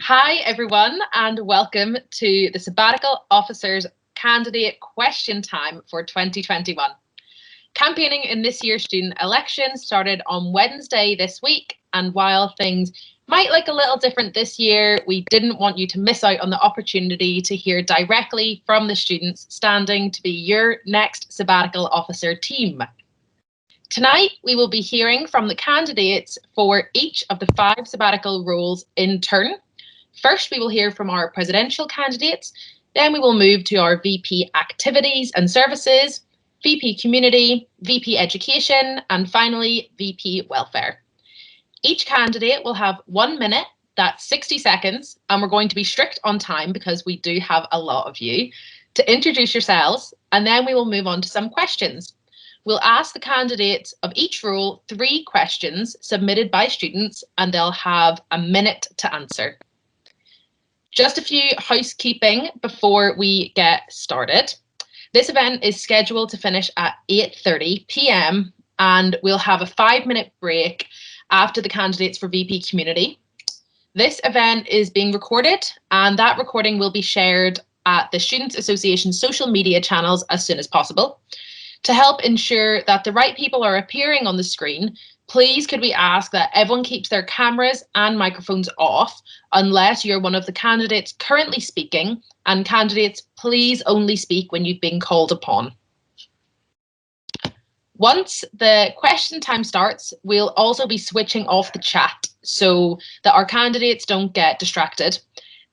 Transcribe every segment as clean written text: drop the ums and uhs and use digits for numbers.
Hi, everyone, and welcome to the Sabbatical Officers Candidate Question Time for 2021. Campaigning in this year's student election started on Wednesday this week, and while things might look a little different this year, we didn't want you to miss out on the opportunity to hear directly from the students standing to be your next Sabbatical Officer team. Tonight, we will be hearing from the candidates for each of the 5 sabbatical roles in turn. First, we will hear from our presidential candidates, then we will move to our VP Activities and Services, VP Community, VP Education, and finally, VP Welfare. Each candidate will have 1 minute, that's 60 seconds, and we're going to be strict on time because we do have a lot of you, to introduce yourselves, and then we will move on to some questions. We'll ask the candidates of each role 3 questions submitted by students, and they'll have a minute to answer. Just a few housekeeping before we get started. This event is scheduled to finish at 8:30 p.m. and we'll have a 5-minute break after the candidates for VP Community. This event is being recorded and that recording will be shared at the Students Association social media channels as soon as possible. To help ensure that the right people are appearing on the screen, please could we ask that everyone keeps their cameras and microphones off unless you're one of the candidates currently speaking, and candidates, please only speak when you've been called upon. Once the question time starts, we'll also be switching off the chat so that our candidates don't get distracted.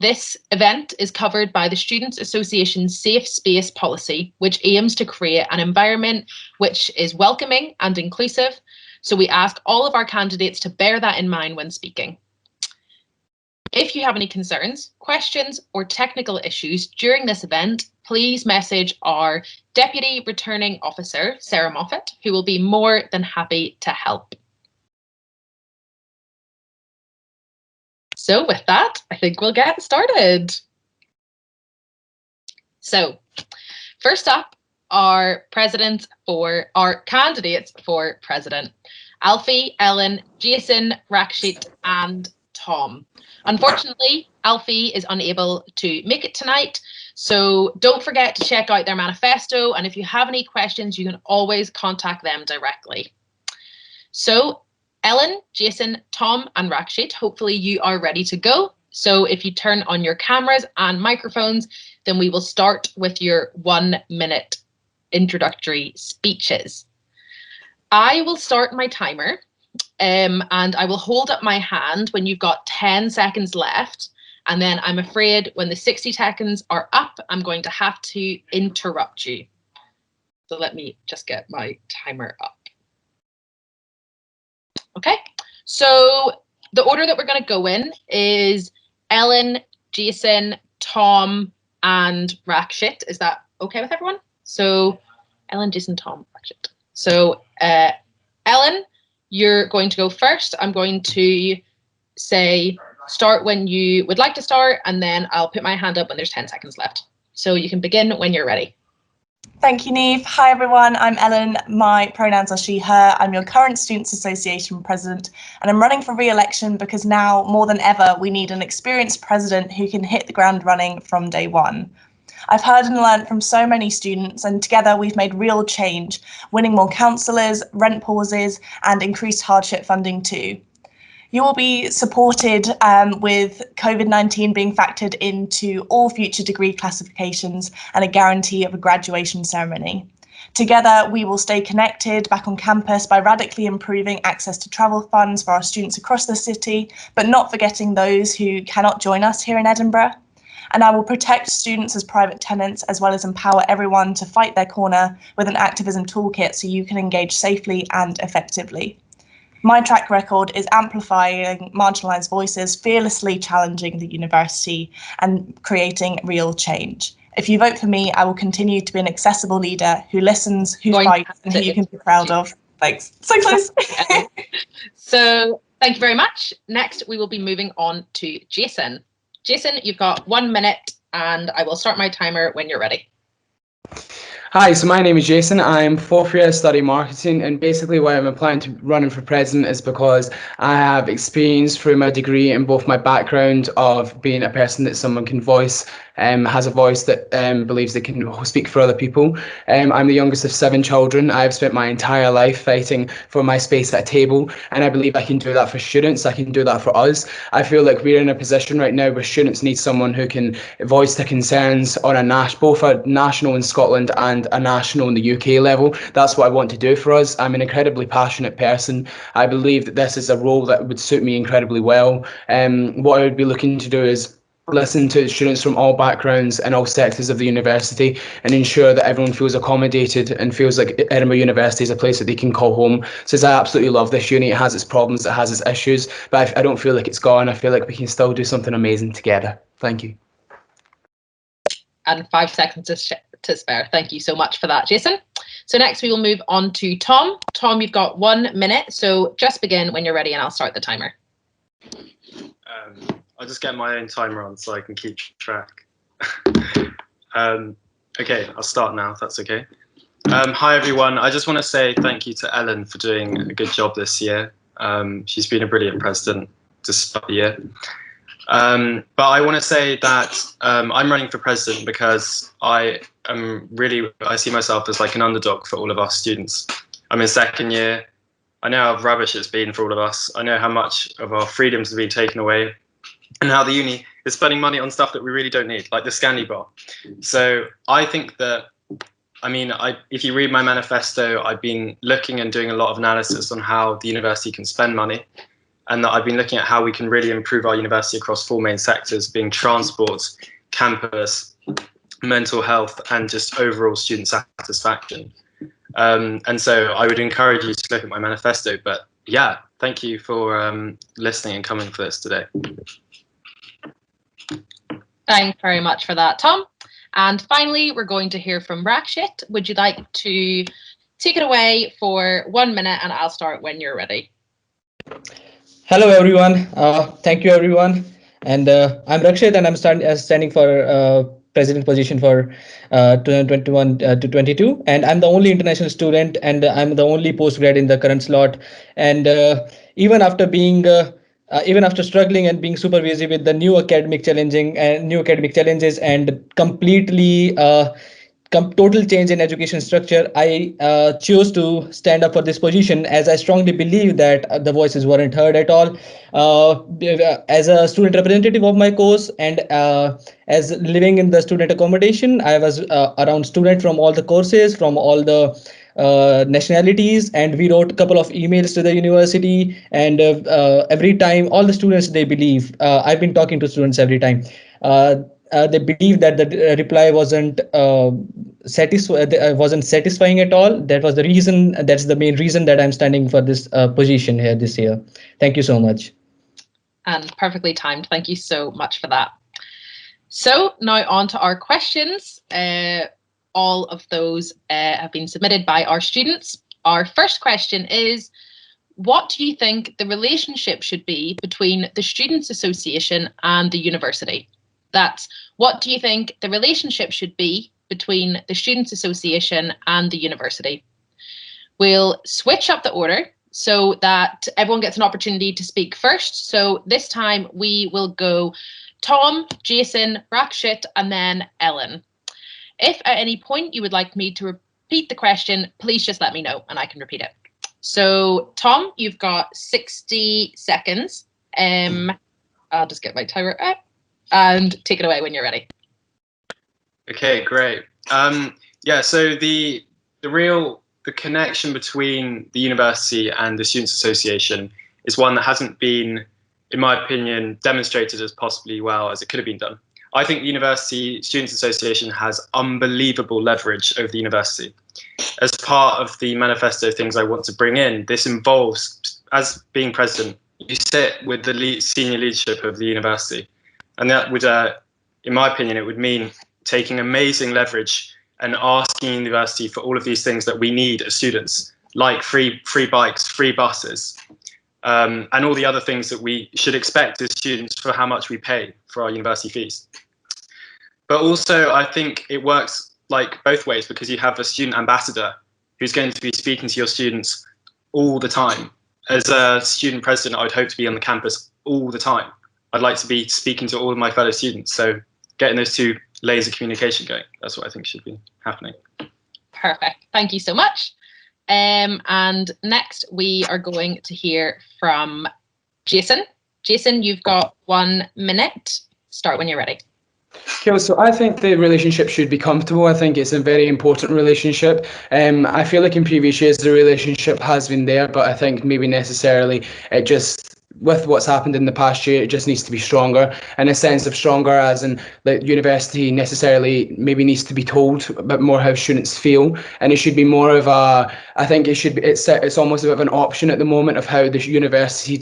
This event is covered by the Students Association Safe Space Policy, which aims to create an environment which is welcoming and inclusive. So we ask all of our candidates to bear that in mind when speaking. If you have any concerns, questions, or technical issues during this event, please message our Deputy Returning Officer, Sarah Moffat, who will be more than happy to help. So with that, I think we'll get started. So first up, our candidates for president: Alfie, Ellen, Jason, Rakshit, and Tom. Unfortunately, Alfie is unable to make it tonight, so don't forget to check out their manifesto, and if you have any questions, you can always contact them directly. So Ellen, Jason, Tom, and Rakshit, hopefully you are ready to go. So if you turn on your cameras and microphones, then we will start with your 1-minute introductory speeches. I will start my timer and I will hold up my hand when you've got 10 seconds left. And then I'm afraid when the 60 seconds are up, I'm going to have to interrupt you. So let me just get my timer up. Okay, so the order that we're going to go in is Ellen, Jason, Tom, and Rakshit. Is that okay with everyone? So Ellen, Jason, Tom, Rakshit. So Ellen, you're going to go first. I'm going to say start when you would like to start, and then I'll put my hand up when there's 10 seconds left. So you can begin when you're ready. Thank you, Neve. Hi, everyone. I'm Ellen. My pronouns are she, her. I'm your current Students Association president, and I'm running for re-election because now, more than ever, we need an experienced president who can hit the ground running from day one. I've heard and learned from so many students, and together we've made real change, winning more counsellors, rent pauses, and increased hardship funding too. You will be supported with COVID-19 being factored into all future degree classifications and a guarantee of a graduation ceremony. Together, we will stay connected back on campus by radically improving access to travel funds for our students across the city, but not forgetting those who cannot join us here in Edinburgh. And I will protect students as private tenants, as well as empower everyone to fight their corner with an activism toolkit so you can engage safely and effectively. My track record is amplifying marginalised voices, fearlessly challenging the university and creating real change. If you vote for me, I will continue to be an accessible leader who listens, who fights, and who you can be proud of. Thanks. So close. So thank you very much. Next, we will be moving on to Jason. Jason, you've got 1 minute and I will start my timer when you're ready. Hi, so my name is Jason. I'm fourth year studying marketing, and basically why I'm applying to running for president is because I have experience through my degree and both my background of being a person that someone can voice, has a voice that believes they can speak for other people. I'm the youngest of 7 children. I've spent my entire life fighting for my space at a table, and I believe I can do that for students. I can do that for us. I feel like we're in a position right now where students need someone who can voice their concerns on both a national in Scotland and a national in the UK level. That's what I want to do for us. I'm an incredibly passionate person. I believe that this is a role that would suit me incredibly well. What I would be looking to do is listen to students from all backgrounds and all sectors of the university and ensure that everyone feels accommodated and feels like Edinburgh University is a place that they can call home. Since I absolutely love this uni, it has its problems, it has its issues, but I don't feel like it's gone. I feel like we can still do something amazing together. Thank you. And 5 seconds to spare. Thank you so much for that, Jason. So next we will move on to Tom. Tom, you've got 1 minute, so just begin when you're ready and I'll start the timer. I'll just get my own timer on so I can keep track. Okay, I'll start now if that's okay. Hi everyone, I just want to say thank you to Ellen for doing a good job this year. She's been a brilliant president to start the year. But I want to say that I'm running for president because I see myself as like an underdog for all of us students. I'm in 2nd year. I know how rubbish it's been for all of us. I know how much of our freedoms have been taken away and how the uni is spending money on stuff that we really don't need, like the Scandi bar. So I think that, if you read my manifesto, I've been looking and doing a lot of analysis on how the university can spend money. And that I've been looking at how we can really improve our university across 4 main sectors, being transport, campus, mental health, and just overall student satisfaction. And so I would encourage you to look at my manifesto. But yeah, thank you for listening and coming for this today. Thanks very much for that, Tom. And finally, we're going to hear from Rakshit. Would you like to take it away for 1 minute and I'll start when you're ready. Hello everyone. Thank you everyone. And I'm Rakshit and I'm standing for president position for 2021 to 22. And I'm the only international student and I'm the only postgrad in the current slot. And even after struggling and being super busy with the new academic challenges and completely total change in education structure, I chose to stand up for this position as I strongly believe that the voices weren't heard at all. As a student representative of my course and as living in the student accommodation, I was around students from all the courses, from all the nationalities, and we wrote a couple of emails to the university, and every time all the students, they believe, I've been talking to students every time, they believe that the reply wasn't satisfying at all. That was the reason. That's the main reason that I'm standing for this position here this year. Thank you so much. And perfectly timed. Thank you so much for that. So now on to our questions. All of those have been submitted by our students. Our first question is, what do you think the relationship should be between the Students' Association and the university? That's, what do you think the relationship should be between the Students' Association and the university? We'll switch up the order so that everyone gets an opportunity to speak first. So this time we will go Tom, Jason, Rakshit, and then Ellen. If at any point you would like me to repeat the question, please just let me know and I can repeat it. So Tom, you've got 60 seconds. I'll just get my timer up and take it away when you're ready. Okay, great. Yeah, so the connection between the university and the Students' Association is one that hasn't been, in my opinion, demonstrated as possibly well as it could have been done. I think the University Students' Association has unbelievable leverage over the university. As part of the manifesto things I want to bring in, this involves, as being president, you sit with the senior leadership of the university. And that would, in my opinion, it would mean taking amazing leverage and asking the university for all of these things that we need as students, like free bikes, free buses, and all the other things that we should expect as students for how much we pay for our university fees. But also, I think it works like both ways, because you have a student ambassador who's going to be speaking to your students all the time. As a student president, I would hope to be on the campus all the time. I'd like to be speaking to all of my fellow students. So getting those two layers of communication going, that's what I think should be happening. Perfect. Thank you so much. And next we are going to hear from Jason. Jason, you've got 1 minute. Start when you're ready. Cool. So I think the relationship should be comfortable. I think it's a very important relationship. I feel like in previous years the relationship has been there, but I think maybe necessarily it just, with what's happened in the past year, it just needs to be stronger, in a sense of stronger as in the university necessarily maybe needs to be told a bit more how students feel, and it should be more of a, I think it should be, it's almost a bit of an option at the moment of how the university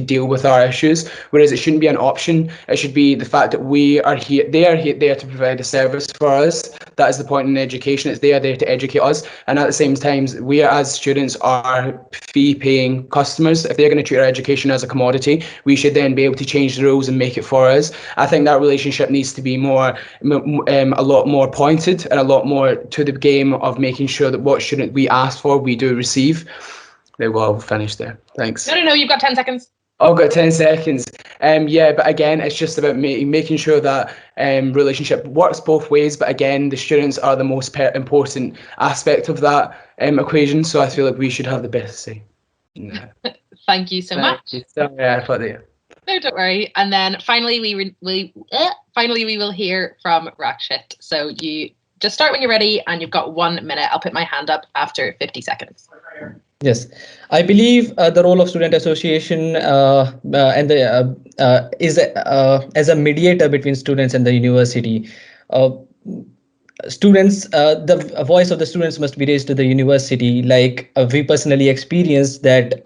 deal with our issues, whereas it shouldn't be an option. It should be the fact that we are here, they are here, there to provide a service for us. That is the point in education. It's they are there to educate us, and at the same time we as students are fee paying customers. If they're going to treat our education as a commodity, we should then be able to change the rules and make it for us. I think that relationship needs to be more, a lot more pointed and a lot more to the game of making sure that what shouldn't we ask for, we do receive. There we go, I'll finish there. Thanks. No, you've got 10 seconds. Oh, got 10 seconds. Yeah, but again, it's just about making sure that relationship works both ways. But again, the students are the most important aspect of that equation. So I feel like we should have the best say. No. Thank you so much. Sorry, I thought that. No, don't worry. And then finally, we will hear from Rakshit. So you just start when you're ready, and you've got 1 minute. I'll put my hand up after 50 seconds. Yes, I believe the role of student association is as a mediator between students and the university. Students, the voice of the students must be raised to the university. Like we personally experienced that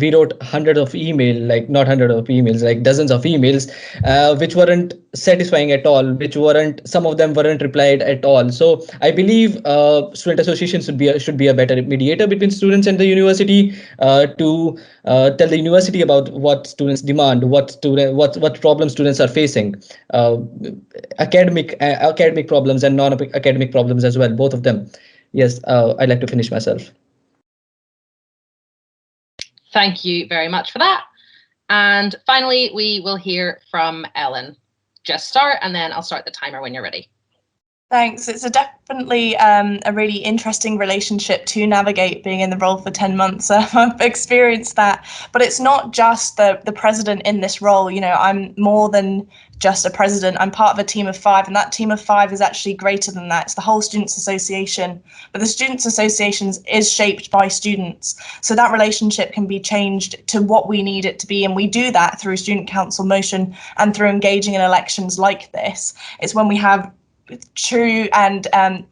we wrote hundreds of emails, like not hundreds of emails, like dozens of emails, which weren't satisfying at all, some of them weren't replied at all. So I believe student associations should be a better mediator between students and the university, to tell the university about what students demand, what problems students are facing, academic problems and non-academic problems as well, both of them. Yes, I'd like to finish myself. Thank you very much for that. And finally, we will hear from Ellen. Just start, and then I'll start the timer when you're ready. Thanks. It's definitely a really interesting relationship to navigate being in the role for 10 months. I've experienced that, but it's not just the president in this role. You know, I'm more than just a president. I'm part of a team of 5, and that team of 5 is actually greater than that. It's the whole Students' Association, but the Students' Association is shaped by students. So that relationship can be changed to what we need it to be, and we do that through Student Council motion and through engaging in elections like this. It's when we have true and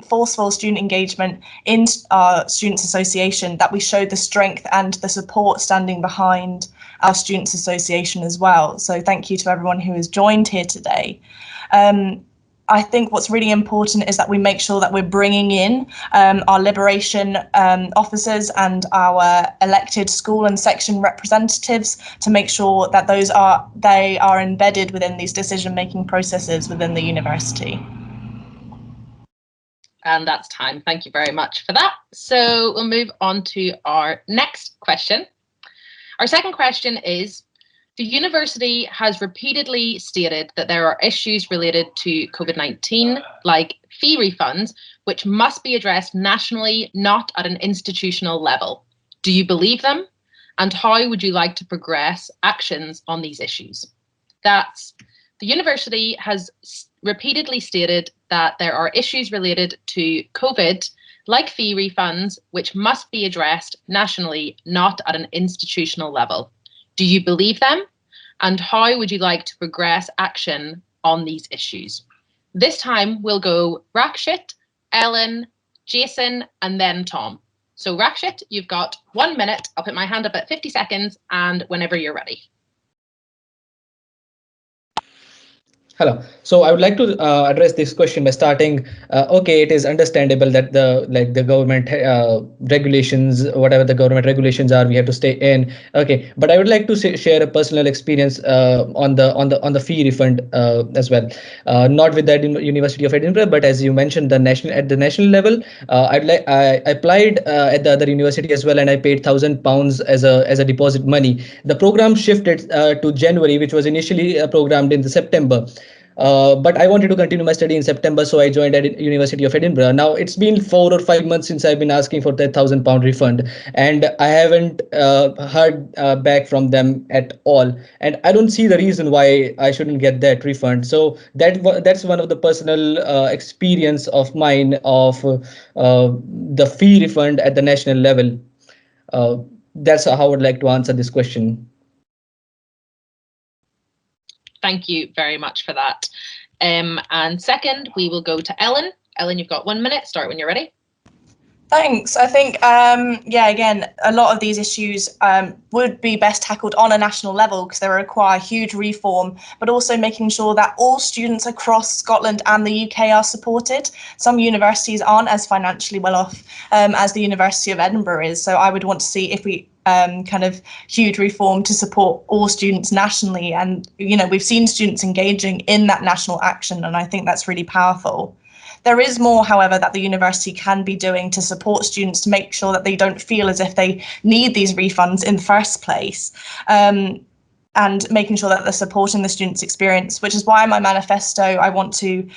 forceful student engagement in our Students' Association that we show the strength and the support standing behind our Students' Association as well. So thank you to everyone who has joined here today. I think what's really important is that we make sure that we're bringing in our liberation officers and our elected school and section representatives to make sure that they are embedded within these decision-making processes within the university. And that's time. Thank you very much for that. So we'll move on to our next question. Our second question is, the university has repeatedly stated that there are issues related to COVID-19, like fee refunds, which must be addressed nationally, not at an institutional level. Do you believe them? And how would you like to progress actions on these issues? That's the university has repeatedly stated that there are issues related to COVID, like fee refunds, which must be addressed nationally, not at an institutional level. Do you believe them? And how would you like to progress action on these issues? This time we'll go Rakshit, Ellen, Jason, and then Tom. So Rakshit, you've got 1 minute. I'll put my hand up at 50 seconds and whenever you're ready. Hello. So I would like to address this question by starting. Okay, it is understandable that the government regulations, whatever the government regulations are, we have to stay in. Okay, but I would like to share a personal experience on the fee refund as well. Not with the University of Edinburgh, but as you mentioned, the national level. I applied at the other university as well, and I paid £1,000 as a deposit money. The program shifted to January, which was initially programmed in the September. But I wanted to continue my study in September, so I joined at University of Edinburgh. Now it's been 4 or 5 months since I've been asking for that £1,000 refund, and I haven't heard back from them at all. And I don't see the reason why I shouldn't get that refund. So that's one of the personal experience of mine of the fee refund at the national level. Uh, that's how I would like to answer this question. Thank you very much for that. And second, we will go to Ellen. Ellen, you've got 1 minute. Start when you're ready. Thanks. I think, again, a lot of these issues would be best tackled on a national level because they require huge reform, but also making sure that all students across Scotland and the UK are supported. Some universities aren't as financially well off as the University of Edinburgh is. So I would want to see if we kind of huge reform to support all students nationally. And, we've seen students engaging in that national action, and I think that's really powerful. There is more, however, that the university can be doing to support students to make sure that they don't feel as if they need these refunds in the first place. And making sure that they're supporting the students' experience, which is why in my manifesto I want to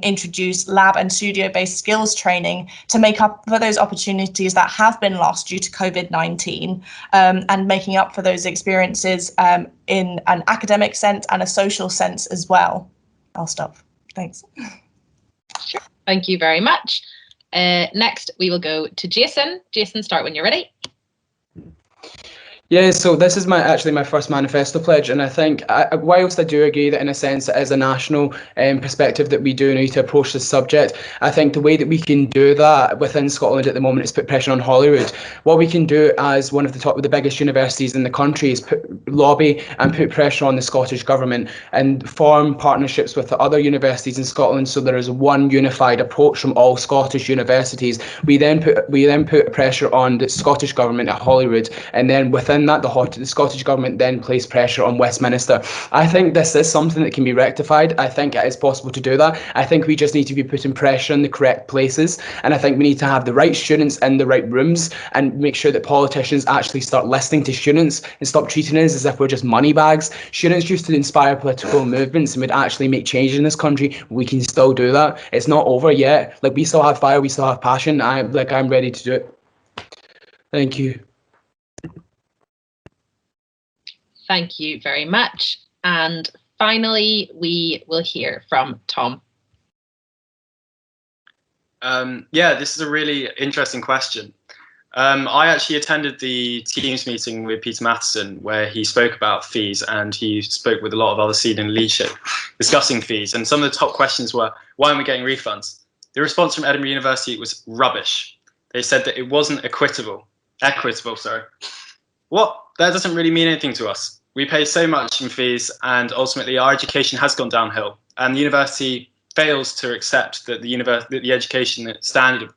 introduce lab and studio-based skills training to make up for those opportunities that have been lost due to COVID-19, and making up for those experiences in an academic sense and a social sense as well. I'll stop. Thanks. Sure. Thank you very much. Next, we will go to Jason. Jason, start when you're ready. Yeah, so this is actually my first manifesto pledge, and I think whilst I do agree that in a sense it is a national perspective that we do need to approach this subject, I think the way that we can do that within Scotland at the moment is put pressure on Holyrood. What we can do as one of the biggest universities in the country is lobby and put pressure on the Scottish government and form partnerships with the other universities in Scotland, so there is one unified approach from all Scottish universities. We then put pressure on the Scottish government at Holyrood, and then within that, the Scottish government then place pressure on Westminster. I think this is something that can be rectified. I think it is possible to do that. I think we just need to be putting pressure in the correct places, and I think we need to have the right students in the right rooms and make sure that politicians actually start listening to students and stop treating us as if we're just money bags. Students used to inspire political movements and would actually make change in this country. We can still do that. It's not over yet. Like, we still have fire, we still have passion. I'm ready to do it. Thank you. Thank you very much. And finally, we will hear from Tom. Yeah, this is a really interesting question. I actually attended the Teams meeting with Peter Matheson where he spoke about fees, and he spoke with a lot of other senior leadership discussing fees. And some of the top questions were, why aren't we getting refunds? The response from Edinburgh University was rubbish. They said that it wasn't equitable, sorry. What? That doesn't really mean anything to us. We pay so much in fees, and ultimately our education has gone downhill, and the university fails to accept that the education standard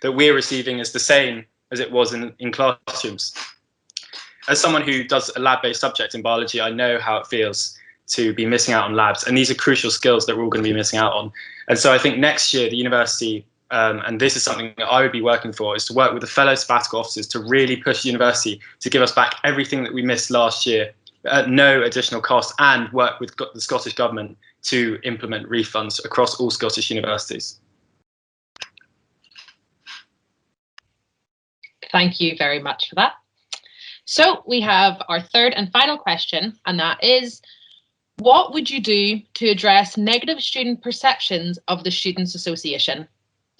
that we're receiving is the same as it was in classrooms. As someone who does a lab-based subject in biology, I know how it feels to be missing out on labs, and these are crucial skills that we're all going to be missing out on. And so I think next year the university, and this is something that I would be working for, is to work with the fellow sabbatical officers to really push the university to give us back everything that we missed last year at no additional cost, and work with the Scottish government to implement refunds across all Scottish universities. Thank you very much for that. So we have our third and final question, and that is, what would you do to address negative student perceptions of the Students' Association?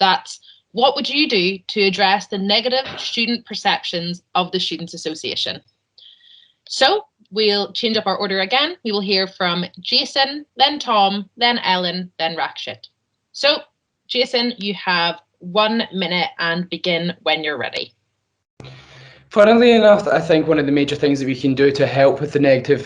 That's, what would you do to address the negative student perceptions of the Students' Association? So we'll change up our order again. We will hear from Jason, then Tom, then Ellen, then Rakshit. So Jason, you have 1 minute and begin when you're ready. Funnily enough, I think one of the major things that we can do to help with the negative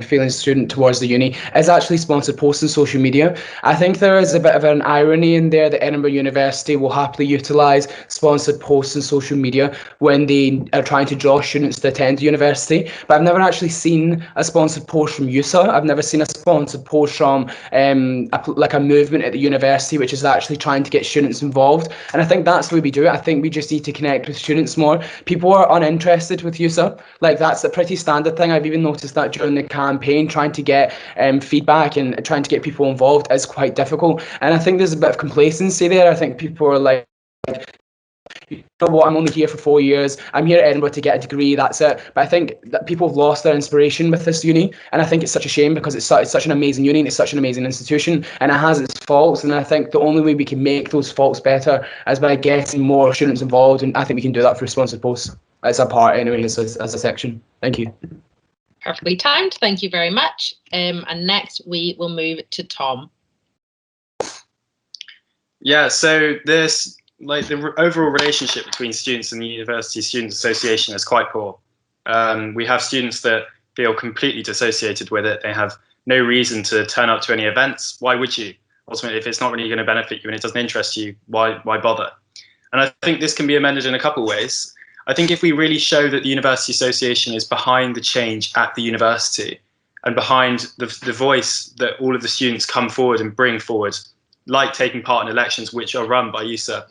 feelings student towards the uni is actually sponsored posts on social media. I think there is a bit of an irony in there that Edinburgh University will happily utilise sponsored posts on social media when they are trying to draw students to attend university. But I've never actually seen a sponsored post from USA. I've never seen a sponsored post from a movement at the university which is actually trying to get students involved. And I think that's the way we do it. I think we just need to connect with students more. People are uninterested with USA. Like, that's a pretty standard thing. I've even noticed that during the campaign, trying to get feedback and trying to get people involved is quite difficult. And I think there's a bit of complacency there. I think people are like, you know what, I'm only here for 4 years. I'm here at Edinburgh to get a degree, that's it. But I think that people have lost their inspiration with this uni. And I think it's such a shame because it's such an amazing uni and it's such an amazing institution and it has its faults. And I think the only way we can make those faults better is by getting more students involved. And I think we can do that through sponsored posts as a part anyway, as a section. Thank you. Perfectly timed. Thank you very much. And next we will move to Tom. Yeah, so this, like, the overall relationship between students and the University Students Association is quite poor. We have students that feel completely dissociated with it. They have no reason to turn up to any events. Why would you? Ultimately, if it's not really going to benefit you and it doesn't interest you, why bother? And I think this can be amended in a couple of ways. I think if we really show that the University Association is behind the change at the university and behind the voice that all of the students come forward and bring forward, like taking part in elections which are run by USA,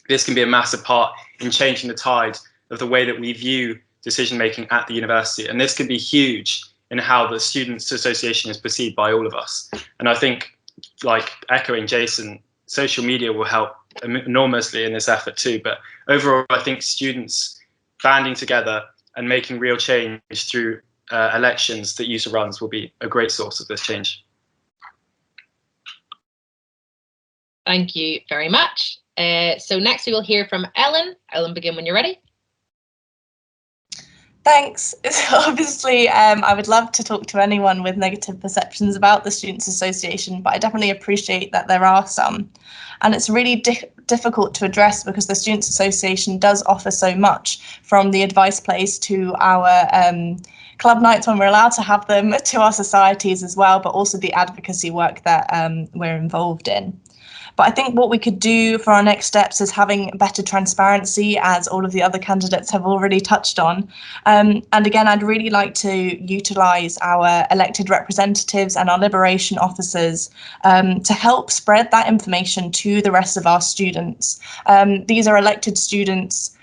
this can be a massive part in changing the tide of the way that we view decision making at the university. And this can be huge in how the Students' Association is perceived by all of us. And I think, like echoing Jason, social media will help enormously in this effort too. But overall, I think students banding together and making real change through elections that USA runs will be a great source of this change. Thank you very much. So next we will hear from Ellen. Ellen, begin when you're ready. Thanks. Obviously, I would love to talk to anyone with negative perceptions about the Students' Association, but I definitely appreciate that there are some. And it's really difficult to address because the Students' Association does offer so much, from the advice place to our club nights when we're allowed to have them, to our societies as well, but also the advocacy work that we're involved in. But I think what we could do for our next steps is having better transparency, as all of the other candidates have already touched on. And again, I'd really like to utilise our elected representatives and our liberation officers to help spread that information to the rest of our students. These are elected students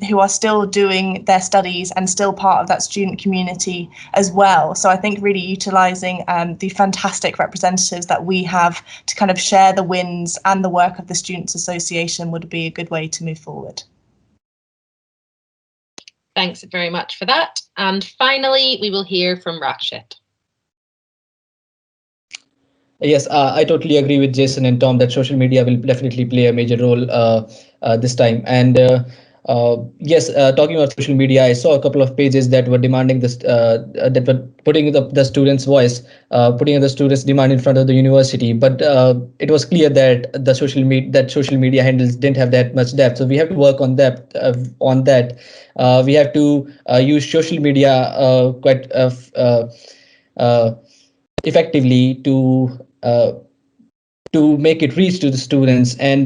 who are still doing their studies and still part of that student community as well. So I think really utilising the fantastic representatives that we have to kind of share the wins and the work of the Students' Association would be a good way to move forward. Thanks very much for that. And finally, we will hear from Rakshit. Yes, I totally agree with Jason and Tom that social media will definitely play a major role this time. And yes, talking about social media, I saw a couple of pages that were demanding this, that were putting the students' voice, putting the students' demand in front of the university. But it was clear that the social media handles didn't have that much depth. So we have to work on that. We have to use social media quite effectively to make it reach to the students, and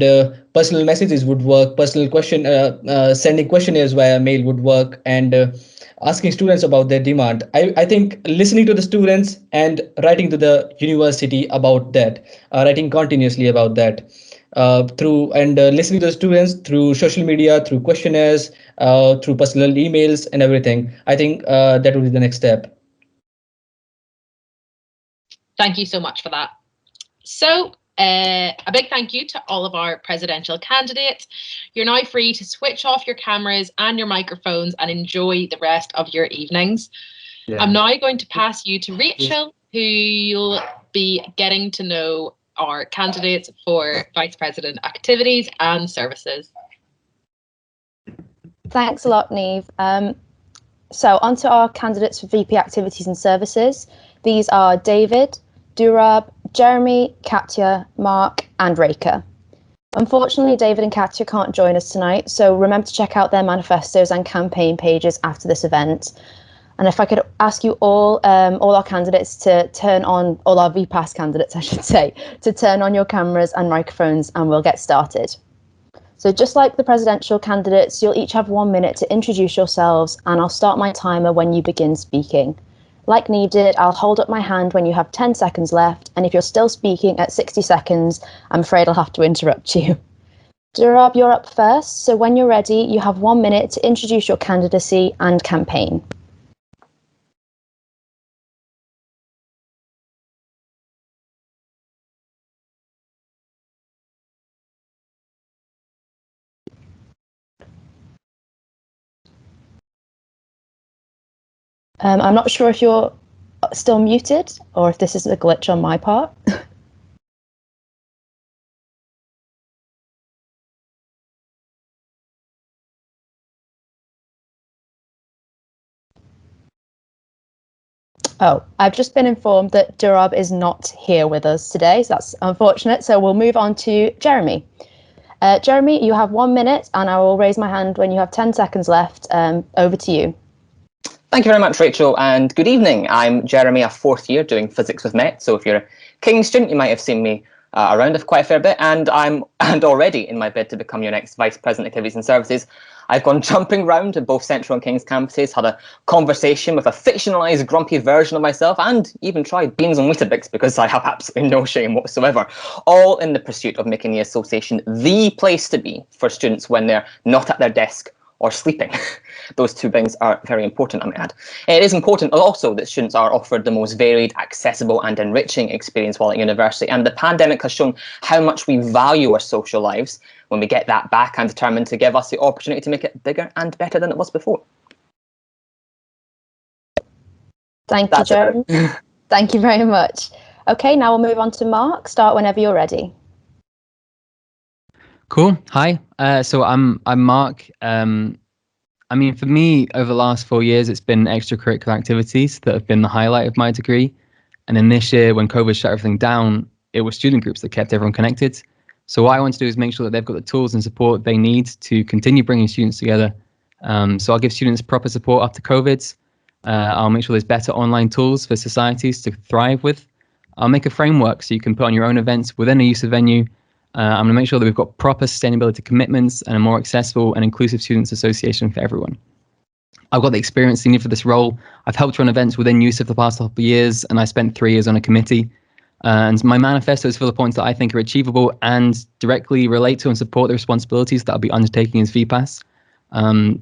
personal messages would work, sending questionnaires via mail would work, and asking students about their demand. I think listening to the students and writing to the university about that, writing continuously about that, listening to the students through social media, through questionnaires, through personal emails and everything. I think that would be the next step. Thank you so much for that. So a big thank you to all of our presidential candidates. You're now free to switch off your cameras and your microphones and enjoy the rest of your evenings. Yeah. I'm now going to pass you to Rachel, who you'll be getting to know our candidates for Vice President Activities and Services. Thanks a lot, Niamh. So on to our candidates for VP Activities and Services. These are David, Durab, Jeremy, Katya, Mark and Reka. Unfortunately, David and Katya can't join us tonight, so remember to check out their manifestos and campaign pages after this event. And if I could ask you all our candidates to turn on, all our VPAS candidates, I should say, to turn on your cameras and microphones, and we'll get started. So just like the presidential candidates, you'll each have 1 minute to introduce yourselves, and I'll start my timer when you begin speaking. Like needed, I'll hold up my hand when you have 10 seconds left, and if you're still speaking at 60 seconds, I'm afraid I'll have to interrupt you. Durab, you're up first, so when you're ready, you have 1 minute to introduce your candidacy and campaign. I'm not sure if you're still muted or if this is a glitch on my part. Oh, I've just been informed that Durab is not here with us today, so that's unfortunate. So we'll move on to Jeremy. Jeremy, you have 1 minute, and I will raise my hand when you have 10 seconds left. Over to you. Thank you very much, Rachel, and good evening. I'm Jeremy, a fourth year doing physics with Met. So if you're a King student, you might have seen me around quite a fair bit, and I'm already in my bid to become your next Vice President Activities and Services. I've gone jumping round to both Central and King's campuses, had a conversation with a fictionalised grumpy version of myself, and even tried beans and Weetabix because I have absolutely no shame whatsoever, all in the pursuit of making the association the place to be for students when they're not at their desk or sleeping. Those two things are very important, I might add. It is important also that students are offered the most varied, accessible and enriching experience while at university, and the pandemic has shown how much we value our social lives. When we get that back, I'm determined to give us the opportunity to make it bigger and better than it was before. Thank you, Jeremy. Thank you very much. Okay, now we'll move on to Mark. Start whenever you're ready. Cool. Hi. So I'm Mark. I mean, for me, over the last 4 years, it's been extracurricular activities that have been the highlight of my degree. And then this year, when COVID shut everything down, it was student groups that kept everyone connected. So what I want to do is make sure that they've got the tools and support they need to continue bringing students together. So I'll give students proper support after COVID. I'll make sure there's better online tools for societies to thrive with. I'll make a framework so you can put on your own events within a use of venue. I'm going to make sure that we've got proper sustainability commitments and a more accessible and inclusive students association for everyone. I've got the experience needed for this role. I've helped run events within youth for the past couple of years, and I spent 3 years on a committee. And my manifesto is full of points that I think are achievable and directly relate to and support the responsibilities that I'll be undertaking as VPAS.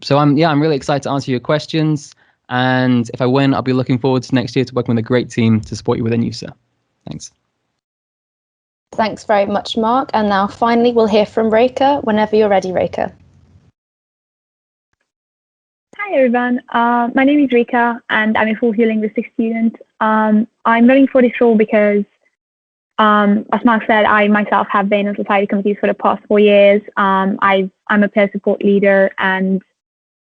So I'm really excited to answer your questions. And if I win, I'll be looking forward to next year to working with a great team to support you within USA. Thanks. Thanks very much, Mark. And now finally, we'll hear from Rekha whenever you're ready, Rekha. Hi, everyone. My name is Rekha, and I'm a fourth-year linguistics student. I'm running for this role because, as Mark said, I myself have been on society committees for the past 4 years. I'm a peer support leader, and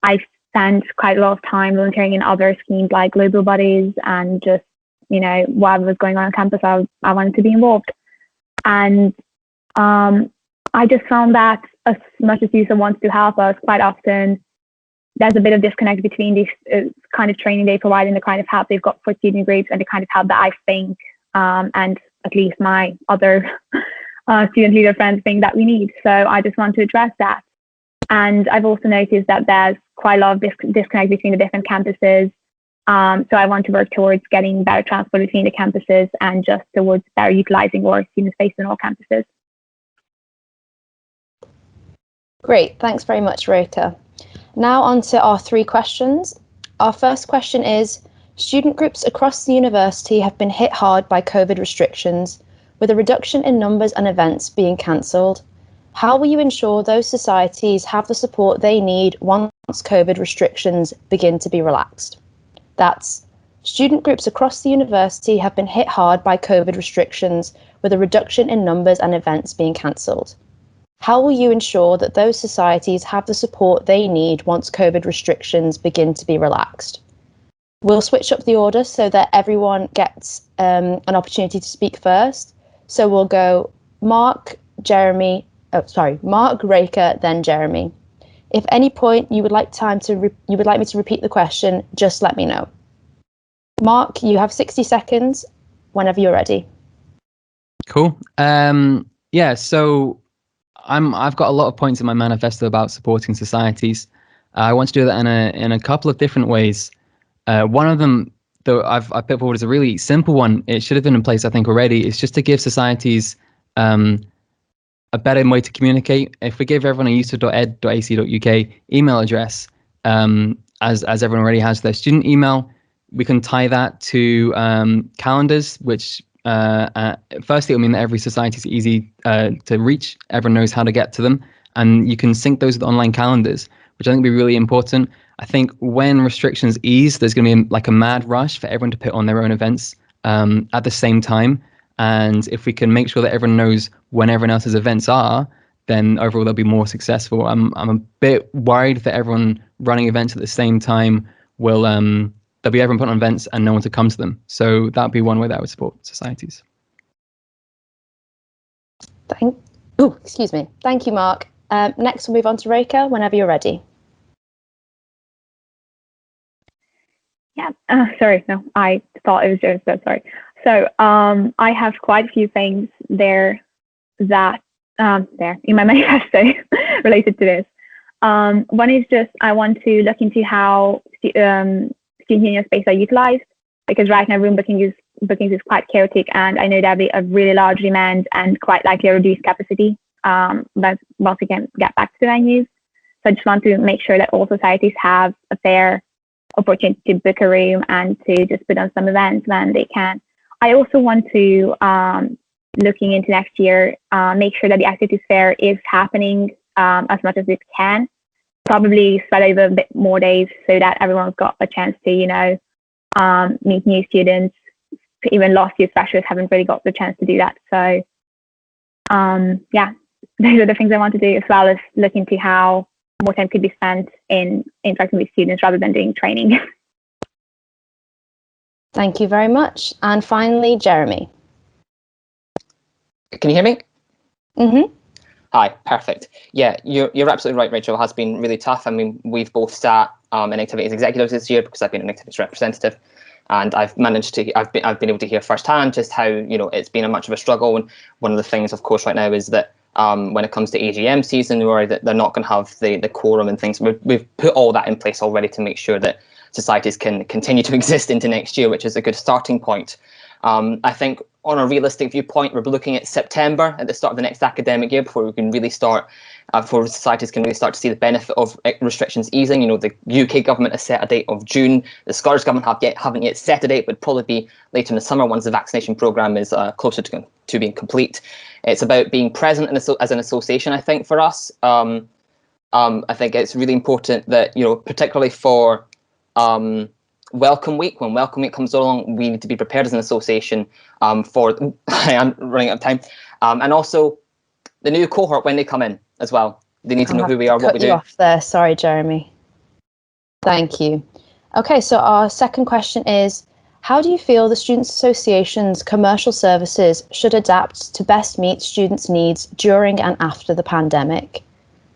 I spent quite a lot of time volunteering in other schemes like global bodies, and just, what was going on campus, I wanted to be involved. And I just found that as much as USA wants to help us, quite often there's a bit of disconnect between this kind of training they provide and the kind of help they've got for student groups and the kind of help that I think, and at least my other student leader friends think that we need. So I just want to address that. And I've also noticed that there's quite a lot of disconnect between the different campuses. So I want to work towards getting better transport between the campuses and just towards better utilizing our student space on all campuses. Great, thanks very much, Rekha. Now on to our 3 questions. Our first question is, student groups across the university have been hit hard by COVID restrictions, with a reduction in numbers and events being cancelled. How will you ensure those societies have the support they need once COVID restrictions begin to be relaxed? That's, student groups across the university have been hit hard by COVID restrictions, with a reduction in numbers and events being cancelled. How will you ensure that those societies have the support they need once COVID restrictions begin to be relaxed? We'll switch up the order so that everyone gets an opportunity to speak first. So we'll go Mark, Jeremy, Mark, Reka, then Jeremy. If any point you would like me to repeat the question, just let me know. Mark, you have 60 seconds whenever you're ready. Cool. Yeah, so I've got a lot of points in my manifesto about supporting societies. I want to do that in a couple of different ways. One of them, though, I've put forward as a really simple one. It should have been in place, I think, already. It's just to give societies a better way to communicate. If we give everyone a user.ed.ac.uk email address, as everyone already has their student email, we can tie that to calendars, which firstly, it'll mean that every society is easy to reach. Everyone knows how to get to them. And you can sync those with online calendars, which I think will be really important. I think when restrictions ease, there's going to be like a mad rush for everyone to put on their own events at the same time. And if we can make sure that everyone knows when everyone else's events are, then overall they'll be more successful. I'm a bit worried that everyone running events at the same time will there'll be everyone putting on events and no one to come to them. So that would be one way that I would support societies. Excuse me. Thank you, Mark. Next, we'll move on to Reka whenever you're ready. Yeah, sorry, no, I thought it was Joe, so sorry. So I have quite a few things there that, there in my manifesto related to this. One is just, I want to look into how student union space are utilized, because right now room bookings is quite chaotic, and I know there'll be a really large demand and quite likely a reduced capacity. But once we can get back to the venues. So I just want to make sure that all societies have a fair opportunity to book a room and to just put on some events when they can. I also want to, looking into next year, make sure that the activities fair is happening as much as it can, probably spread over a bit more days so that everyone's got a chance to, meet new students. Even last year's freshers haven't really got the chance to do that. So, yeah, those are the things I want to do, as well as look into how more time could be spent in interacting with students rather than doing training. Thank you very much. And finally, Jeremy. Can you hear me? Mm-hmm. Hi, perfect. Yeah, you're absolutely right, Rachel. It has been really tough. I mean, we've both sat in activities executives this year because I've been an activities representative, and I've been able to hear firsthand just how it's been a much of a struggle. And one of the things, of course, right now is that when it comes to AGM season, we worry that they're not going to have the quorum and things. We've put all that in place already to make sure that societies can continue to exist into next year, which is a good starting point. I think on a realistic viewpoint, we're looking at September at the start of the next academic year before we can really start, before societies can really start to see the benefit of restrictions easing. The UK government has set a date of June. The Scottish government haven't yet set a date, but probably be later in the summer once the vaccination programme is closer to being complete. It's about being present as an association, I think, for us. I think it's really important that, particularly for Welcome Week, when Welcome Week comes along, we need to be prepared as an association for, I am running out of time, and also the new cohort when they come in as well. They need to know who we are, what we do. Off there. Sorry, Jeremy. Thank you. Okay, so our second question is, how do you feel the Students' Association's commercial services should adapt to best meet students' needs during and after the pandemic?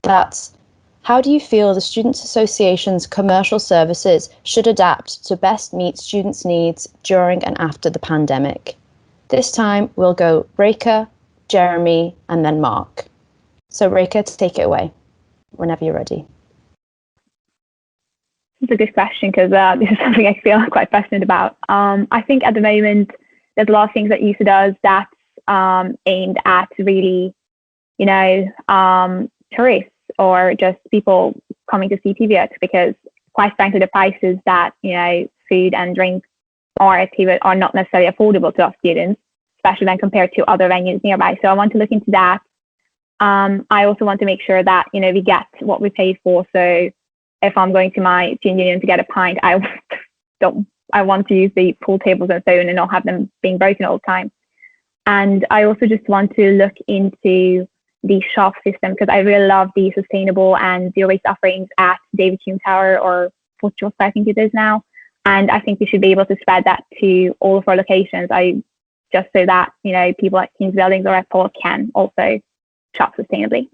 That's, how do you feel the Students' Association's commercial services should adapt to best meet students' needs during and after the pandemic? This time we'll go Reka, Jeremy, and then Mark. So Reka, to take it away whenever you're ready. It's a good question, because this is something I feel quite passionate about. I think at the moment there's a lot of things that USA does that's aimed at really, tourists or just people coming to see PVX, because quite frankly the prices that food and drink are not necessarily affordable to our students, especially when compared to other venues nearby. So I want to look into that. I also want to make sure that we get what we pay for. So if I'm going to my student union to get a pint, I want to use the pool tables and so on and not have them being broken all the time. And I also just want to look into the shop system, because I really love the sustainable and zero waste offerings at David Hume Tower, or Fortress, I think it is now. And I think we should be able to spread that to all of our locations. Just so that people at King's Buildings or at Paul can also shop sustainably.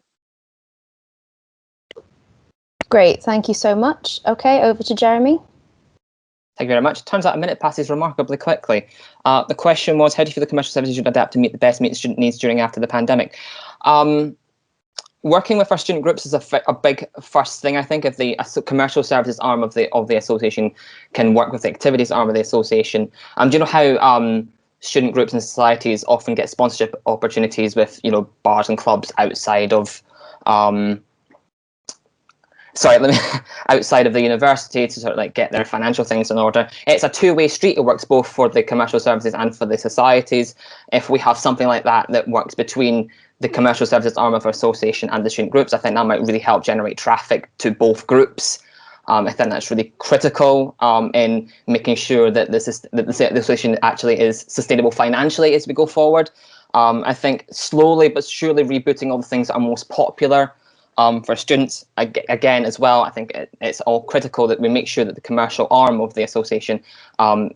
Great, thank you so much. Okay, over to Jeremy. Thank you very much. Turns out a minute passes remarkably quickly. The question was, how do you feel the commercial services should adapt to meet student needs during after the pandemic? Working with our student groups is a big first thing, I think. If the commercial services arm of the association can work with the activities arm of the association. Do you know how student groups and societies often get sponsorship opportunities with, you know, bars and clubs outside of outside of the university to sort of like get their financial things in order. It's a two-way street. It works both for the commercial services and for the societies. If we have something like that that works between the commercial services arm of our association and the student groups, I think that might really help generate traffic to both groups. I think that's really critical in making sure that the association actually is sustainable financially as we go forward. I think slowly but surely rebooting all the things that are most popular for students, again, as well. I think it's all critical that we make sure that the commercial arm of the association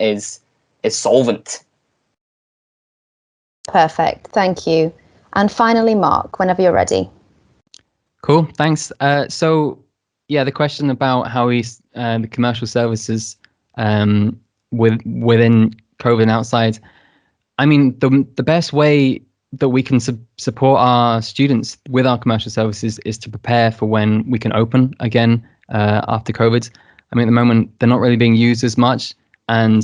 is solvent. Perfect, thank you. And finally, Mark, whenever you're ready. Cool, thanks. So, yeah, the question about how the commercial services within COVID and outside. I mean, the best way that we can support our students with our commercial services is to prepare for when we can open again after COVID. I mean, at the moment, they're not really being used as much, and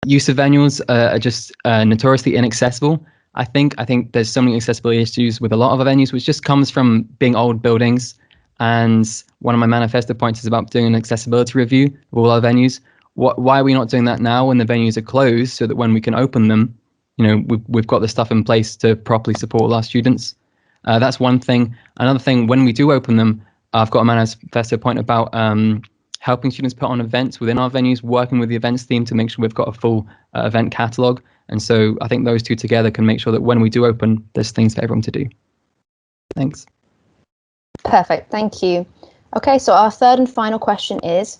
use of venues are just notoriously inaccessible. I think there's so many accessibility issues with a lot of our venues, which just comes from being old buildings. And one of my manifesto points is about doing an accessibility review of all our venues. Why are we not doing that now when the venues are closed, so that when we can open them, you know, we've got the stuff in place to properly support all our students. That's one thing. Another thing, when we do open them, I've got a manifesto point about helping students put on events within our venues, working with the events team to make sure we've got a full event catalogue. And so I think those two together can make sure that when we do open, there's things for everyone to do. Thanks. Perfect, thank you. Okay, so our third and final question is,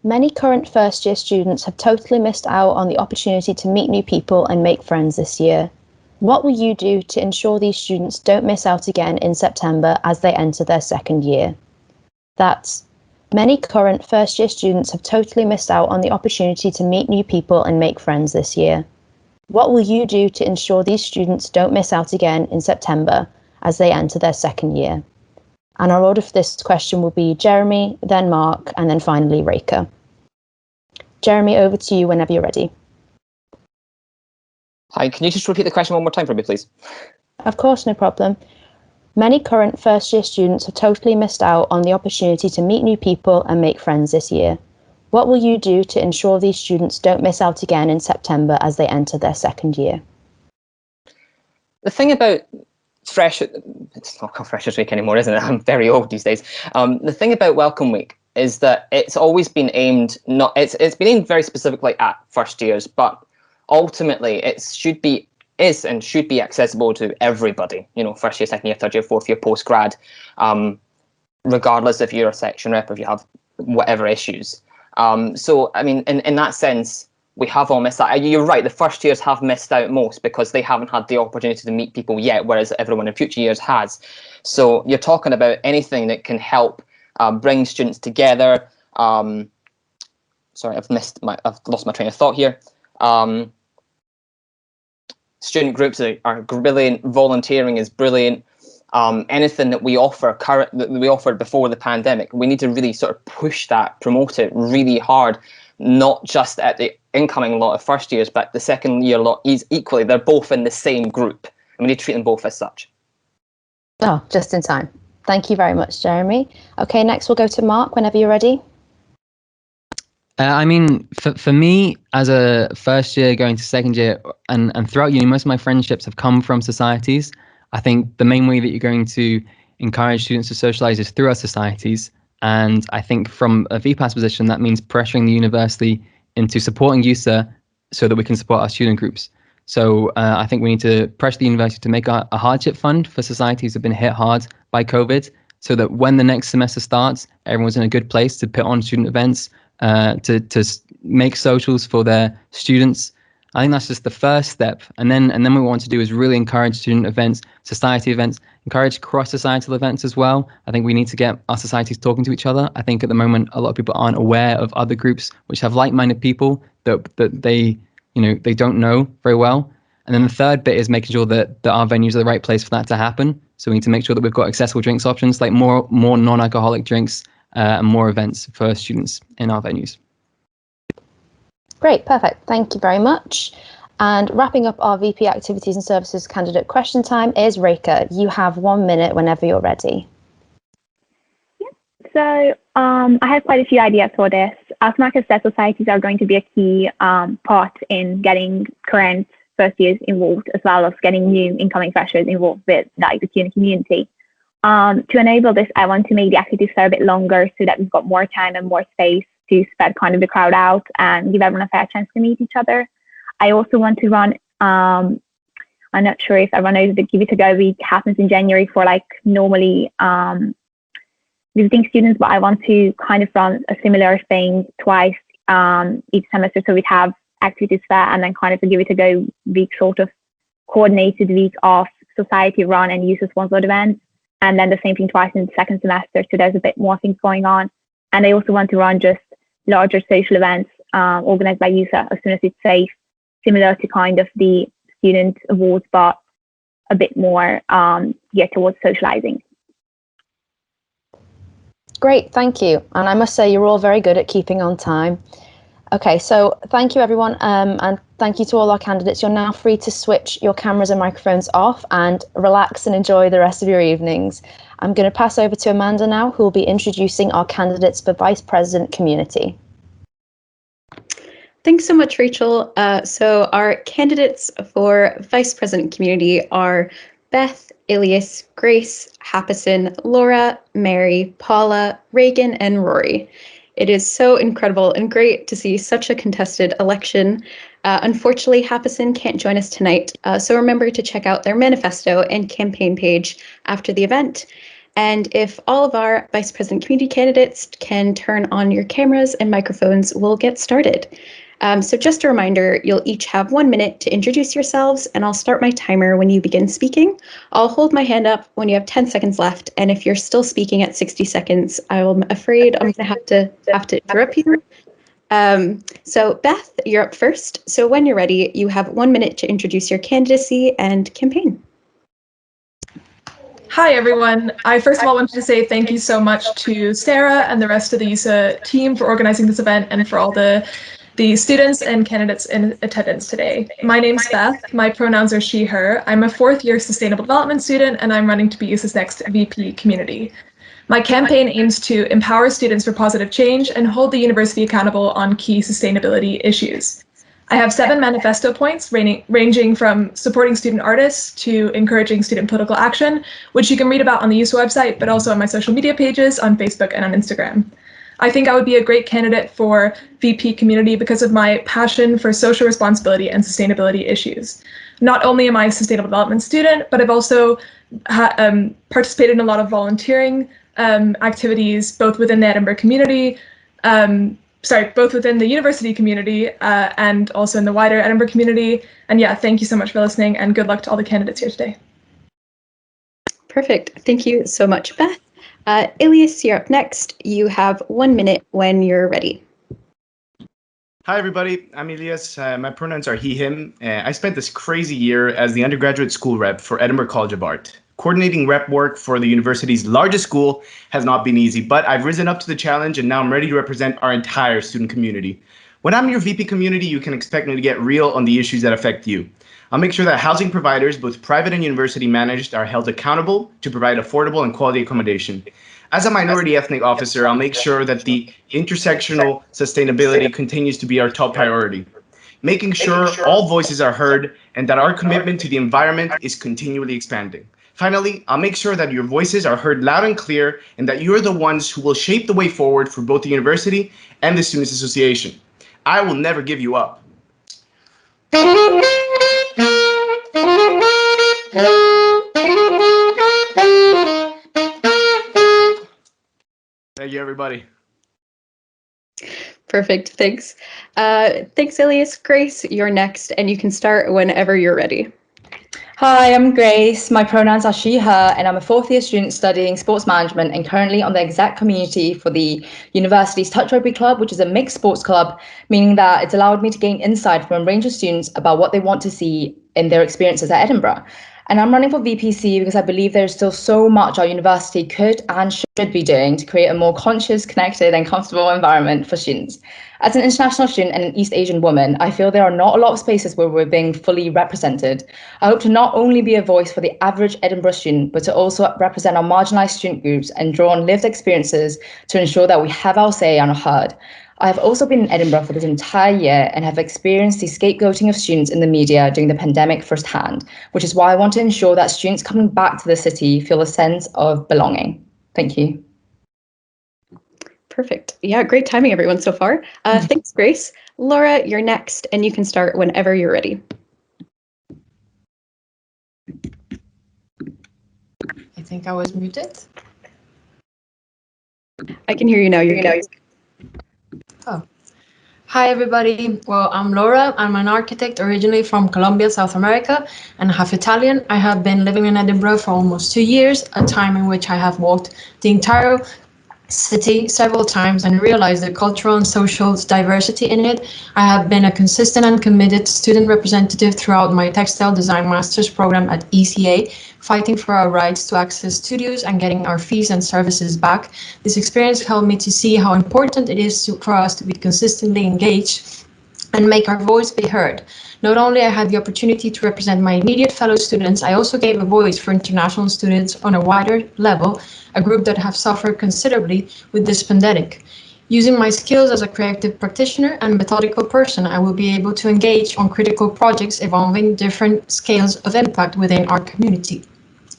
many current first-year students have totally missed out on the opportunity to meet new people and make friends this year. What will you do to ensure these students don't miss out again in September as they enter their second year? That's, many current first-year students have totally missed out on the opportunity to meet new people and make friends this year. What will you do to ensure these students don't miss out again in September as they enter their second year? And our order for this question will be Jeremy, then Mark, and then finally Reka. Jeremy, over to you whenever you're ready. Hi, can you just repeat the question one more time for me, please? Of course, no problem. Many current first-year students have totally missed out on the opportunity to meet new people and make friends this year. What will you do to ensure these students don't miss out again in September as they enter their second year? The thing about it's not called Freshers Week anymore, isn't it? I'm very old these days. The thing about Welcome Week is that it's always been aimed, it's been aimed very specifically at first years, but ultimately it should be accessible to everybody, you know, first year, second year, third year, fourth year, post-grad, regardless if you're a section rep, if you have whatever issues. So, I mean, in that sense, we have all missed out. You're right, the first years have missed out most because they haven't had the opportunity to meet people yet, whereas everyone in future years has. So you're talking about anything that can help bring students together. Sorry, I've lost my train of thought here. Student groups are brilliant. Volunteering is brilliant. Anything that we offered before the pandemic, we need to really sort of push that, promote it really hard, not just at the incoming lot of first years, but the second year lot is equally. They're both in the same group, and we need to treat them both as such. Oh, just in time. Thank you very much, Jeremy. Okay, next we'll go to Mark whenever you're ready. I mean, for me, as a first year going to second year and throughout uni, most of my friendships have come from societies. I think the main way that you're going to encourage students to socialize is through our societies. And I think from a VPAS position, that means pressuring the university into supporting USA so that we can support our student groups. So I think we need to pressure the university to make a hardship fund for societies that have been hit hard by COVID, so that when the next semester starts, everyone's in a good place to put on student events, to make socials for their students. I think that's just the first step. And then what we want to do is really encourage student events, society events, encourage cross-societal events as well. I think we need to get our societies talking to each other. I think at the moment, a lot of people aren't aware of other groups which have like-minded people that they don't know very well. And then the third bit is making sure that our venues are the right place for that to happen. So we need to make sure that we've got accessible drinks options, like more non-alcoholic drinks and more events for students in our venues. Great, perfect. Thank you very much. And wrapping up our VP Activities and Services candidate question time is Reka. You have 1 minute whenever you're ready. So I have quite a few ideas for this. As Marcus said, societies are going to be a key part in getting current first years involved, as well as getting new incoming freshers involved with like the student community. To enable this, I want to make the activities a bit longer so that we've got more time and more space to spread kind of the crowd out and give everyone a fair chance to meet each other. I also want to run, I'm not sure if everyone knows, the Give It a Go week happens in January for like normally visiting students, but I want to kind of run a similar thing twice each semester. So we'd have activities there and then kind of a Give It a Go week, sort of coordinated week of society run and user-sponsored events. And then the same thing twice in the second semester. So there's a bit more things going on. And I also want to run just larger social events organized by user as soon as it's safe, similar to kind of the student awards, but a bit more geared towards socializing. Great, thank you. And I must say you're all very good at keeping on time. Okay, so thank you everyone, and thank you to all our candidates. You're now free to switch your cameras and microphones off and relax and enjoy the rest of your evenings. I'm going to pass over to Amanda now, who will be introducing our candidates for Vice President Community. Thanks so much, Rachel. So our candidates for Vice President Community are Beth, Ilias, Grace, Happison, Laura, Mary, Paula, Reagan, and Rory. It is so incredible and great to see such a contested election. Unfortunately, Happison can't join us tonight, so remember to check out their manifesto and campaign page after the event. And if all of our Vice President Community candidates can turn on your cameras and microphones, we'll get started. So just a reminder, you'll each have 1 minute to introduce yourselves, and I'll start my timer when you begin speaking. I'll hold my hand up when you have 10 seconds left, and if you're still speaking at 60 seconds, I'm afraid I'm going to have to interrupt you. So Beth, you're up first. So when you're ready, you have 1 minute to introduce your candidacy and campaign. Hi, everyone. I first of all wanted to say thank you so much to Sarah and the rest of the USA team for organizing this event and for all the students and candidates in attendance today. My name's Beth. My pronouns are she, her. I'm a fourth-year sustainable development student, and I'm running to be USA's next VP community. My campaign aims to empower students for positive change and hold the university accountable on key sustainability issues. I have 7 manifesto points ranging from supporting student artists to encouraging student political action, which you can read about on the USA website, but also on my social media pages on Facebook and on Instagram. I think I would be a great candidate for VP community because of my passion for social responsibility and sustainability issues. Not only am I a sustainable development student, but I've also participated in a lot of volunteering activities, both within the Edinburgh community, both within the university community and also in the wider Edinburgh community. And yeah, thank you so much for listening, and good luck to all the candidates here today. Perfect. Thank you so much, Beth. Ilias, you're up next. You have 1 minute when you're ready. Hi, everybody. I'm Ilias. My pronouns are he, him. I spent this crazy year as the undergraduate school rep for Edinburgh College of Art. Coordinating rep work for the university's largest school has not been easy, but I've risen up to the challenge and now I'm ready to represent our entire student community. When I'm your VP community, you can expect me to get real on the issues that affect you. I'll make sure that housing providers, both private and university managed, are held accountable to provide affordable and quality accommodation. As a minority ethnic officer, I'll make sure that the intersectional sustainability continues to be our top priority, making sure all voices are heard and that our commitment to the environment is continually expanding. Finally, I'll make sure that your voices are heard loud and clear and that you're the ones who will shape the way forward for both the university and the Students' Association. I will never give you up. Thank you, everybody. Perfect, thanks. Thanks, Ilias. Grace, you're next, and you can start whenever you're ready. Hi, I'm Grace. My pronouns are she, her, and I'm a fourth year student studying sports management and currently on the exec community for the university's Touch Rugby Club, which is a mixed sports club, meaning that it's allowed me to gain insight from a range of students about what they want to see in their experiences at Edinburgh. And I'm running for VPC because I believe there's still so much our university could and should be doing to create a more conscious, connected, and comfortable environment for students. As an international student and an East Asian woman, I feel there are not a lot of spaces where we're being fully represented. I hope to not only be a voice for the average Edinburgh student, but to also represent our marginalised student groups and draw on lived experiences to ensure that we have our say and are heard. I have also been in Edinburgh for this entire year and have experienced the scapegoating of students in the media during the pandemic firsthand, which is why I want to ensure that students coming back to the city feel a sense of belonging. Thank you. Perfect. Yeah, great timing, everyone, so far. Thanks, Grace. Laura, you're next, and you can start whenever you're ready. I think I was muted. I can hear you now. You're good. Oh. Hi, everybody. Well, I'm Laura. I'm an architect originally from Colombia, South America, and half Italian. I have been living in Edinburgh for almost 2 years, a time in which I have walked the entire city several times and realized the cultural and social diversity in it. I have been a consistent and committed student representative throughout my textile design master's program at ECA, fighting for our rights to access studios and getting our fees and services back. This experience helped me to see how important it is for us to be consistently engaged and make our voice be heard. Not only I had the opportunity to represent my immediate fellow students, I also gave a voice for international students on a wider level, a group that have suffered considerably with this pandemic. Using my skills as a creative practitioner and methodical person, I will be able to engage on critical projects involving different scales of impact within our community.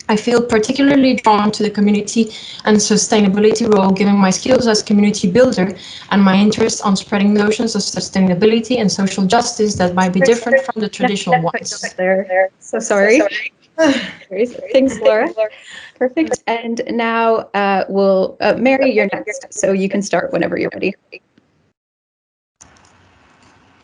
I feel particularly drawn to the community and sustainability role, given my skills as community builder and my interest on spreading notions of sustainability and social justice that might be different from the traditional ones. So sorry. Thanks, Laura. Perfect. And now Mary, you're next. So you can start whenever you're ready.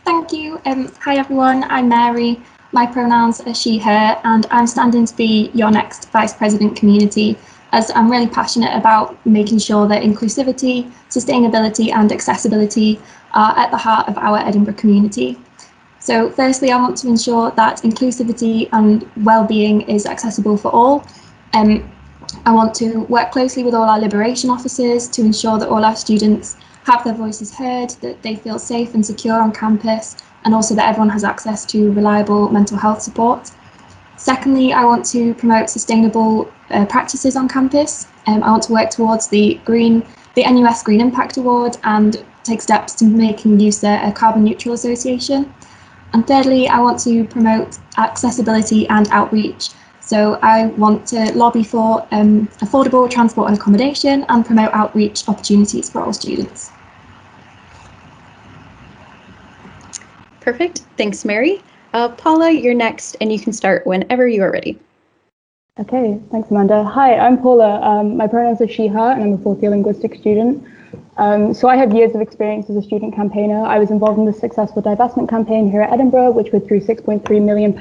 Thank you. Hi, everyone. I'm Mary. My pronouns are she, her, and I'm standing to be your next Vice President Community, as I'm really passionate about making sure that inclusivity, sustainability and accessibility are at the heart of our Edinburgh community. So firstly, I want to ensure that inclusivity and well-being is accessible for all. I want to work closely with all our liberation officers to ensure that all our students have their voices heard, that they feel safe and secure on campus, and also that everyone has access to reliable mental health support. Secondly, I want to promote sustainable practices on campus. I want to work towards the NUS Green Impact Award and take steps to making USA a carbon neutral association. And thirdly, I want to promote accessibility and outreach. So I want to lobby for affordable transport and accommodation and promote outreach opportunities for all students. Perfect. Thanks, Mary. Paula, you're next, and you can start whenever you are ready. Okay, thanks, Amanda. Hi, I'm Paula. My pronouns are she, her, and I'm a fourth year linguistics student. So I have years of experience as a student campaigner. I was involved in the successful divestment campaign here at Edinburgh, which withdrew £6.3 million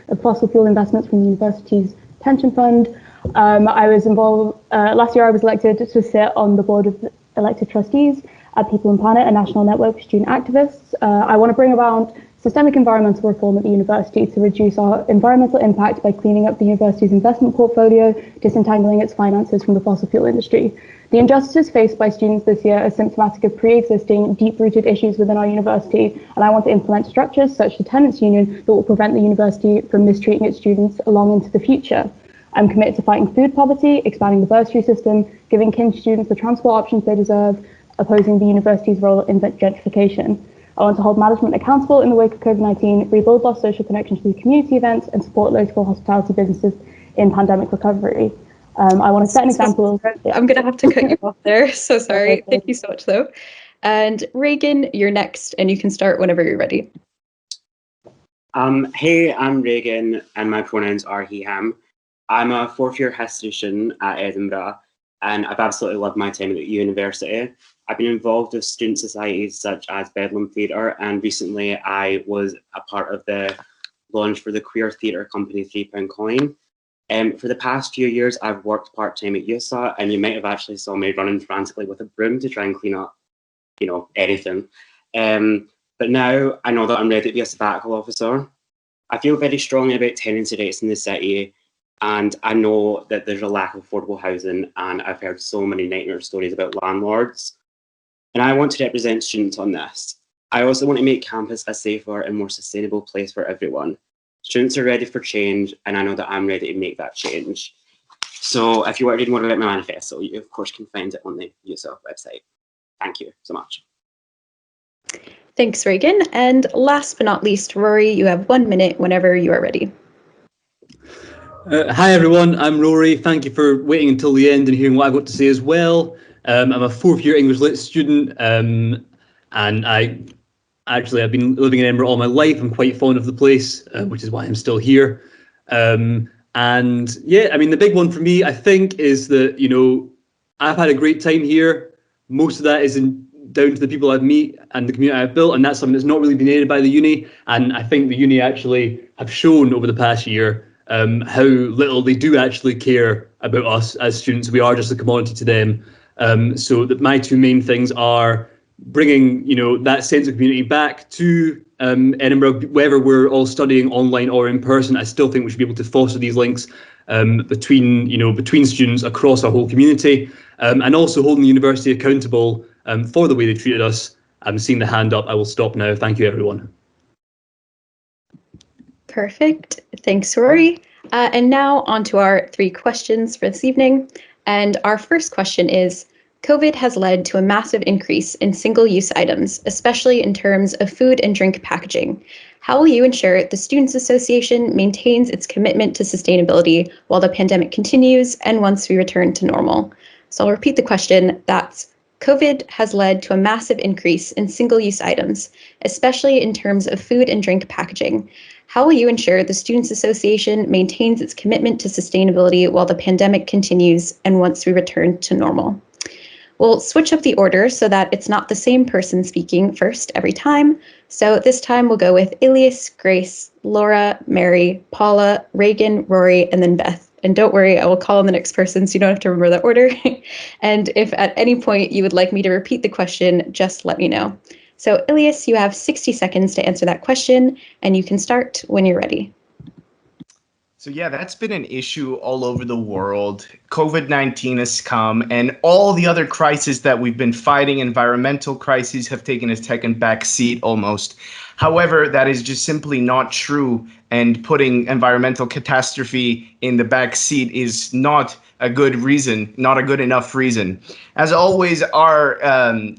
of fossil fuel investments from the university's pension fund. I was involved, last year I was elected to sit on the board of elected trustees at People and Planet, a national network of student activists. I want to bring about systemic environmental reform at the university to reduce our environmental impact by cleaning up the university's investment portfolio, disentangling its finances from the fossil fuel industry. The injustices faced by students this year are symptomatic of pre-existing, deep-rooted issues within our university, and I want to implement structures such as the tenants union that will prevent the university from mistreating its students long into the future. I'm committed to fighting food poverty, expanding the bursary system, giving Kin students the transport options they deserve, opposing the university's role in gentrification. I want to hold management accountable in the wake of COVID-19, rebuild lost social connections through community events, and support local hospitality businesses in pandemic recovery. I want to set an example. I'm going to have to cut you off there. So sorry. Thank you so much, though. And Reagan, you're next, and you can start whenever you're ready. Hey, I'm Reagan, and my pronouns are he, him. I'm a fourth year history student at Edinburgh, and I've absolutely loved my time at the university. I've been involved with student societies such as Bedlam Theatre, and recently I was a part of the launch for the queer theatre company £3 Coin. For the past few years, I've worked part-time at USA, and you might have actually saw me running frantically with a broom to try and clean up, anything. But now I know that I'm ready to be a sabbatical officer. I feel very strongly about tenancy rights in the city, and I know that there's a lack of affordable housing, and I've heard so many nightmare stories about landlords. And I want to represent students on this. I also want to make campus a safer and more sustainable place for everyone. Students are ready for change, and I know that I'm ready to make that change. So if you want to read more about my manifesto, you of course can find it on the USF website. Thank you so much. Thanks, Reagan. And last but not least, Rory, you have 1 minute whenever you are ready. Hi everyone, I'm Rory. Thank you for waiting until the end and hearing what I've got to say as well. I'm a 4th year English Lit student, and I've been living in Edinburgh all my life. I'm quite fond of the place, which is why I'm still here. And yeah, I mean, the big one for me, I think, is that, I've had a great time here. Most of that is down to the people I've met and the community I've built, and that's something that's not really been aided by the uni. And I think the uni actually have shown over the past year how little they do actually care about us as students. We are just a commodity to them. So that my 2 main things are bringing, that sense of community back to Edinburgh, whether we're all studying online or in person. I still think we should be able to foster these links between students across our whole community, and also holding the university accountable for the way they treated us. I'm seeing the hand up. I will stop now. Thank you, everyone. Perfect. Thanks, Rory. And now on to our 3 questions for this evening. And our first question is, COVID has led to a massive increase in single-use items, especially in terms of food and drink packaging. How will you ensure the Students' Association maintains its commitment to sustainability while the pandemic continues and once we return to normal? So I'll repeat the question. That's, COVID has led to a massive increase in single-use items, especially in terms of food and drink packaging. How will you ensure the Students' Association maintains its commitment to sustainability while the pandemic continues and once we return to normal? We'll switch up the order so that it's not the same person speaking first every time. So this time we'll go with Ilias, Grace, Laura, Mary, Paula, Reagan, Rory, and then Beth. And don't worry, I will call on the next person so you don't have to remember that order. And if at any point you would like me to repeat the question, just let me know. So Ilias, you have 60 seconds to answer that question, and you can start when you're ready. So yeah, that's been an issue all over the world. COVID-19 has come, and all the other crises that we've been fighting, environmental crises, have taken a second back seat almost. However, that is just simply not true, and putting environmental catastrophe in the back seat is not a good reason, not a good enough reason. As always, our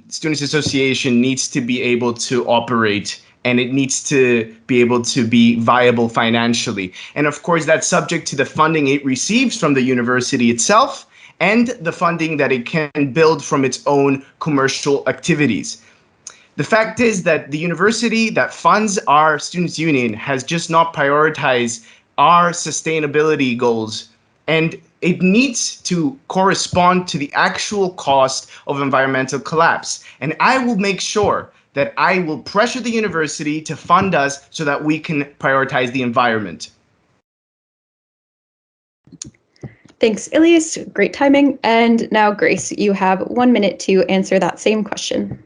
Students' Association needs to be able to operate, and it needs to be able to be viable financially. And of course, that's subject to the funding it receives from the university itself and the funding that it can build from its own commercial activities. The fact is that the university that funds our students' union has just not prioritized our sustainability goals, and it needs to correspond to the actual cost of environmental collapse. And I will make sure that I will pressure the university to fund us so that we can prioritize the environment. Thanks, Ilias. Great timing. And now, Grace, you have 1 minute to answer that same question.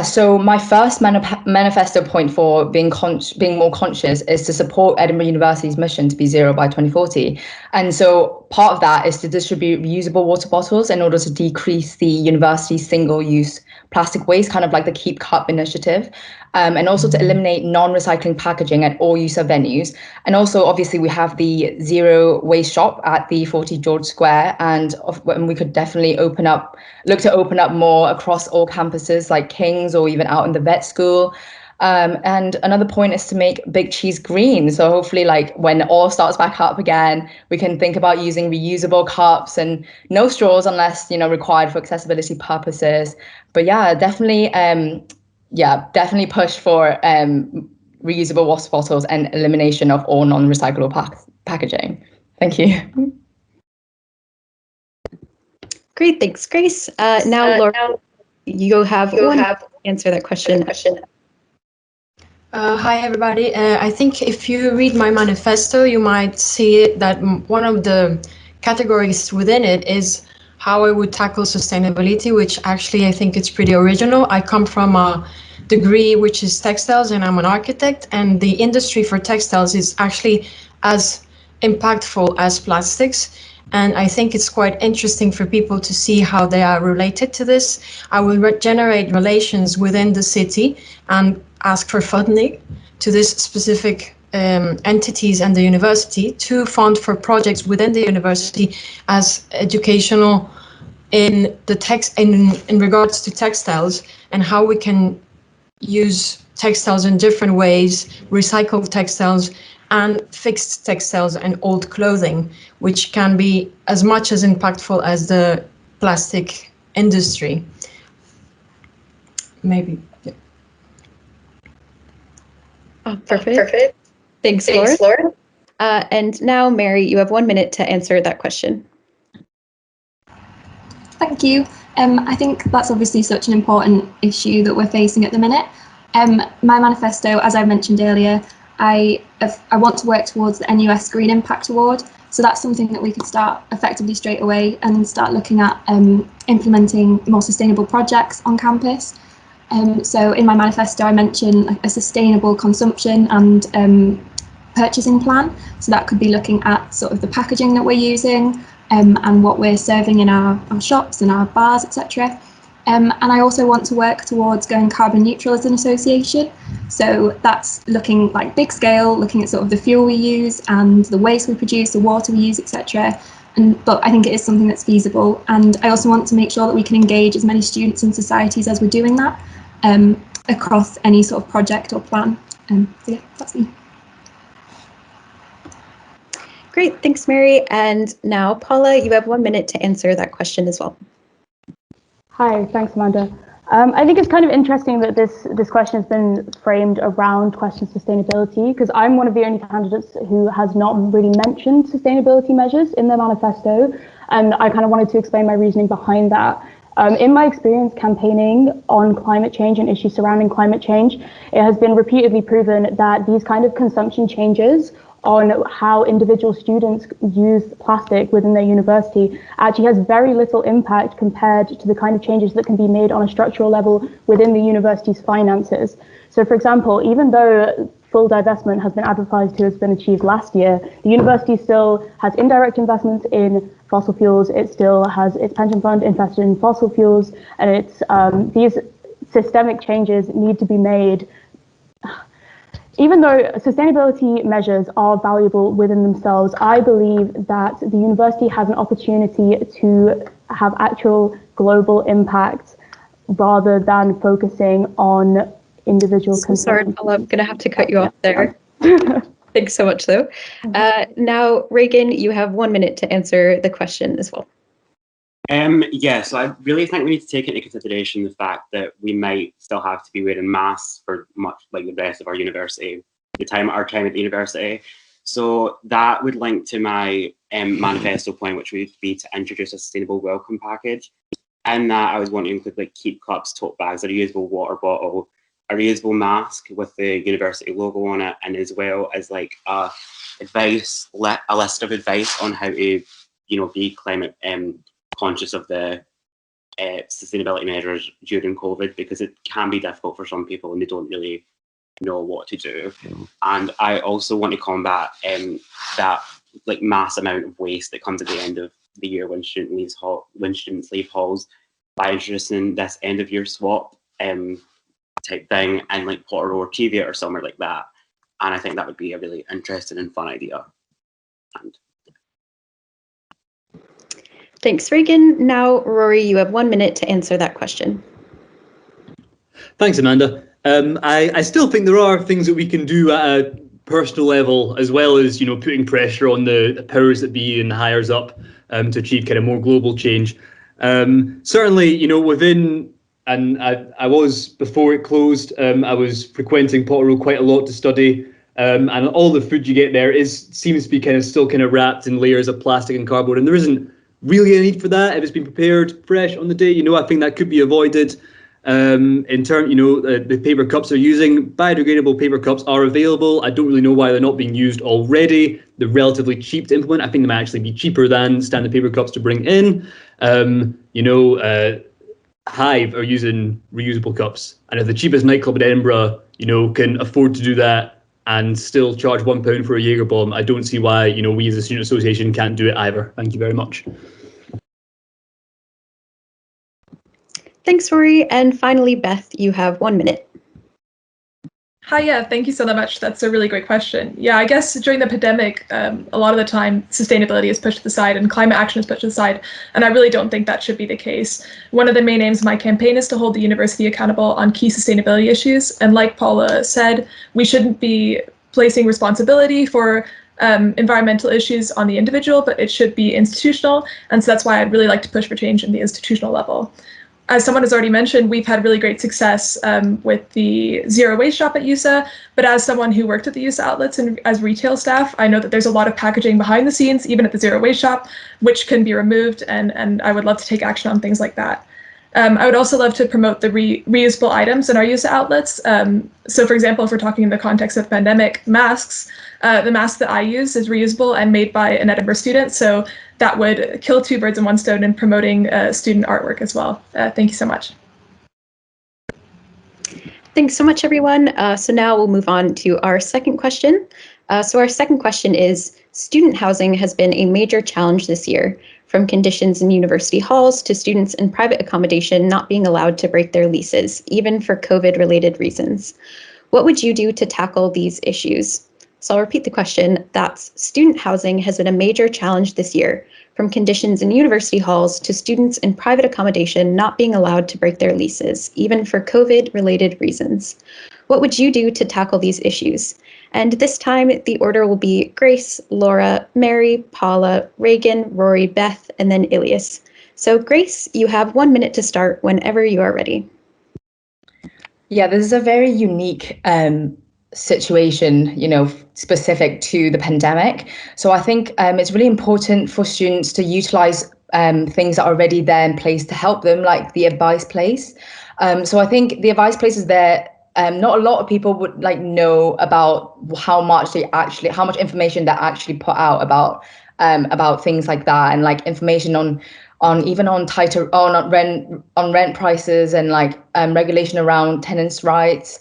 So my first manifesto point for being more conscious is to support Edinburgh University's mission to be zero by 2040. And so part of that is to distribute reusable water bottles in order to decrease the university's single-use plastic waste, kind of like the Keep Cup initiative, and also to eliminate non-recycling packaging at all user venues. And also, obviously, we have the zero waste shop at the 40 George Square, and we could definitely look to open up more across all campuses like King's or even out in the vet school. And another point is to make Big Cheese green. So hopefully, like when all starts back up again, we can think about using reusable cups and no straws unless, required for accessibility purposes. But yeah, definitely push for reusable water bottles and elimination of all non-recyclable packaging. Thank you. Great, thanks, Grace. Now, Laura, you have one answer that question. Hi, everybody. I think if you read my manifesto, you might see that one of the categories within it is how I would tackle sustainability, which actually I think it's pretty original. I come from a degree which is textiles, and I'm an architect, and the industry for textiles is actually as impactful as plastics. And I think it's quite interesting for people to see how they are related to this. I will generate relations within the city and ask for funding to this specific entities and the university to fund for projects within the university as educational in the in regards to textiles and how we can use textiles in different ways, recycled textiles and fixed textiles and old clothing, which can be as much as impactful as the plastic industry. Maybe. Yeah. Oh, perfect. Thanks, Laura. And now, Mary, you have 1 minute to answer that question. Thank you. I think that's obviously such an important issue that we're facing at the minute. My manifesto, as I mentioned earlier, I want to work towards the NUS Green Impact Award. So that's something that we could start effectively straight away and start looking at implementing more sustainable projects on campus. So in my manifesto, I mentioned a sustainable consumption and purchasing plan. So that could be looking at sort of the packaging that we're using and what we're serving in our shops and our bars, etc. And I also want to work towards going carbon neutral as an association. So that's looking like big scale, looking at sort of the fuel we use and the waste we produce, the water we use, etc. But I think it is something that's feasible. And I also want to make sure that we can engage as many students and societies as we're doing that across any sort of project or plan. So yeah, that's me. Great, thanks, Mary. And now, Paula, you have 1 minute to answer that question as well. Hi, thanks, Amanda. I think it's kind of interesting that this question has been framed around question sustainability, because I'm one of the only candidates who has not really mentioned sustainability measures in their manifesto, and I kind of wanted to explain my reasoning behind that. In my experience campaigning on climate change and issues surrounding climate change, it has been repeatedly proven that these kind of consumption changes on how individual students use plastic within their university actually has very little impact compared to the kind of changes that can be made on a structural level within the university's finances. So, for example, even though full divestment has been advertised to have been achieved last year, the university still has indirect investments in fossil fuels, it still has its pension fund invested in fossil fuels, and it's these systemic changes need to be made. Even though sustainability measures are valuable within themselves, I believe that the university has an opportunity to have actual global impact rather than focusing on individual concerns. Sorry, Paula, I'm going to have to cut you off there. Thanks so much, though. Now, Reagan, you have 1 minute to answer the question as well. Yeah, so I really think we need to take into consideration the fact that we might still have to be wearing masks for much like the rest of our university, our time at the university. So that would link to my manifesto point, which would be to introduce a sustainable welcome package. And that I was wanting to include like keep cups, tote bags, a reusable water bottle, a reusable mask with the university logo on it, and as well as like a list of advice on how to, be climate conscious of the sustainability measures during COVID, because it can be difficult for some people and they don't really know what to do. And I also want to combat that like mass amount of waste that comes at the end of the year when students leave halls by introducing this end of year swap type thing and like Potter or Trivia or somewhere like that. And I think that would be a really interesting and fun idea. And Thanks, Reagan. Now, Rory, you have 1 minute to answer that question. Thanks, Amanda. I still think there are things that we can do at a personal level, as well as putting pressure on the powers that be and the hires up to achieve kind of more global change. Certainly, within, and I was before it closed, I was frequenting Potter quite a lot to study. And all the food you get there seems to be still wrapped in layers of plastic and cardboard, and there isn't really a need for that. If it's been prepared fresh on the day, I think that could be avoided. In terms, the paper cups they're using, biodegradable paper cups are available. I don't really know why they're not being used already. They're relatively cheap to implement. I think they might actually be cheaper than standard paper cups to bring in. Hive are using reusable cups, and if the cheapest nightclub in Edinburgh, can afford to do that and still charge £1 for a Jaeger bomb, I don't see why, we as a student association can't do it either. Thank you very much. Thanks, Rory. And finally, Beth, you have 1 minute. Hi, yeah, thank you so much. That's a really great question. Yeah, I guess during the pandemic, a lot of the time, sustainability is pushed to the side and climate action is pushed to the side, and I really don't think that should be the case. One of the main aims of my campaign is to hold the university accountable on key sustainability issues, and like Paula said, we shouldn't be placing responsibility for environmental issues on the individual, but it should be institutional, and so that's why I'd really like to push for change in the institutional level. As someone has already mentioned, we've had really great success with the zero waste shop at USA, but as someone who worked at the USA outlets and as retail staff, I know that there's a lot of packaging behind the scenes, even at the zero waste shop, which can be removed, and I would love to take action on things like that. I would also love to promote the reusable items in our USA outlets. So for example, if we're talking in the context of the pandemic, masks, the mask that I use is reusable and made by an Edinburgh student, so that would kill two birds in one stone in promoting student artwork as well. Thank you so much. Thanks so much, everyone. So now we'll move on to our second question. So our second question is, student housing has been a major challenge this year, from conditions in university halls to students in private accommodation not being allowed to break their leases, even for COVID-related reasons. What would you do to tackle these issues? So I'll repeat the question. That's, student housing has been a major challenge this year, from conditions in university halls to students in private accommodation not being allowed to break their leases, even for COVID-related reasons. What would you do to tackle these issues? And this time, the order will be Grace, Laura, Mary, Paula, Reagan, Rory, Beth, and then Ilias. So Grace, you have 1 minute to start whenever you are ready. Yeah, this is a very unique situation, specific to the pandemic. So I think it's really important for students to utilize things that are already there in place to help them, like the advice place. So I think the advice place is there. Not a lot of people would know about how much information they actually put out about things like that, and information on rent prices and regulation around tenants' rights.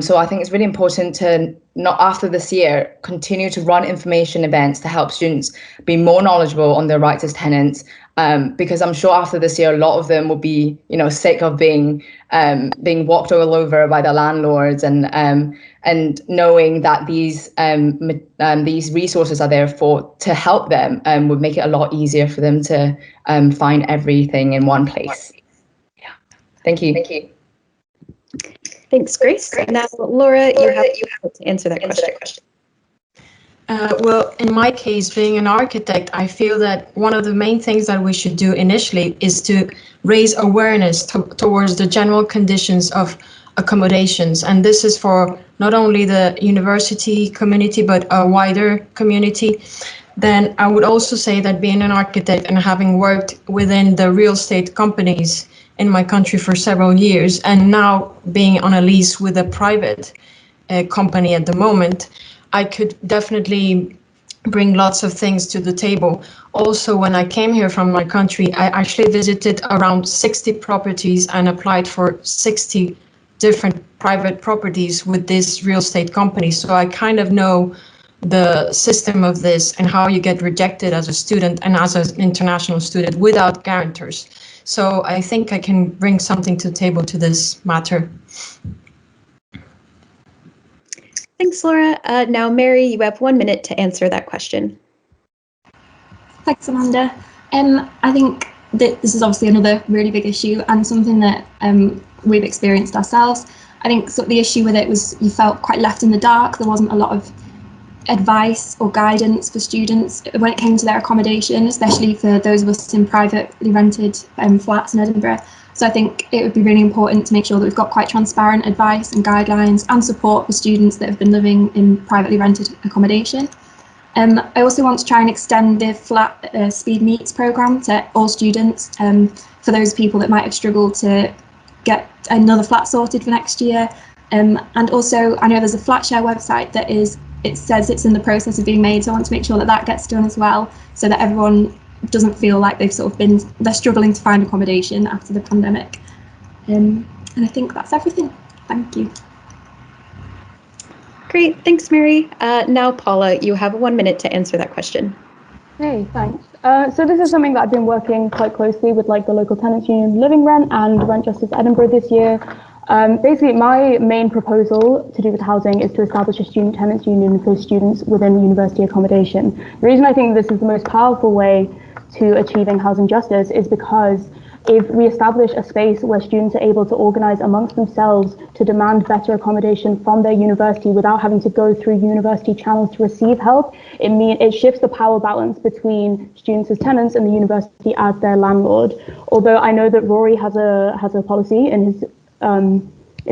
So I think it's really important to not after this year continue to run information events to help students be more knowledgeable on their rights as tenants. Because I'm sure after this year, a lot of them will be, sick of being walked all over by the landlords, and knowing that these resources are there to help them would make it a lot easier for them to find everything in one place. Yeah. Thank you. Thanks, Grace. Now, Laura, you have to answer that question. Well, in my case, being an architect, I feel that one of the main things that we should do initially is to raise awareness towards the general conditions of accommodations. And this is for not only the university community, but a wider community. Then I would also say that being an architect and having worked within the real estate companies in my country for several years, and now being on a lease with a private company at the moment, I could definitely bring lots of things to the table. Also, when I came here from my country, I actually visited around 60 properties and applied for 60 different private properties with this real estate company. So I kind of know the system of this and how you get rejected as a student and as an international student without guarantors. So I think I can bring something to the table to this matter. Thanks, Laura. Now, Mary, you have 1 minute to answer that question. Thanks, Amanda. I think that this is obviously another really big issue and something that we've experienced ourselves. I think the issue with it was you felt quite left in the dark. There wasn't a lot of advice or guidance for students when it came to their accommodation, especially for those of us in privately rented flats in Edinburgh. So I think it would be really important to make sure that we've got quite transparent advice and guidelines and support for students that have been living in privately rented accommodation. I also want to try and extend the flat speed meets programme to all students, for those people that might have struggled to get another flat sorted for next year. And also, I know there's a FlatShare website that it says it's in the process of being made, so I want to make sure that that gets done as well, so that everyone doesn't feel like they're struggling to find accommodation after the pandemic. And I think that's everything. Thank you. Great, thanks, Mary. Now, Paula, you have 1 minute to answer that question. Hey, thanks. So this is something that I've been working quite closely with like the local tenants union Living Rent and Rent Justice Edinburgh this year. Basically, my main proposal to do with housing is to establish a student tenants union for students within university accommodation. The reason I think this is the most powerful way to achieving housing justice is because if we establish a space where students are able to organise amongst themselves to demand better accommodation from their university without having to go through university channels to receive help, it shifts the power balance between students as tenants and the university as their landlord. Although I know that Rory has a policy in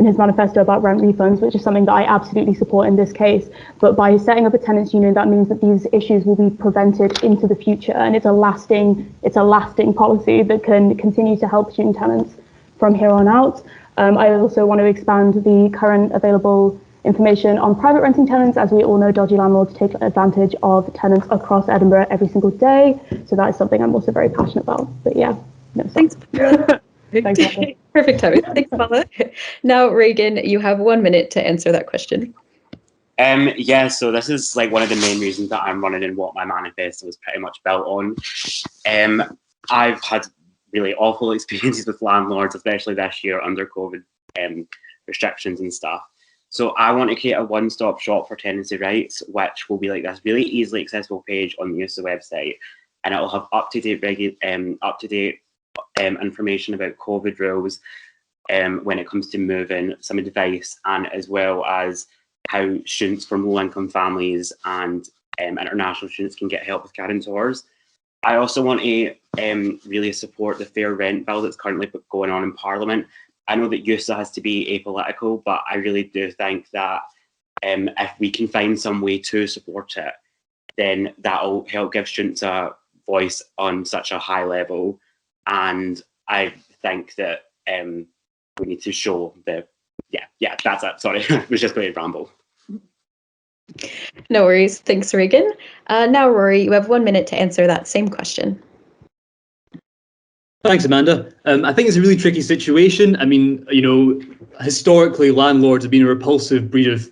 his manifesto about rent refunds, which is something that I absolutely support in this case. But by setting up a tenants union, that means that these issues will be prevented into the future, and it's a lasting policy that can continue to help student tenants from here on out. I also want to expand the current available information on private renting tenants. As we all know, dodgy landlords take advantage of tenants across Edinburgh every single day. So that is something I'm also very passionate about. But yeah, no, thanks. Perfect timing. Thanks, Paula. Now, Reagan, you have 1 minute to answer that question. Yeah, so this is like one of the main reasons that I'm running and what my manifesto is pretty much built on. I've had really awful experiences with landlords, especially this year under COVID restrictions and stuff. So I want to create a one-stop shop for tenancy rights, which will be like this really easily accessible page on the USA website, and it will have up-to-date information about COVID rules when it comes to moving, some advice, and as well as how students from low-income families and international students can get help with guarantors. I also want to really support the fair rent bill that's currently going on in Parliament. I know that USA has to be apolitical, but I really do think that if we can find some way to support it, then that'll help give students a voice on such a high level. And I think that we need to show the, yeah, that's it. Sorry, it was just going to ramble. No worries. Thanks, Reagan. Now, Rory, you have 1 minute to answer that same question. Thanks, Amanda. I think it's a really tricky situation. I mean, historically, landlords have been a repulsive breed of,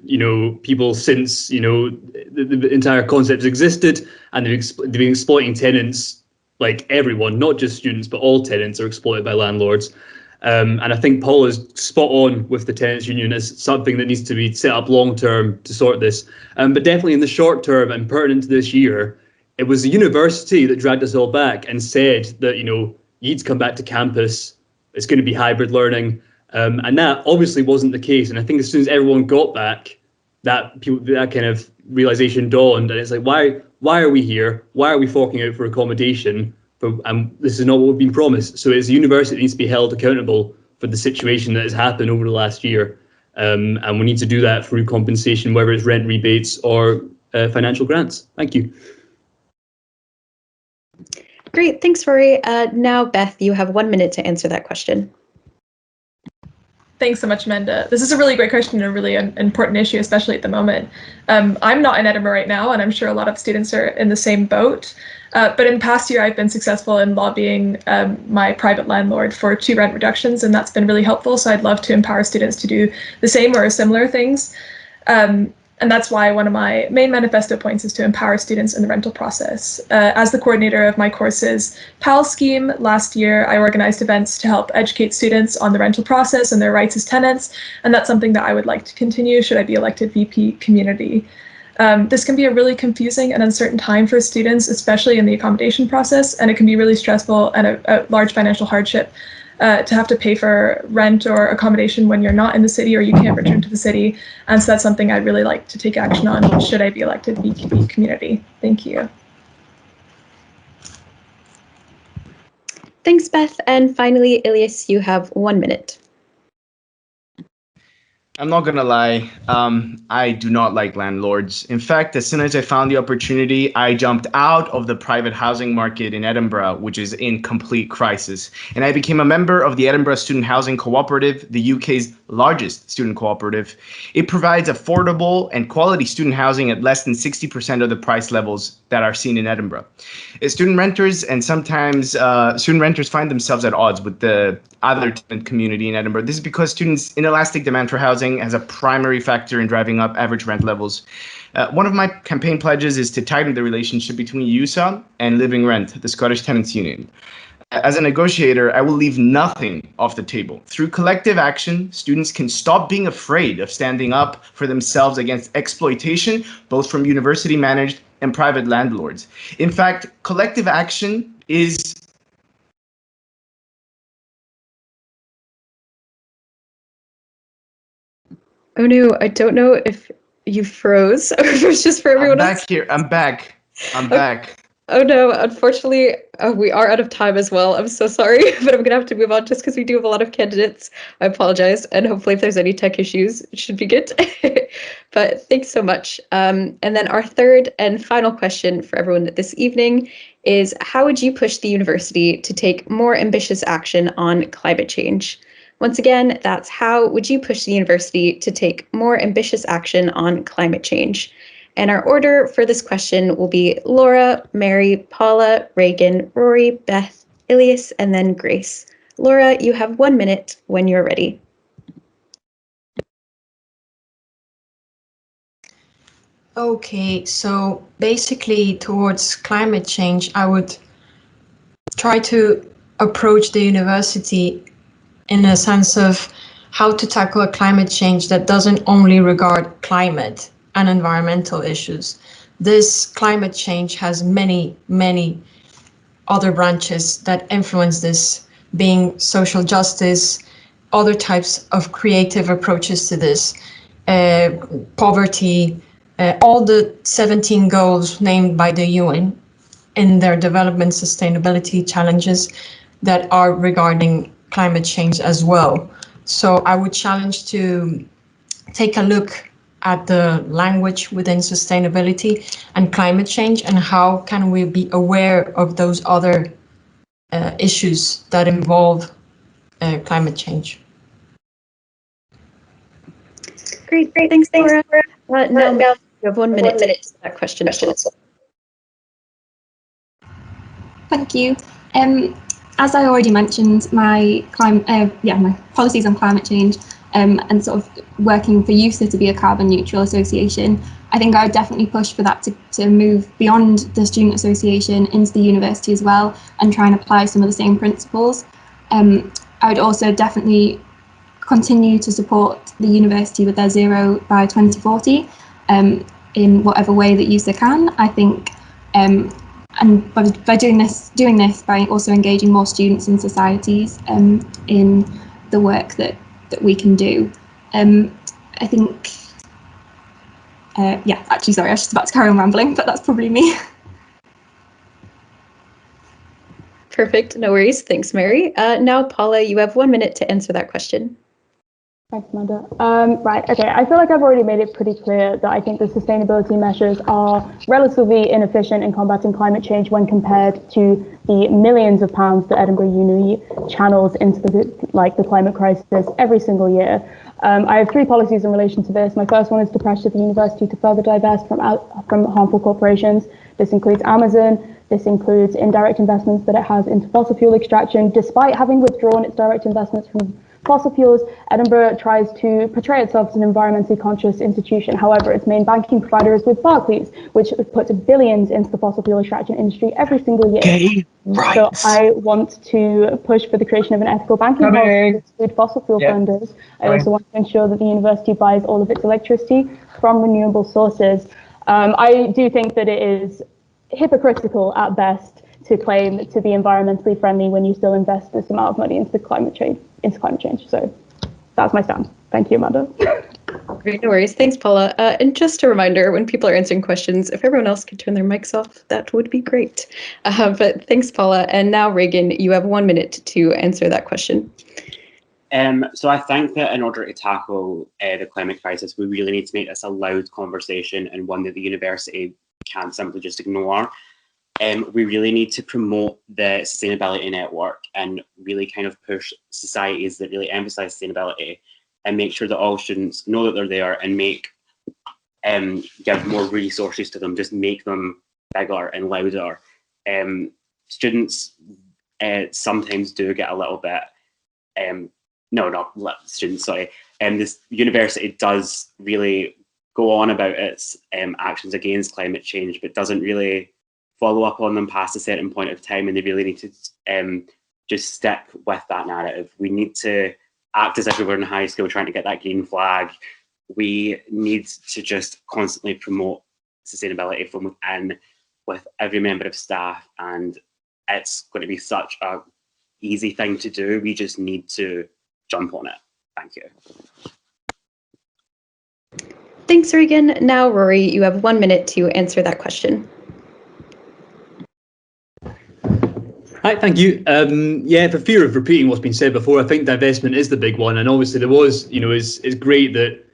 people since, the entire concept has existed, and they've been exploiting tenants, like everyone, not just students, but all tenants are exploited by landlords. And I think Paul is spot on with the tenants union as something that needs to be set up long term to sort this. But definitely in the short term and pertinent to this year, it was the university that dragged us all back and said that, you need to come back to campus. It's going to be hybrid learning. And that obviously wasn't the case. And I think as soon as everyone got back, that kind of realization dawned. And it's like, why are we here? Why are we forking out for accommodation? And this is not what we've been promised. So it's the university that needs to be held accountable for the situation that has happened over the last year. And we need to do that through compensation, whether it's rent rebates or financial grants. Thank you. Great, thanks, Rory. Now, Beth, you have 1 minute to answer that question. Thanks so much, Amanda. This is a really great question and a really important issue, especially at the moment. I'm not in Edinburgh right now, and I'm sure a lot of students are in the same boat. But in past year, I've been successful in lobbying my private landlord for 2 rent reductions, and that's been really helpful. So I'd love to empower students to do the same or similar things. And that's why one of my main manifesto points is to empower students in the rental process. As the coordinator of my course's PAL scheme, last year I organized events to help educate students on the rental process and their rights as tenants, and that's something that I would like to continue should I be elected VP Community. This can be a really confusing and uncertain time for students, especially in the accommodation process, and it can be really stressful and a large financial hardship to have to pay for rent or accommodation when you're not in the city or you can't return to the city. And so that's something I'd really like to take action on should I be elected VP Community. Thank you. Thanks, Beth. And finally, Ilias, you have 1 minute. I'm not gonna lie. I do not like landlords. In fact, as soon as I found the opportunity, I jumped out of the private housing market in Edinburgh, which is in complete crisis, and I became a member of the Edinburgh Student Housing Cooperative, the UK's largest student cooperative. It provides affordable and quality student housing at less than 60% of the price levels that are seen in Edinburgh. Student renters and sometimes student renters find themselves at odds with the other tenant community in Edinburgh. This is because students' inelastic demand for housing has a primary factor in driving up average rent levels. One of my campaign pledges is to tighten the relationship between USA and Living Rent, the Scottish Tenants Union. As a negotiator, I will leave nothing off the table. Through collective action, students can stop being afraid of standing up for themselves against exploitation, both from university-managed and private landlords. In fact, collective action is Oh no, I don't know if you froze or if it was just for everyone else. I'm back. I'm back. Oh no, unfortunately, we are out of time as well. I'm so sorry, but I'm going to have to move on just because we do have a lot of candidates. I apologize, and hopefully if there's any tech issues, it should be good. But thanks so much. And then our third and final question for everyone this evening is, how would you push the university to take more ambitious action on climate change? Once again, that's how would you push the university to take more ambitious action on climate change? And our order for this question will be Laura, Mary, Paula, Reagan, Rory, Beth, Ilias, and then Grace. Laura, you have 1 minute when you're ready. Okay, so basically towards climate change, I would try to approach the university in a sense of how to tackle a climate change that doesn't only regard climate and environmental issues. This climate change has many, many other branches that influence this, being social justice, other types of creative approaches to this, poverty, all the 17 goals named by the UN in their development sustainability challenges that are regarding climate change as well. So I would challenge to take a look at the language within sustainability and climate change, and how can we be aware of those other issues that involve climate change. Great, thanks, Laura. Now you have 1 minute to answer that question. Thank you. As I already mentioned, my policies on climate change and sort of working for USA to be a carbon neutral association, I think I would definitely push for that to move beyond the student association into the university as well, and try and apply some of the same principles. I would also definitely continue to support the university with their zero by 2040 in whatever way that USA can. I think and by doing this by also engaging more students and societies in the work that we can do. I think, actually, sorry, I was just about to carry on rambling, but that's probably me. Perfect, no worries. Thanks, Mary. Now, Paula, you have 1 minute to answer that question. Thanks, Amanda. Right, okay, I feel like I've already made it pretty clear that I think the sustainability measures are relatively inefficient in combating climate change when compared to the millions of pounds that Edinburgh Uni channels into the climate crisis every single year. I have 3 policies in relation to this. My first one is to pressure the university to further divest from harmful corporations. This includes Amazon. This includes indirect investments that it has into fossil fuel extraction. Despite having withdrawn its direct investments from fossil fuels, Edinburgh tries to portray itself as an environmentally conscious institution. However, its main banking provider is with Barclays, which puts billions into the fossil fuel extraction industry every single year. Okay, right. So I want to push for the creation of an ethical banking policy to exclude fossil fuel funders. I also want to ensure that the university buys all of its electricity from renewable sources. I do think that it is hypocritical at best to claim to be environmentally friendly when you still invest this amount of money into climate change. So that's my stand. Thank you, Amanda. Great, no worries. Thanks, Paula. And just a reminder, when people are answering questions, if everyone else could turn their mics off, that would be great. But thanks, Paula. And now, Reagan, you have 1 minute to answer that question. So I think that in order to tackle the climate crisis, we really need to make this a loud conversation and one that the university can't simply just ignore. We really need to promote the sustainability network and really kind of push societies that really emphasize sustainability and make sure that all students know that they're there and give more resources to them, just make them bigger and louder. Students sometimes do get a little bit, students, sorry. This university does really go on about its actions against climate change, but doesn't really follow up on them past a certain point of time, and they really need to just stick with that narrative. We need to act as if we were in high school trying to get that green flag. We need to just constantly promote sustainability from within with every member of staff, and it's going to be such a easy thing to do. We just need to jump on it. Thank you. Thanks, Regan. Now, Rory, you have 1 minute to answer that question. Hi, thank you. For fear of repeating what's been said before, I think divestment is the big one, and obviously there was, it's great that,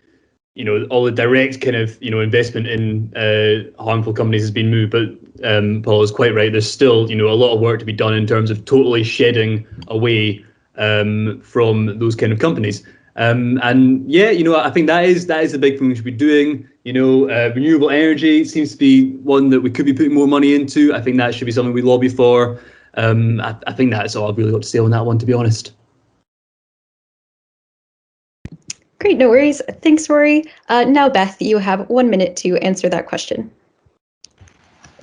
all the direct kind of, investment in harmful companies has been moved, but Paul is quite right. There's still, a lot of work to be done in terms of totally shedding away from those kind of companies. I think that is the big thing we should be doing. Renewable energy seems to be one that we could be putting more money into. I think that should be something we lobby for. I think that's all I've really got to say on that one, to be honest. Great, no worries. Thanks, Rory. Now, Beth, you have 1 minute to answer that question.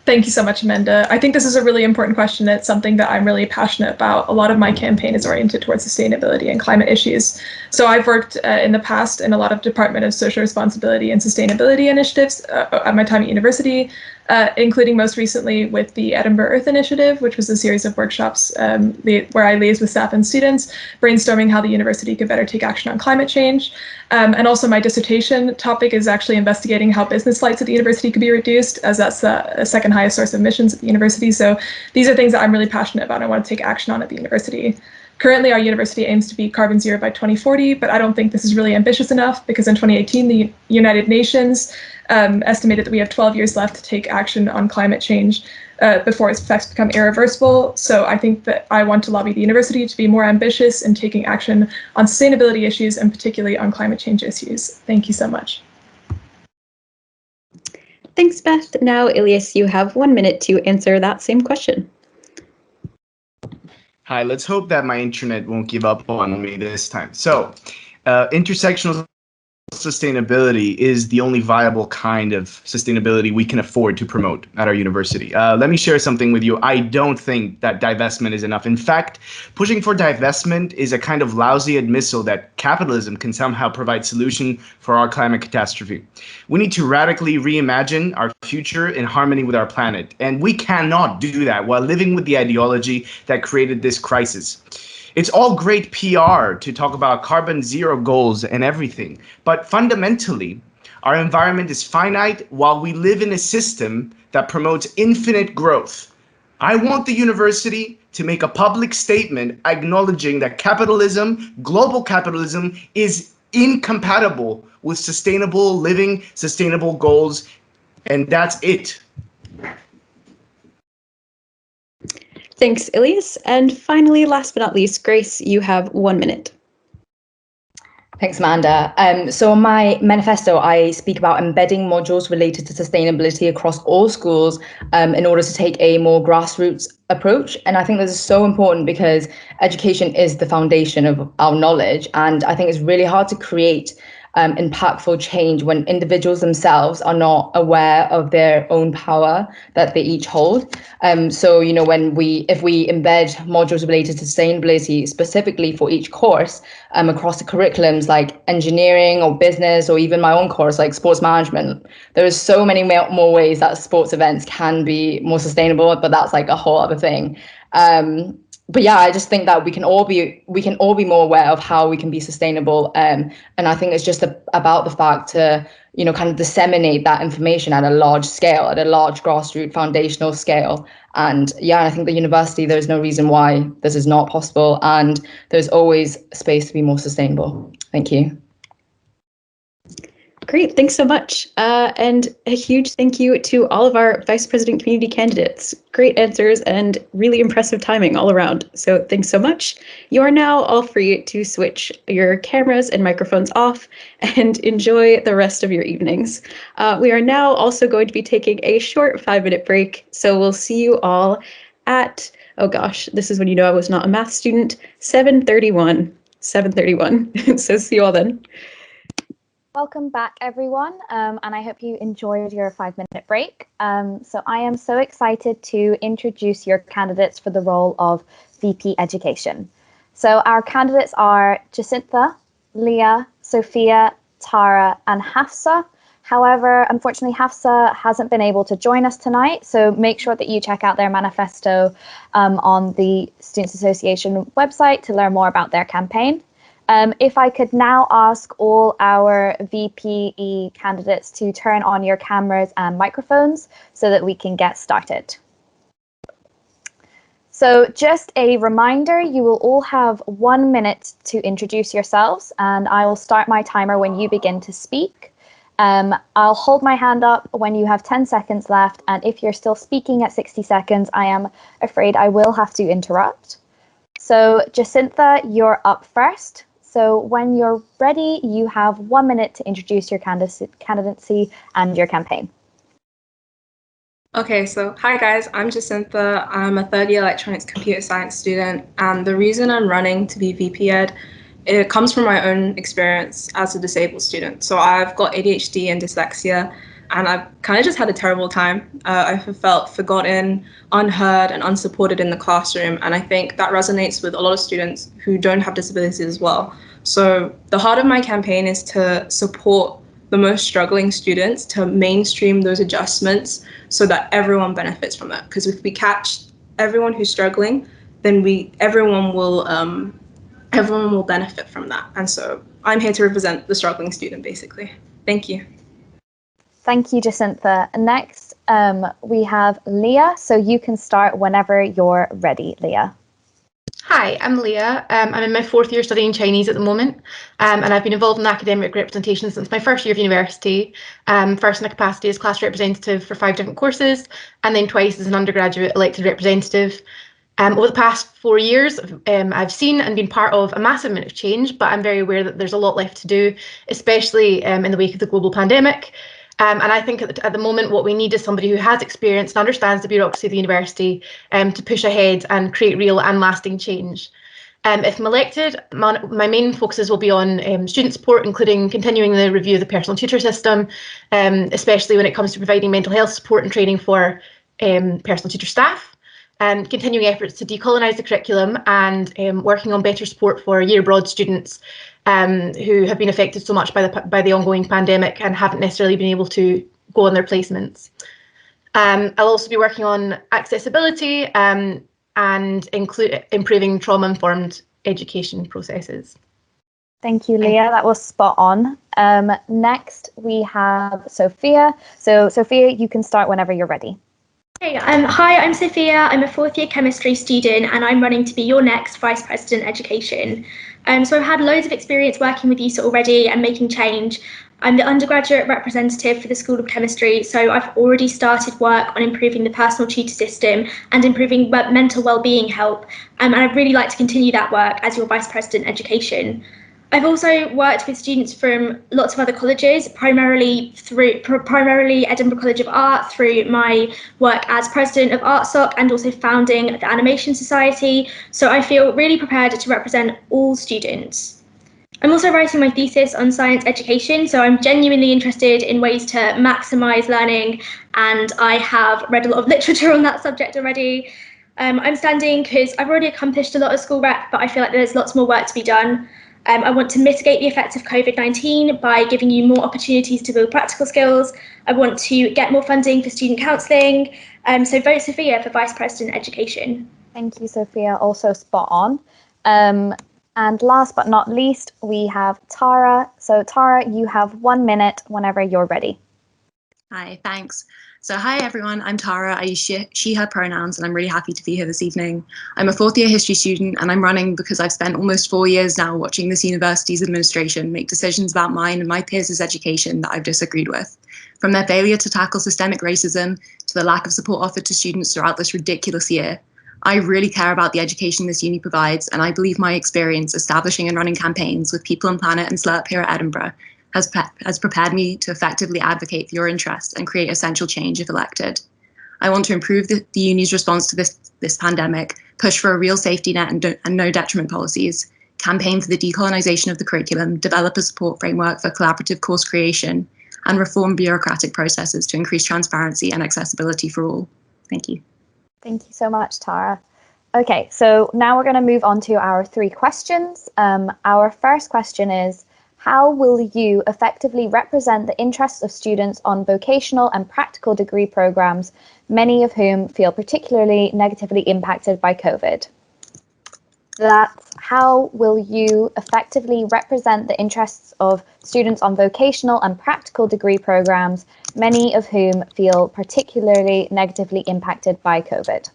Thank you so much, Amanda. I think this is a really important question. It's something that I'm really passionate about. A lot of my campaign is oriented towards sustainability and climate issues. So I've worked in the past in a lot of Department of Social Responsibility and Sustainability initiatives at my time at university, including most recently with the Edinburgh Earth Initiative, which was a series of workshops where I liaised with staff and students, brainstorming how the university could better take action on climate change. And also my dissertation topic is actually investigating how business flights at the university could be reduced, as that's the second highest source of emissions at the university. So these are things that I'm really passionate about and I want to take action on at the university. Currently, our university aims to be carbon zero by 2040, but I don't think this is really ambitious enough because in 2018, the United Nations estimated that we have 12 years left to take action on climate change before its effects become irreversible. So I think that I want to lobby the university to be more ambitious in taking action on sustainability issues and particularly on climate change issues. Thank you so much. Thanks, Beth. Now, Ilias, you have 1 minute to answer that same question. Hi, let's hope that my internet won't give up on me this time. So, intersectional sustainability is the only viable kind of sustainability we can afford to promote at our university. Let me share something with you. I don't think that divestment is enough. In fact, pushing for divestment is a kind of lousy admissal that capitalism can somehow provide solution for our climate catastrophe. We need to radically reimagine our future in harmony with our planet, and we cannot do that while living with the ideology that created this crisis. It's all great PR to talk about carbon zero goals and everything, but fundamentally, our environment is finite while we live in a system that promotes infinite growth. I want the university to make a public statement acknowledging that capitalism, global capitalism, is incompatible with sustainable living, sustainable goals, and that's it. Thanks, Ilias. And finally, last but not least, Grace, you have 1 minute. Thanks, Amanda. So in my manifesto, I speak about embedding modules related to sustainability across all schools in order to take a more grassroots approach. And I think this is so important because education is the foundation of our knowledge. And I think it's really hard to create impactful change when individuals themselves are not aware of their own power that they each hold. So, if we embed modules related to sustainability specifically for each course across the curriculums like engineering or business or even my own course like sports management, there is so many more ways that sports events can be more sustainable, but that's like a whole other thing. yeah, I just think that we can all be more aware of how we can be sustainable. And I think it's just about the fact to, kind of disseminate that information at a large scale, at a large grassroots foundational scale. And yeah, I think the university, there's no reason why this is not possible. And there's always space to be more sustainable. Thank you. Great, thanks so much. And a huge thank you to all of our Vice President community candidates. Great answers and really impressive timing all around. So thanks so much. You are now all free to switch your cameras and microphones off and enjoy the rest of your evenings. We are now also going to be taking a short 5-minute break. So we'll see you all at, oh gosh, this is when you know I was not a math student, 7:31. So see you all then. Welcome back, everyone, and I hope you enjoyed your 5-minute break. So I am so excited to introduce your candidates for the role of VP Education. So our candidates are Jacintha, Leah, Sophia, Tara, and Hafsa. However, unfortunately, Hafsa hasn't been able to join us tonight, so make sure that you check out their manifesto on the Students Association website to learn more about their campaign. If I could now ask all our VPE candidates to turn on your cameras and microphones so that we can get started. So just a reminder, you will all have 1 minute to introduce yourselves, and I will start my timer when you begin to speak. I'll hold my hand up when you have 10 seconds left, and if you're still speaking at 60 seconds, I am afraid I will have to interrupt. So Jacintha, you're up first. So when you're ready, you have 1 minute to introduce your candidacy and your campaign. Okay, so hi guys, I'm Jacintha. I'm a third year electronics computer science student, and the reason I'm running to be VP Ed, it comes from my own experience as a disabled student. So I've got ADHD and dyslexia, and I've kind of just had a terrible time. I've felt forgotten, unheard, and unsupported in the classroom. And I think that resonates with a lot of students who don't have disabilities as well. So the heart of my campaign is to support the most struggling students, to mainstream those adjustments so that everyone benefits from that. Because if we catch everyone who's struggling, then everyone will benefit from that. And so I'm here to represent the struggling student, basically. Thank you. Thank you, Jacintha. Next, we have Leah. So you can start whenever you're ready, Leah. Hi, I'm Leah. I'm in my 4th year studying Chinese at the moment, and I've been involved in academic representation since my 1st year of university, first in a capacity as class representative for 5 different courses, and then twice as an undergraduate elected representative. Over the past 4 years, I've seen and been part of a massive amount of change, but I'm very aware that there's a lot left to do, especially in the wake of the global pandemic. And I think at the moment what we need is somebody who has experience and understands the bureaucracy of the university to push ahead and create real and lasting change. If I'm elected, my main focuses will be on student support, including continuing the review of the personal tutor system, especially when it comes to providing mental health support and training for personal tutor staff, and continuing efforts to decolonise the curriculum and working on better support for year abroad students who have been affected so much by the ongoing pandemic and haven't necessarily been able to go on their placements. I'll also be working on accessibility and improving trauma-informed education processes. Thank you, Leah. That was spot on. Next, we have Sophia. So Sophia, you can start whenever you're ready. Hey, hi, I'm Sophia. I'm a 4th year chemistry student, and I'm running to be your next Vice President Education. So I've had loads of experience working with USA already and making change. I'm the undergraduate representative for the School of Chemistry, so I've already started work on improving the personal tutor system and improving mental wellbeing help, and I'd really like to continue that work as your Vice President Education. I've also worked with students from lots of other colleges, primarily Edinburgh College of Art through my work as president of ArtSoc and also founding the Animation Society. So I feel really prepared to represent all students. I'm also writing my thesis on science education, so I'm genuinely interested in ways to maximise learning, and I have read a lot of literature on that subject already. I'm standing because I've already accomplished a lot of school rep, but I feel like there's lots more work to be done. I want to mitigate the effects of COVID-19 by giving you more opportunities to build practical skills. I want to get more funding for student counselling. So vote Sophia for Vice President Education. Thank you, Sophia. Also spot on. And last but not least, we have Tara. So Tara, you have 1 minute whenever you're ready. Hi, thanks. So hi everyone, I'm Tara. I use she, her pronouns, and I'm really happy to be here this evening. I'm a fourth year history student, and I'm running because I've spent almost 4 years now watching this university's administration make decisions about mine and my peers' education that I've disagreed with. From their failure to tackle systemic racism to the lack of support offered to students throughout this ridiculous year. I really care about the education this uni provides, and I believe my experience establishing and running campaigns with People and Planet and Slurp here at Edinburgh has prepared me to effectively advocate for your interests and create essential change if elected. I want to improve the uni's response to this pandemic, push for a real safety net and no detriment policies, campaign for the decolonisation of the curriculum, develop a support framework for collaborative course creation, and reform bureaucratic processes to increase transparency and accessibility for all. Thank you. Thank you so much, Tara. Okay, so now we're going to move on to our 3 questions. Our first question is, how will you effectively represent the interests of students on vocational and practical degree programs, many of whom feel particularly negatively impacted by COVID? That's how will you effectively represent the interests of students on vocational and practical degree programs, many of whom feel particularly negatively impacted by COVID?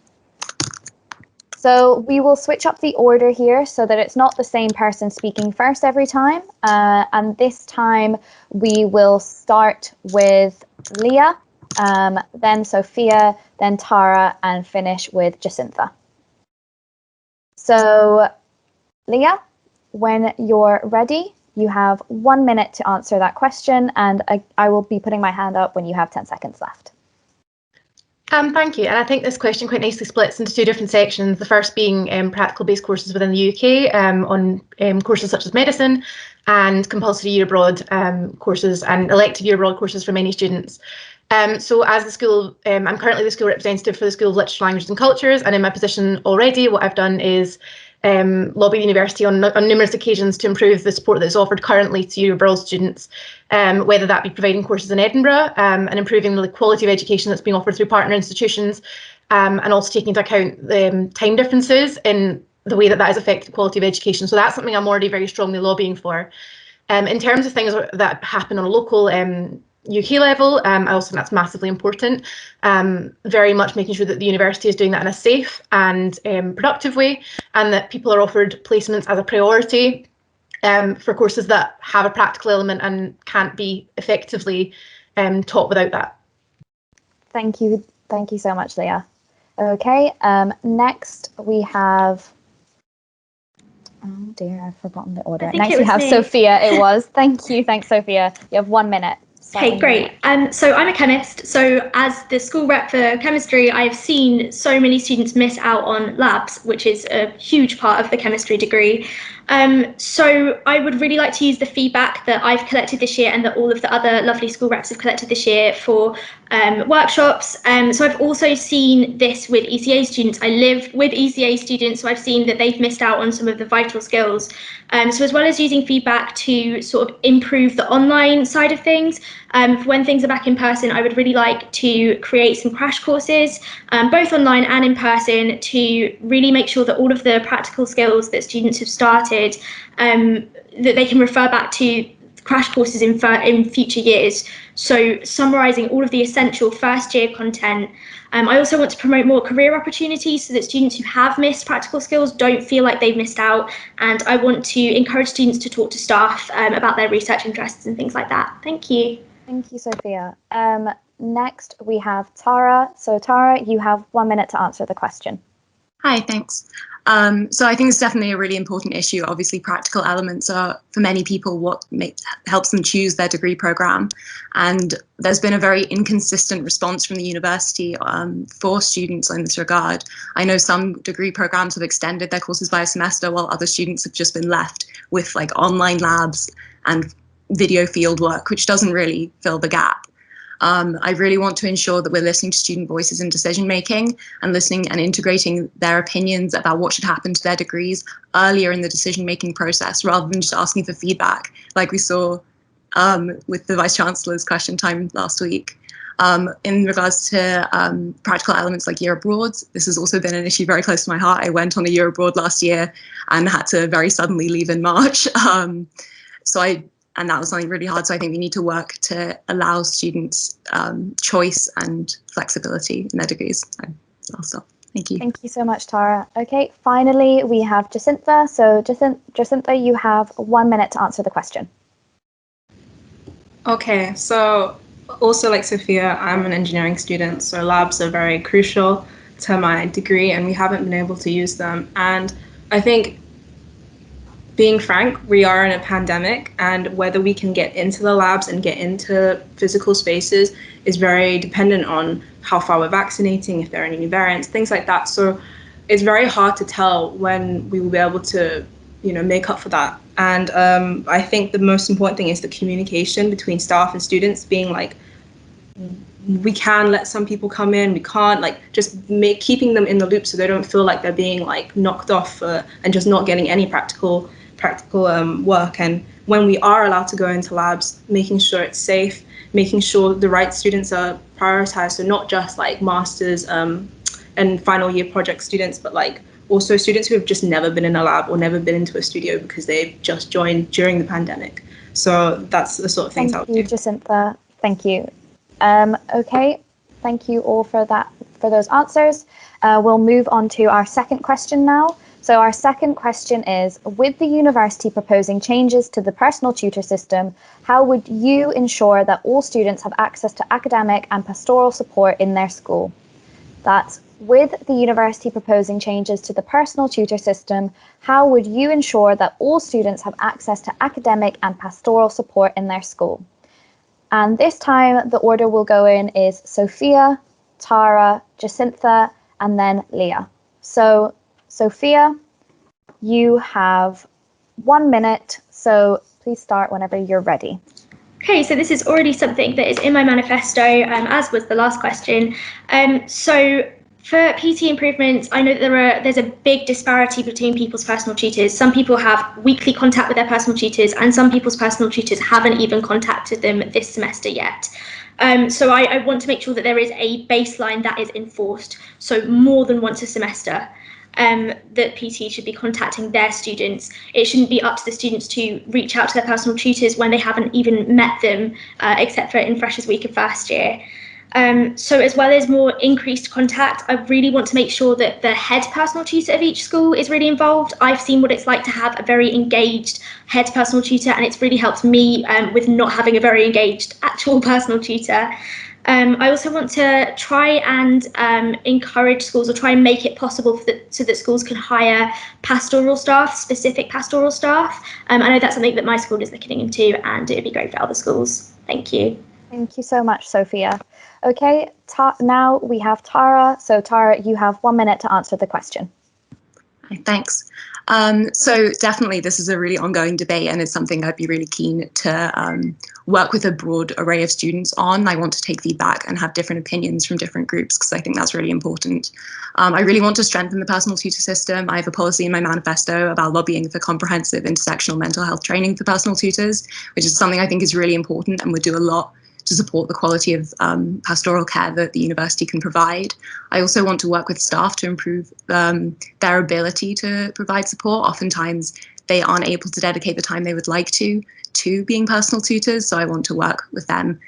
So we will switch up the order here so that it's not the same person speaking first every time. And this time we will start with Leah, then Sophia, then Tara, and finish with Jacintha. So Leah, when you're ready, you have 1 minute to answer that question, and I will be putting my hand up when you have 10 seconds left. Thank you. And I think this question quite nicely splits into 2 different sections. The first being practical-based courses within the UK on courses such as medicine and compulsory year abroad courses and elective year abroad courses for many students. So as the school, I'm currently the school representative for the School of Literature, Languages and Cultures, and in my position already, what I've done is lobby the university on numerous occasions to improve the support that is offered currently to year abroad students, whether that be providing courses in Edinburgh and improving the quality of education that's being offered through partner institutions, and also taking into account the time differences in the way that has affected quality of education. So that's something I'm already very strongly lobbying for. In terms of things that happen on a local UK level, I also think that's massively important. Very much making sure that the university is doing that in a safe and productive way, and that people are offered placements as a priority for courses that have a practical element and can't be effectively taught without that. Thank you so much, Leah. Okay, next we have, oh dear, I've forgotten the order. Next we have Sophia, it was. Thanks Sophia. You have 1 minute. Okay, great. So I'm a chemist. So as the school rep for chemistry, I've seen so many students miss out on labs, which is a huge part of the chemistry degree. So I would really like to use the feedback that I've collected this year and that all of the other lovely school reps have collected this year for workshops. So I've also seen this with ECA students. I live with ECA students, so I've seen that they've missed out on some of the vital skills. So as well as using feedback to sort of improve the online side of things, for when things are back in person, I would really like to create some crash courses, both online and in person, to really make sure that all of the practical skills that students have started, that they can refer back to crash courses in future years. So summarising all of the essential first year content. I also want to promote more career opportunities so that students who have missed practical skills don't feel like they've missed out. And I want to encourage students to talk to staff about their research interests and things like that. Thank you. Thank you, Sophia. Next, we have Tara. So Tara, you have 1 minute to answer the question. Hi, thanks. So I think it's definitely a really important issue. Obviously, practical elements are, for many people, what helps them choose their degree programme. And there's been a very inconsistent response from the university for students in this regard. I know some degree programmes have extended their courses by a semester, while other students have just been left with like online labs and video field work, which doesn't really fill the gap. I really want to ensure that we're listening to student voices in decision making and listening and integrating their opinions about what should happen to their degrees earlier in the decision making process, rather than just asking for feedback like we saw with the Vice Chancellor's question time last week. In regards to practical elements like year abroad, this has also been an issue very close to my heart. I went on a year abroad last year and had to very suddenly leave in March. And that was something really hard. So I think we need to work to allow students choice and flexibility in their degrees. So I'll stop. Thank you. Thank you so much, Tara. Okay, finally, we have Jacintha. So Jacintha, you have 1 minute to answer the question. Okay, so also like Sophia, I'm an engineering student, so labs are very crucial to my degree and we haven't been able to use them. And I think, being frank, we are in a pandemic, and whether we can get into the labs and get into physical spaces is very dependent on how far we're vaccinating, if there are any new variants, things like that. So it's very hard to tell when we will be able to, make up for that. And I think the most important thing is the communication between staff and students, being like, we can let some people come in, we can't, keeping them in the loop so they don't feel like they're being knocked off and just not getting any practical work. And when we are allowed to go into labs, making sure it's safe, making sure the right students are prioritized, so not just masters and final year project students, but also students who have just never been in a lab or never been into a studio because they've just joined during the pandemic. So that's the sort of things I would do. Thank you, Jacintha. Thank you. Okay, thank you all for those answers. We'll move on to our second question now. So our second question is, with the university proposing changes to the personal tutor system, how would you ensure that all students have access to academic and pastoral support in their school? That's with the university proposing changes to the personal tutor system, how would you ensure that all students have access to academic and pastoral support in their school? And this time the order we'll go in is Sophia, Tara, Jacintha, and then Leah. So Sophia, you have 1 minute, so please start whenever you're ready. Okay, so this is already something that is in my manifesto, as was the last question. So for PT improvements, I know that there's a big disparity between people's personal tutors. Some people have weekly contact with their personal tutors, and some people's personal tutors haven't even contacted them this semester yet. So I want to make sure that there is a baseline that is enforced, so more than once a semester. That PT should be contacting their students. It shouldn't be up to the students to reach out to their personal tutors when they haven't even met them, except for in Freshers Week of first year. So as well as more increased contact, I really want to make sure that the head personal tutor of each school is really involved. I've seen what it's like to have a very engaged head personal tutor, and it's really helped me with not having a very engaged actual personal tutor. I also want to try and encourage schools, or try and make it possible so that schools can hire pastoral staff, specific pastoral staff. I know that's something that my school is looking into, and it'd be great for other schools. Thank you. Thank you so much, Sophia. Okay, now we have Tara. So Tara, you have 1 minute to answer the question. Thanks. So definitely this is a really ongoing debate, and it's something I'd be really keen to work with a broad array of students on. I want to take feedback and have different opinions from different groups, because I think that's really important. I really want to strengthen the personal tutor system. I have a policy in my manifesto about lobbying for comprehensive intersectional mental health training for personal tutors, which is something I think is really important and would do a lot to support the quality of pastoral care that the university can provide. I also want to work with staff to improve their ability to provide support. Oftentimes they aren't able to dedicate the time they would like to being personal tutors, so I want to work with them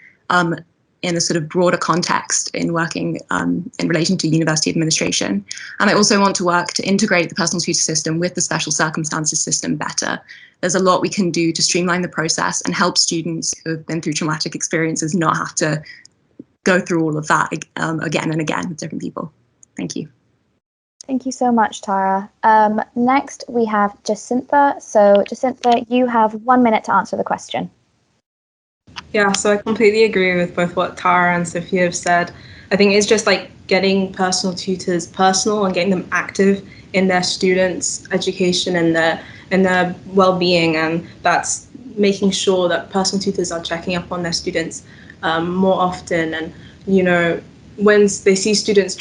in a sort of broader context in working in relation to university administration. And I also want to work to integrate the personal tutor system with the special circumstances system better. There's a lot we can do to streamline the process and help students who have been through traumatic experiences not have to go through all of that again and again with different people. Thank you. Thank you so much, Tara. Next, we have Jacintha. So Jacintha, you have 1 minute to answer the question. Yeah, so I completely agree with both what Tara and Sophia have said. I think it's just getting personal tutors personal and getting them active in their students' education and their well-being, and that's making sure that personal tutors are checking up on their students more often, and when they see students'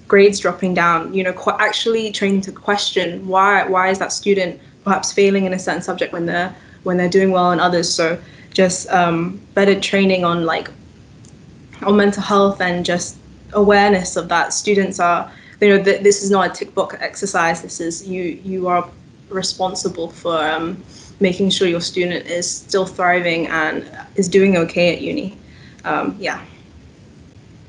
grades dropping down, actually training to question why is that student perhaps failing in a certain subject when they're doing well in others. So just better training on on mental health and just awareness of that. Students are, this is not a tick box exercise. This is you are responsible for making sure your student is still thriving and is doing okay at uni. Yeah.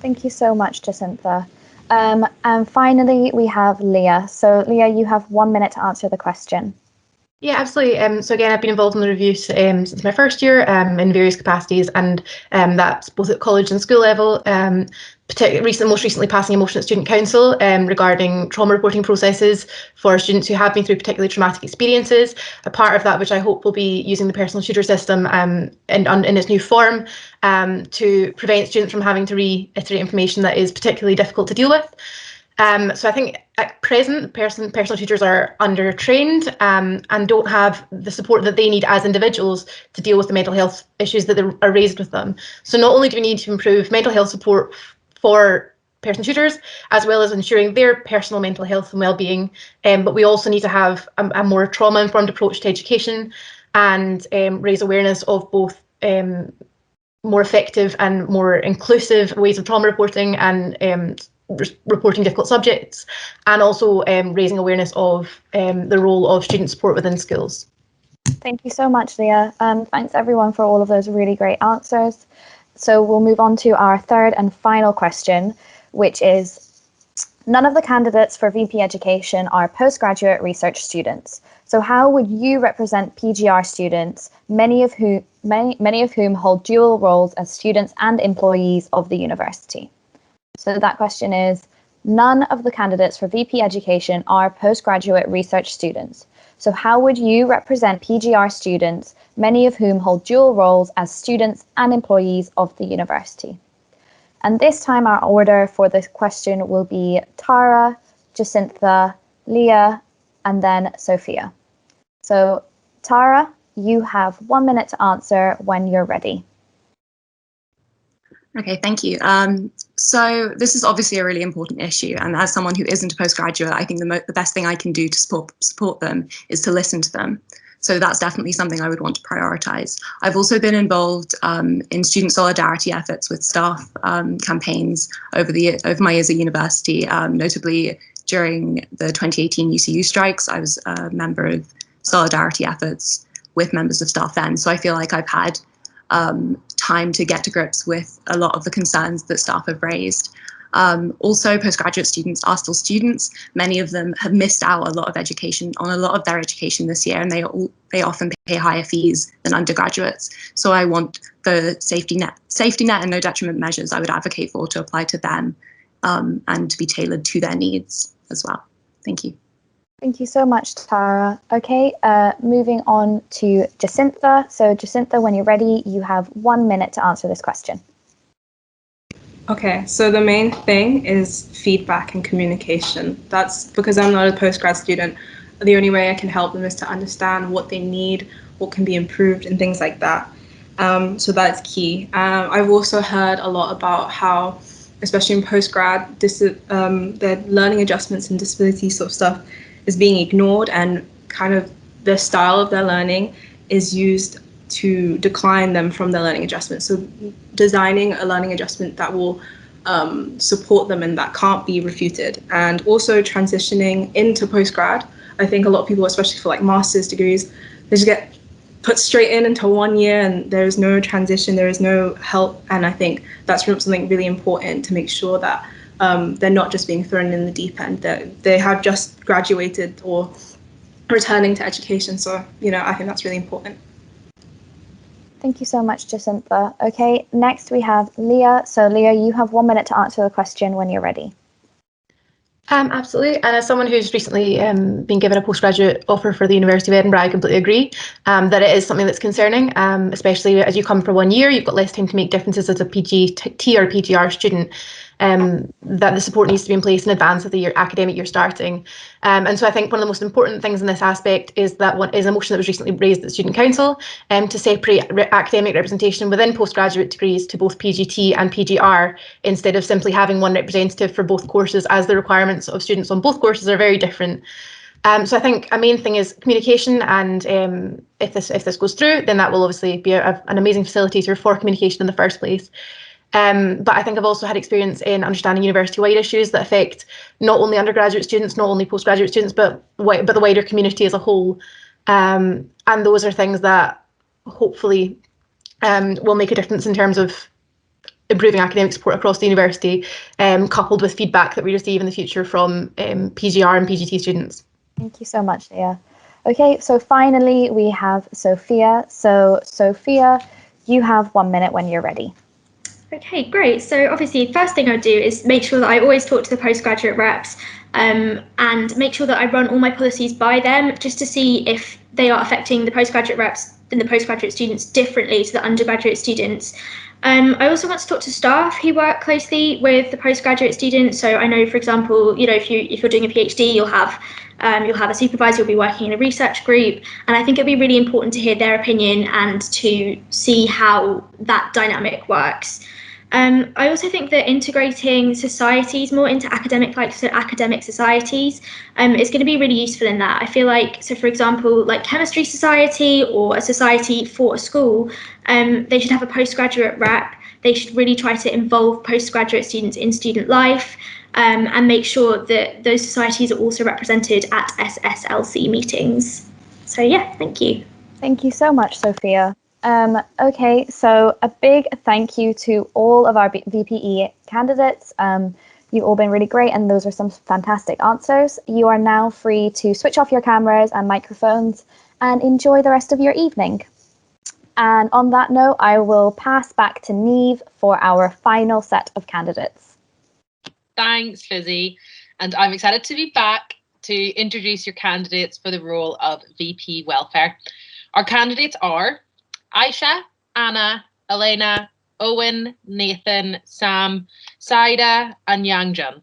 Thank you so much, Jacintha. And finally, we have Leah. So Leah, you have 1 minute to answer the question. Yeah, absolutely. So again, I've been involved in the review since my first year in various capacities, and that's both at college and school level. Most recently passing a motion at Student Council regarding trauma reporting processes for students who have been through particularly traumatic experiences. A part of that, which I hope will be using the personal tutor system in its new form to prevent students from having to reiterate information that is particularly difficult to deal with. So I think at present, personal tutors are under-trained and don't have the support that they need as individuals to deal with the mental health issues that are raised with them. So not only do we need to improve mental health support for personal tutors, as well as ensuring their personal mental health and well-being, but we also need to have a more trauma-informed approach to education and raise awareness of both more effective and more inclusive ways of trauma reporting and reporting difficult subjects, and also raising awareness of the role of student support within schools. Thank you so much, Leah. Thanks everyone for all of those really great answers. So we'll move on to our third and final question, which is, none of the candidates for VP Education are postgraduate research students. So how would you represent PGR students, many of whom hold dual roles as students and employees of the university? So that question is, none of the candidates for VP Education are postgraduate research students. So how would you represent PGR students, many of whom hold dual roles as students and employees of the university? And this time our order for this question will be Tara, Jacintha, Leah, and then Sophia. So Tara, you have 1 minute to answer when you're ready. Okay, thank you. So this is obviously a really important issue, and as someone who isn't a postgraduate, I think the best thing I can do to support them is to listen to them. So that's definitely something I would want to prioritise. I've also been involved in student solidarity efforts with staff campaigns over my years at university, notably during the 2018 UCU strikes. I was a member of solidarity efforts with members of staff then, so I feel like I've had time to get to grips with a lot of the concerns that staff have raised. Also, postgraduate students are still students. Many of them have missed out a lot of their education this year, and they often pay higher fees than undergraduates. So I want the safety net and no detriment measures I would advocate for to apply to them and to be tailored to their needs as well. Thank you. Thank you so much, Tara. Okay, moving on to Jacintha. So Jacintha, when you're ready, you have 1 minute to answer this question. Okay, so the main thing is feedback and communication. That's because I'm not a postgrad student. The only way I can help them is to understand what they need, what can be improved, and things like that. So that's key. I've also heard a lot about how, especially in postgrad, the learning adjustments and disability sort of stuff is being ignored, and kind of the style of their learning is used to decline them from their learning adjustment. So designing a learning adjustment that will support them and that can't be refuted. And also transitioning into postgrad. I think a lot of people, especially for like master's degrees, they just get put straight into 1 year and there is no transition, there is no help. And I think that's something really important to make sure that they're not just being thrown in the deep end, that they have just graduated or returning to education. So, I think that's really important. Thank you so much, Jacintha. Okay, next we have Leah. So Leah, you have 1 minute to answer the question when you're ready. Absolutely, and as someone who's recently been given a postgraduate offer for the University of Edinburgh, I completely agree that it is something that's concerning, especially as you come for 1 year, you've got less time to make differences as a PGT or PGR student, that the support needs to be in place in advance of the academic year starting. And so I think one of the most important things in this aspect is that one is a motion that was recently raised at the Student Council to separate academic representation within postgraduate degrees to both PGT and PGR, instead of simply having one representative for both courses, as the requirements of students on both courses are very different. So I think a main thing is communication, and if this goes through, then that will obviously be an amazing facilitator for communication in the first place. But I think I've also had experience in understanding university-wide issues that affect not only undergraduate students, not only postgraduate students, but the wider community as a whole. And those are things that hopefully will make a difference in terms of improving academic support across the university, coupled with feedback that we receive in the future from PGR and PGT students. Thank you so much, Leah. Okay, so finally we have Sophia. So Sophia, you have 1 minute when you're ready. Okay, great. So obviously, first thing I do is make sure that I always talk to the postgraduate reps and make sure that I run all my policies by them just to see if they are affecting the postgraduate reps and the postgraduate students differently to the undergraduate students. I also want to talk to staff who work closely with the postgraduate students. So I know, for example, if you're doing a PhD, you'll have a supervisor, you'll be working in a research group, and I think it'd be really important to hear their opinion and to see how that dynamic works. I also think that integrating societies more into academic societies is going to be really useful in that. I feel like, so for example, like chemistry society or a society for a school, they should have a postgraduate rep. They should really try to involve postgraduate students in student life and make sure that those societies are also represented at SSLC meetings. So yeah, thank you. Thank you so much, Sophia. Okay, so a big thank you to all of our VPE candidates. You've all been really great, and those are some fantastic answers. You are now free to switch off your cameras and microphones and enjoy the rest of your evening. And on that note, I will pass back to Niamh for our final set of candidates. Thanks, Fizzy. And I'm excited to be back to introduce your candidates for the role of VP Welfare. Our candidates are Aisha, Anna, Elena, Owen, Nathan, Sam, Saida, and Yangjun.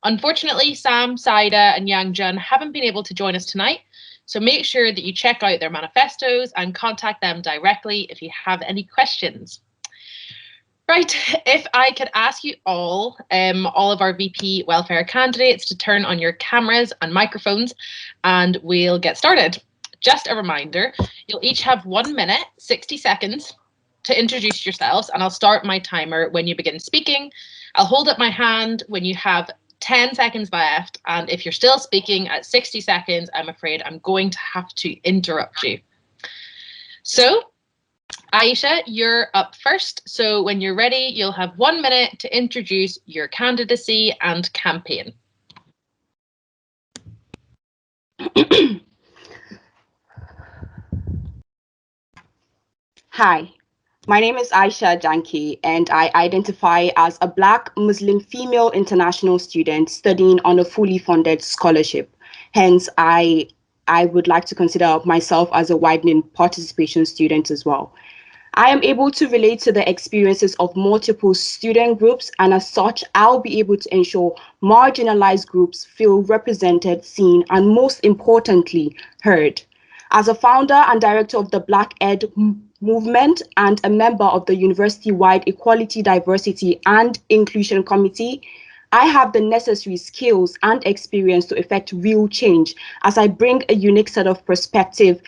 Unfortunately, Sam, Saida, and Yangjun haven't been able to join us tonight, so make sure that you check out their manifestos and contact them directly if you have any questions. Right, if I could ask you all of our VP Welfare candidates to turn on your cameras and microphones, and we'll get started. Just a reminder, you'll each have 1 minute, 60 seconds to introduce yourselves, and I'll start my timer when you begin speaking. I'll hold up my hand when you have 10 seconds left, and if you're still speaking at 60 seconds, I'm afraid I'm going to have to interrupt you. So, Aisha, you're up first. So when you're ready, you'll have 1 minute to introduce your candidacy and campaign. Hi, my name is Aisha Janki, and I identify as a Black Muslim female international student studying on a fully funded scholarship. Hence, I would like to consider myself as a widening participation student as well. I am able to relate to the experiences of multiple student groups, and as such, I'll be able to ensure marginalized groups feel represented, seen, and most importantly, heard. As a founder and director of the Black Ed Movement and a member of the university-wide Equality, Diversity, and Inclusion Committee, I have the necessary skills and experience to effect real change as I bring a unique set of perspective,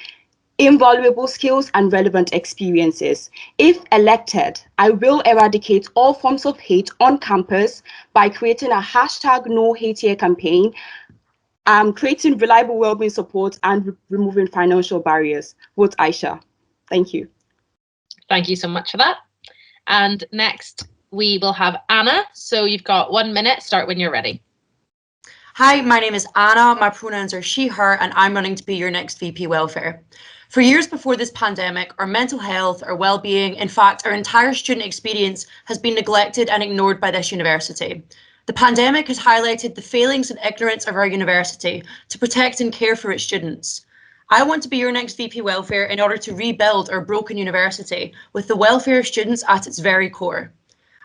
invaluable skills, and relevant experiences. If elected, I will eradicate all forms of hate on campus by creating a #NoHateHere campaign, creating reliable wellbeing support, and removing financial barriers. Vote Aisha. Thank you. Thank you so much for that. And next, we will have Anna. So you've got 1 minute. Start when you're ready. Hi, my name is Anna. My pronouns are she, her, and I'm running to be your next VP Welfare. For years before this pandemic, our mental health, our well-being, in fact, our entire student experience has been neglected and ignored by this university. The pandemic has highlighted the failings and ignorance of our university to protect and care for its students. I want to be your next VP Welfare in order to rebuild our broken university with the welfare of students at its very core.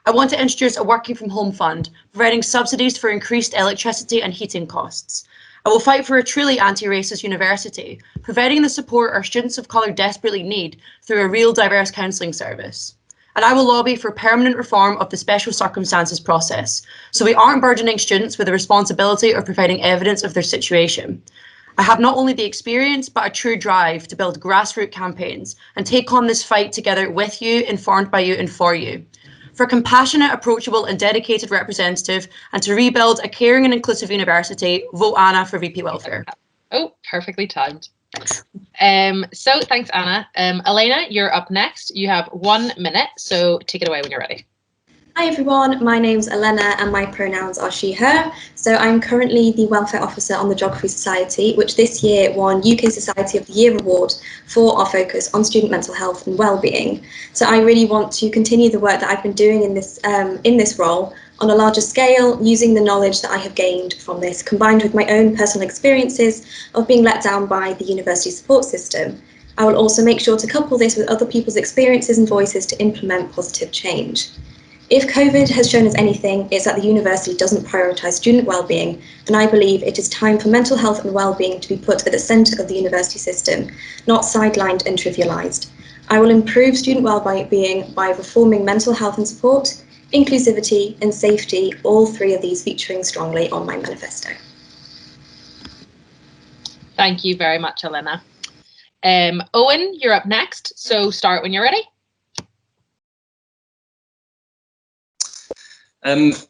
I want to introduce a working from home fund, providing subsidies for increased electricity and heating costs. I will fight for a truly anti-racist university, providing the support our students of colour desperately need through a real diverse counselling service. And I will lobby for permanent reform of the special circumstances process, so we aren't burdening students with the responsibility of providing evidence of their situation. I have not only the experience, but a true drive to build grassroots campaigns and take on this fight together with you, informed by you, and for you. for a compassionate, approachable and dedicated representative, and to rebuild a caring and inclusive university, vote Anna for VP Welfare. Oh, perfectly timed. So thanks, Anna. Elena, you're up next. You have 1 minute, so take it away when you're ready. Hi everyone, my name's Elena and my pronouns are she, her. So I'm currently the Welfare Officer on the Geography Society, which this year won UK Society of the Year Award for our focus on student mental health and wellbeing. So I really want to continue the work that I've been doing in this role on a larger scale, using the knowledge that I have gained from this, combined with my own personal experiences of being let down by the university support system. I will also make sure to couple this with other people's experiences and voices to implement positive change. If COVID has shown us anything, it's that the university doesn't prioritise student wellbeing, and I believe it is time for mental health and wellbeing to be put at the centre of the university system, not sidelined and trivialised. I will improve student wellbeing by reforming mental health and support, inclusivity and safety, all three of these featuring strongly on my manifesto. Thank you very much, Elena. Owen, you're up next, so start when you're ready.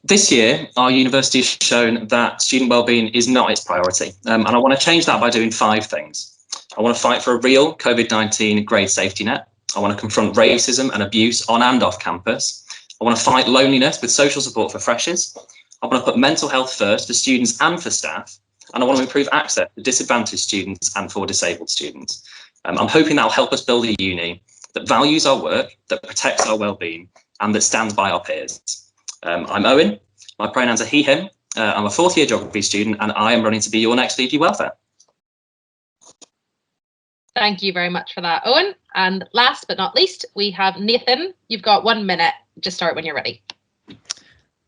This year, our university has shown that student wellbeing is not its priority, and I want to change that by doing 5 things. I want to fight for a real COVID-19 grade safety net. I want to confront racism and abuse on and off campus. I want to fight loneliness with social support for freshers. I want to put mental health first for students and for staff, and I want to improve access for disadvantaged students and for disabled students. I'm hoping that will help us build a uni that values our work, that protects our wellbeing, and that stands by our peers. I'm Owen, my pronouns are he, him, I'm a 4th year geography student and I am running to be your next VP Welfare. Thank you very much for that, Owen. And last but not least, we have Nathan. You've got 1 minute, just start when you're ready.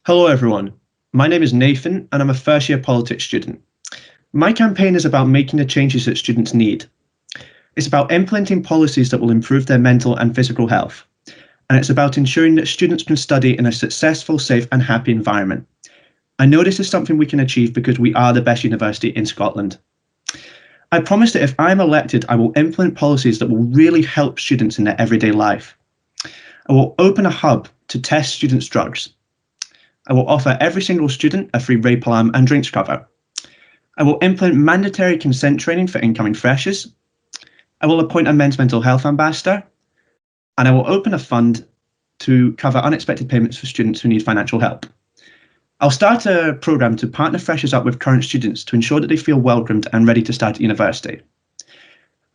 Hello everyone, my name is Nathan and I'm a 1st year politics student. My campaign is about making the changes that students need. It's about implementing policies that will improve their mental and physical health. And it's about ensuring that students can study in a successful, safe and happy environment. I know this is something we can achieve because we are the best university in Scotland. I promise that if I'm elected, I will implement policies that will really help students in their everyday life. I will open a hub to test students' drugs. I will offer every single student a free rape alarm and drinks cover. I will implement mandatory consent training for incoming freshers. I will appoint a men's mental health ambassador. And I will open a fund to cover unexpected payments for students who need financial help. I'll start a programme to partner freshers up with current students to ensure that they feel welcomed and ready to start at university.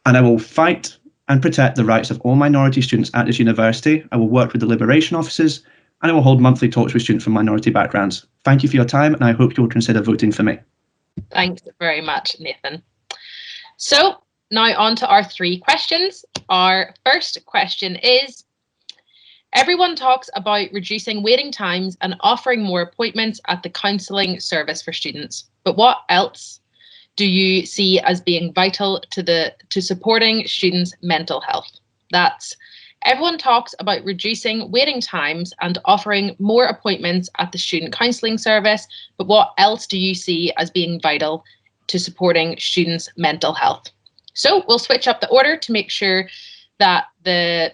And I will fight and protect the rights of all minority students at this university. I will work with the liberation officers and I will hold monthly talks with students from minority backgrounds. Thank you for your time and I hope you'll consider voting for me. Thanks very much, Nathan. So now on to our 3 questions. Our first question is, everyone talks about reducing waiting times and offering more appointments at the counselling service for students, but what else do you see as being vital to supporting students' mental health? That's, everyone talks about reducing waiting times and offering more appointments at the student counselling service, but what else do you see as being vital to supporting students' mental health? So we'll switch up the order to make sure that the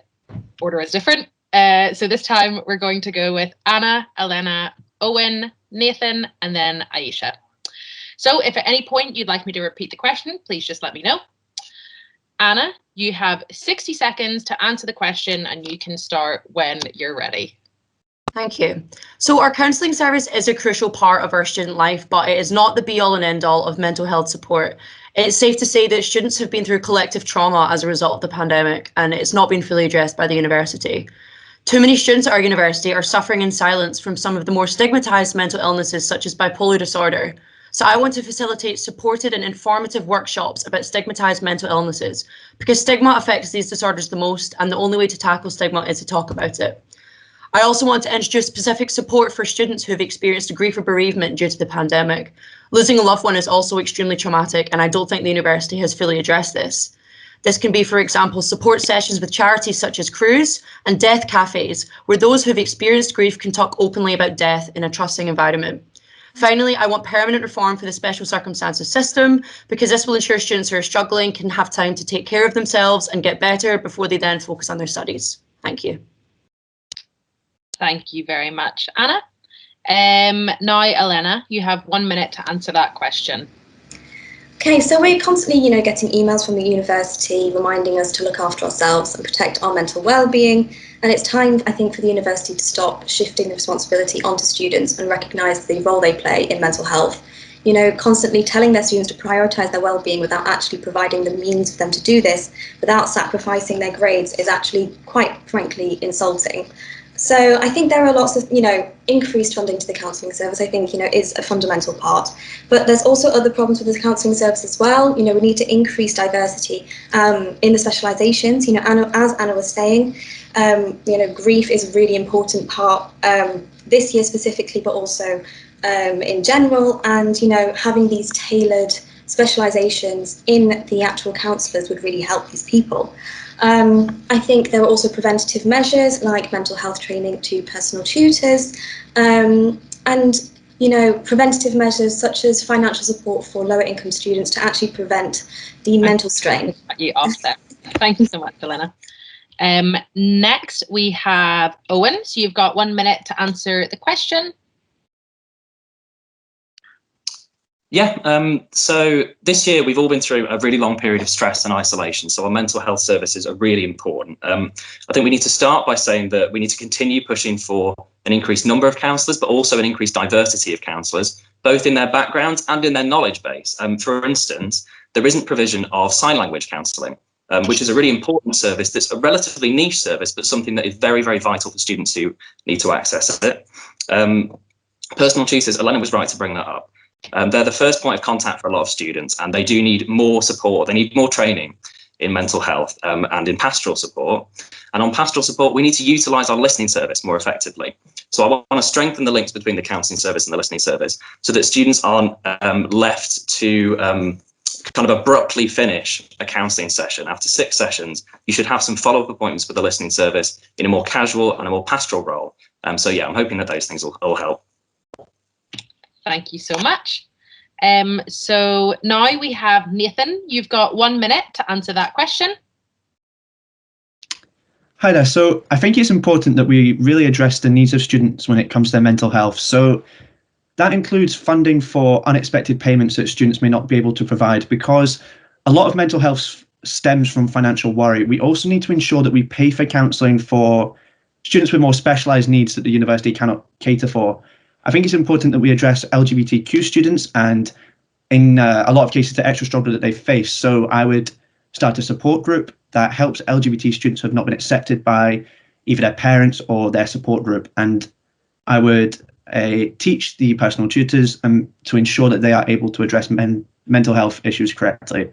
order is different. So this time we're going to go with Anna, Elena, Owen, Nathan, and then Aisha. So if at any point you'd like me to repeat the question, please just let me know. Anna, you have 60 seconds to answer the question and you can start when you're ready. Thank you. So our counselling service is a crucial part of our student life, but it is not the be all and end all of mental health support. It's safe to say that students have been through collective trauma as a result of the pandemic, and it's not been fully addressed by the university. Too many students at our university are suffering in silence from some of the more stigmatised mental illnesses such as bipolar disorder. So I want to facilitate supported and informative workshops about stigmatised mental illnesses, because stigma affects these disorders the most, and the only way to tackle stigma is to talk about it. I also want to introduce specific support for students who have experienced grief or bereavement due to the pandemic. Losing a loved one is also extremely traumatic, and I don't think the university has fully addressed this. This can be, for example, support sessions with charities such as Cruise and death cafes, where those who have experienced grief can talk openly about death in a trusting environment. Finally, I want permanent reform for the special circumstances system, because this will ensure students who are struggling can have time to take care of themselves and get better before they then focus on their studies. Thank you. Thank you very much, Anna. Now, Elena, you have 1 minute to answer that question. Okay, so we're constantly, getting emails from the university reminding us to look after ourselves and protect our mental well-being. And it's time, I think, for the university to stop shifting the responsibility onto students and recognise the role they play in mental health. Constantly telling their students to prioritise their well-being without actually providing the means for them to do this, without sacrificing their grades, is actually quite frankly insulting. So I think there are lots of, increased funding to the counselling service, I think, is a fundamental part. But there's also other problems with the counselling service as well. We need to increase diversity in the specialisations. As Anna was saying, grief is a really important part this year specifically, but also in general. And, having these tailored specialisations in the actual counsellors would really help these people. I think there are also preventative measures like mental health training to personal tutors and, preventative measures such as financial support for lower income students to actually prevent the mental strain. Cut you off there. Thank you so much, Elena. Next, we have Owen. So you've got 1 minute to answer the question. Yeah, so this year we've all been through a really long period of stress and isolation, so our mental health services are really important. I think we need to start by saying that we need to continue pushing for an increased number of counsellors, but also an increased diversity of counsellors, both in their backgrounds and in their knowledge base. For instance, there isn't provision of sign language counselling, which is a really important service that's a relatively niche service, but something that is very, very vital for students who need to access it. Personal tutors, Elena was right to bring that up. They're the first point of contact for a lot of students, and they do need more support. They need more training in mental health and in pastoral support. And on pastoral support, we need to utilise our listening service more effectively. So I want to strengthen the links between the counselling service and the listening service so that students aren't left to kind of abruptly finish a counselling session. After 6 sessions, you should have some follow-up appointments with the listening service in a more casual and a more pastoral role. So yeah, I'm hoping that those things will all help. Thank you so much. So now we have Nathan. You've got 1 minute to answer that question. Hi there. So I think it's important that we really address the needs of students when it comes to their mental health. So that includes funding for unexpected payments that students may not be able to provide, because a lot of mental health stems from financial worry. We also need to ensure that we pay for counselling for students with more specialised needs that the university cannot cater for. I think it's important that we address LGBTQ students and, in a lot of cases, the extra struggle that they face. So I would start a support group that helps LGBT students who have not been accepted by either their parents or their support group. And I would teach the personal tutors to ensure that they are able to address mental health issues correctly.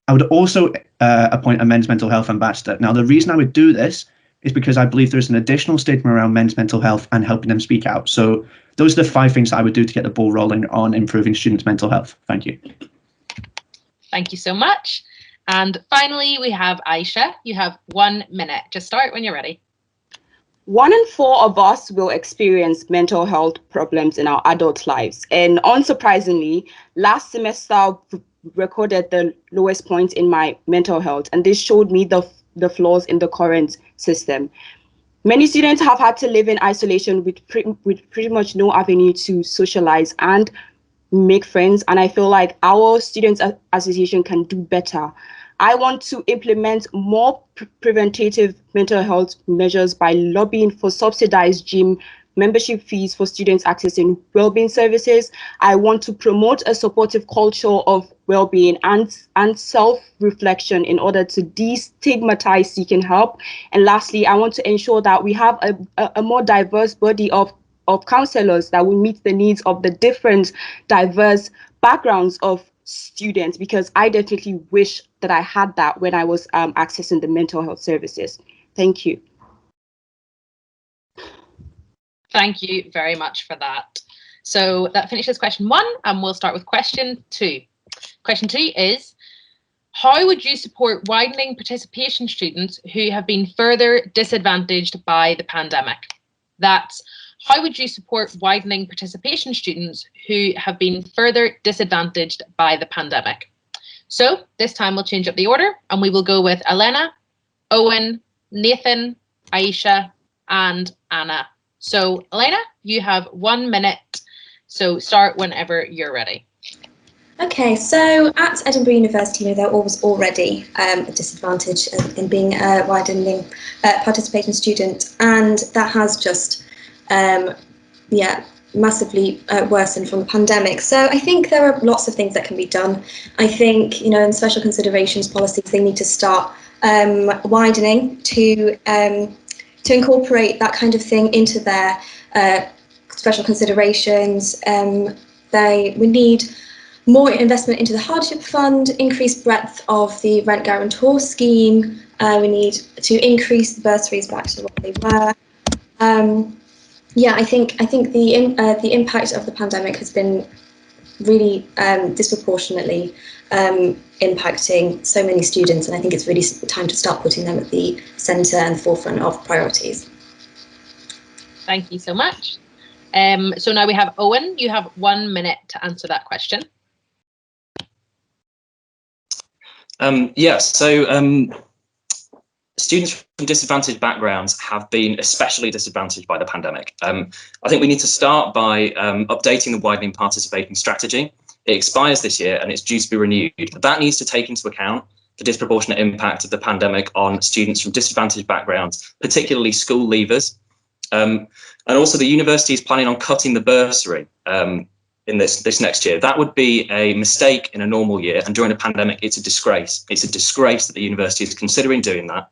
I would also appoint a men's mental health ambassador. Now, the reason I would do this is because I believe there's an additional stigma around men's mental health and helping them speak out. So those are the 5 things I would do to get the ball rolling on improving students' mental health. Thank you. Thank you so much. And finally, we have Aisha. You have 1 minute. Just start when you're ready. 1 in 4 of us will experience mental health problems in our adult lives. And unsurprisingly, last semester recorded the lowest point in my mental health. And this showed me the flaws in the current system. Many students have had to live in isolation with pretty much no avenue to socialize and make friends. And I feel like our Students Association can do better. I want to implement more preventative mental health measures by lobbying for subsidized gym membership fees for students accessing wellbeing services. I want to promote a supportive culture of wellbeing and self-reflection in order to destigmatize seeking help. And lastly, I want to ensure that we have a more diverse body of counselors that will meet the needs of the different diverse backgrounds of students, because I definitely wish that I had that when I was accessing the mental health services. Thank you. Thank you very much for that. So that finishes question 1, and we'll start with question 2. Question 2 is, how would you support widening participation students who have been further disadvantaged by the pandemic? That's, how would you support widening participation students who have been further disadvantaged by the pandemic? So this time we'll change up the order, and we will go with Elena, Owen, Nathan, Aisha, and Anna So Elena, you have 1 minute. So start whenever you're ready. Okay, so at Edinburgh University, there was already a disadvantage in being a widening participating student, and that has just, massively worsened from the pandemic. So I think there are lots of things that can be done. I think, in special considerations policies, they need to start widening to incorporate that kind of thing into their special considerations. We need more investment into the hardship fund, increased breadth of the rent guarantor scheme. We need to increase the bursaries back to what they were. I think the impact of the pandemic has been really disproportionately impacting so many students, and I think it's really time to start putting them at the centre and forefront of priorities. Thank you so much. So now we have Owen. You have 1 minute to answer that question. Students from disadvantaged backgrounds have been especially disadvantaged by the pandemic. I think we need to start by updating the widening participating strategy. It expires this year and it's due to be renewed. That needs to take into account the disproportionate impact of the pandemic on students from disadvantaged backgrounds, particularly school leavers. And also the university is planning on cutting the bursary in this next year. That would be a mistake in a normal year, and during a pandemic, it's a disgrace. It's a disgrace that the university is considering doing that,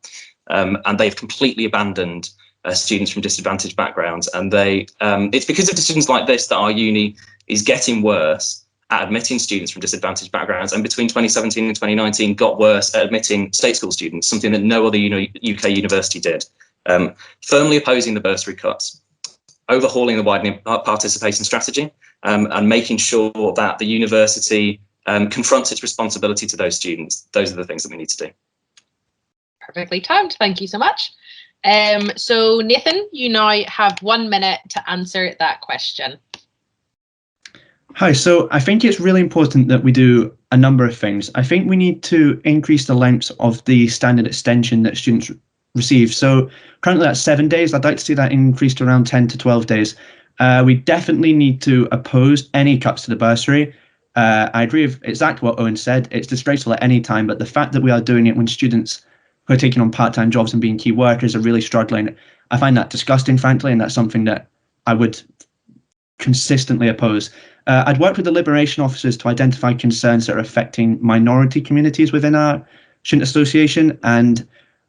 and they've completely abandoned students from disadvantaged backgrounds. And it's because of decisions like this that our uni is getting worse at admitting students from disadvantaged backgrounds, and between 2017 and 2019 got worse at admitting state school students, something that no other UK university did. Firmly opposing the bursary cuts, overhauling the widening participation strategy, and making sure that the university confronts its responsibility to those students. Those are the things that we need to do. Perfectly timed. Thank you so much. So Nathan, you now have 1 minute to answer that question. Hi, so I think it's really important that we do a number of things. I think we need to increase the length of the standard extension that students receive. So currently that's 7 days. I'd like to see that increased to around 10 to 12 days. We definitely need to oppose any cuts to the bursary. I agree with exactly what Owen said. It's disgraceful at any time, but the fact that we are doing it when students who are taking on part-time jobs and being key workers are really struggling, I find that disgusting, frankly, and that's something that I would consistently oppose. I'd work with the liberation officers to identify concerns that are affecting minority communities within our student association, and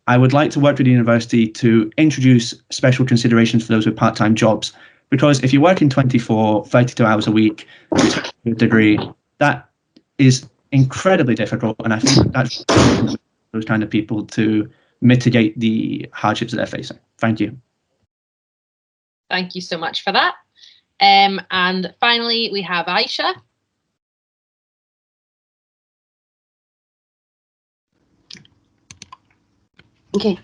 I would like to work with the university to introduce special considerations for those with part-time jobs. Because if you work in 24, 32 hours a week, with a degree, that is incredibly difficult. And I think that's those kind of people to mitigate the hardships that they're facing. Thank you. Thank you so much for that. And finally, we have Aisha. Okay.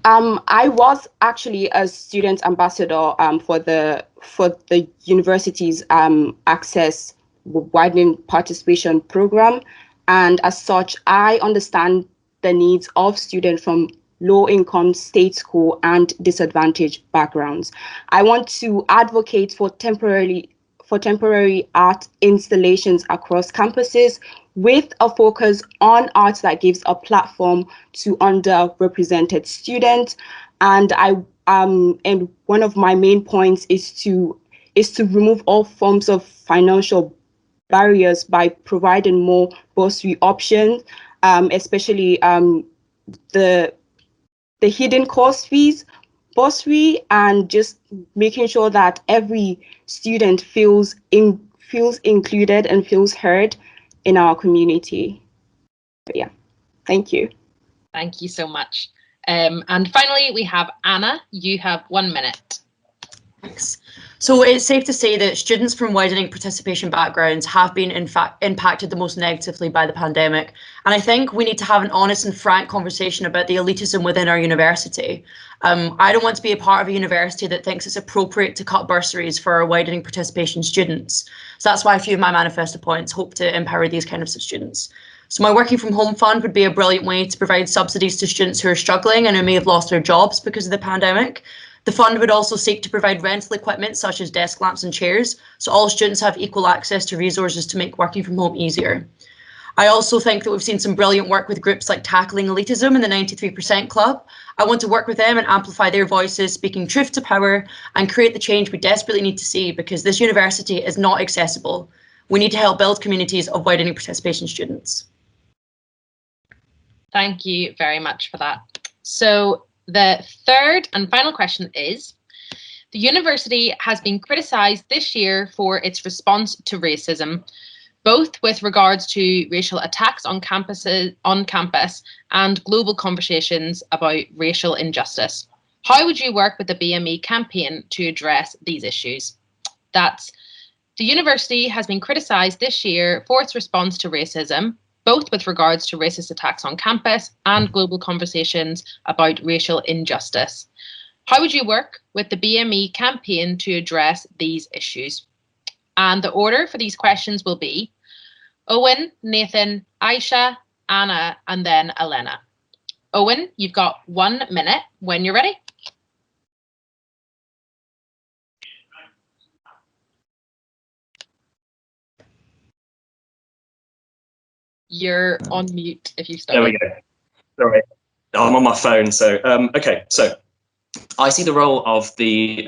I was actually a student ambassador for the university's access widening participation program, and as such, I understand the needs of students from low-income state school and disadvantaged backgrounds. I want to advocate for temporary art installations across campuses with a focus on art that gives a platform to underrepresented students. And and one of my main points is to remove all forms of financial barriers by providing more bursary options, especially the hidden cost fees bursary, and just making sure that every student feels included and feels heard in our community. But yeah, thank you. Thank you so much. And finally, we have Anna. You have 1 minute. Thanks. So it's safe to say that students from widening participation backgrounds have been in fact impacted the most negatively by the pandemic. And I think we need to have an honest and frank conversation about the elitism within our university. I don't want to be a part of a university that thinks it's appropriate to cut bursaries for our widening participation students. So that's why a few of my manifesto points hope to empower these kinds of students. So my working from home fund would be a brilliant way to provide subsidies to students who are struggling and who may have lost their jobs because of the pandemic. The fund would also seek to provide rental equipment such as desk lamps and chairs, so all students have equal access to resources to make working from home easier. I also think that we've seen some brilliant work with groups like Tackling Elitism and the 93% Club. I want to work with them and amplify their voices, speaking truth to power, and create the change we desperately need to see, because this university is not accessible. We need to help build communities of widening participation students. Thank you very much for that. So the third and final question is, the university has been criticised this year for its response to racism, both with regards to racial attacks on campus and global conversations about racial injustice. How would you work with the BME campaign to address these issues? That's, the university has been criticised this year for its response to racism, both with regards to racist attacks on campus and global conversations about racial injustice. How would you work with the BME campaign to address these issues? And the order for these questions will be Owen, Nathan, Aisha, Anna, and then Elena. Owen, you've got 1 minute when you're ready. You're on mute if you start. There we go. Sorry, I'm on my phone. So, okay. So I see the role of the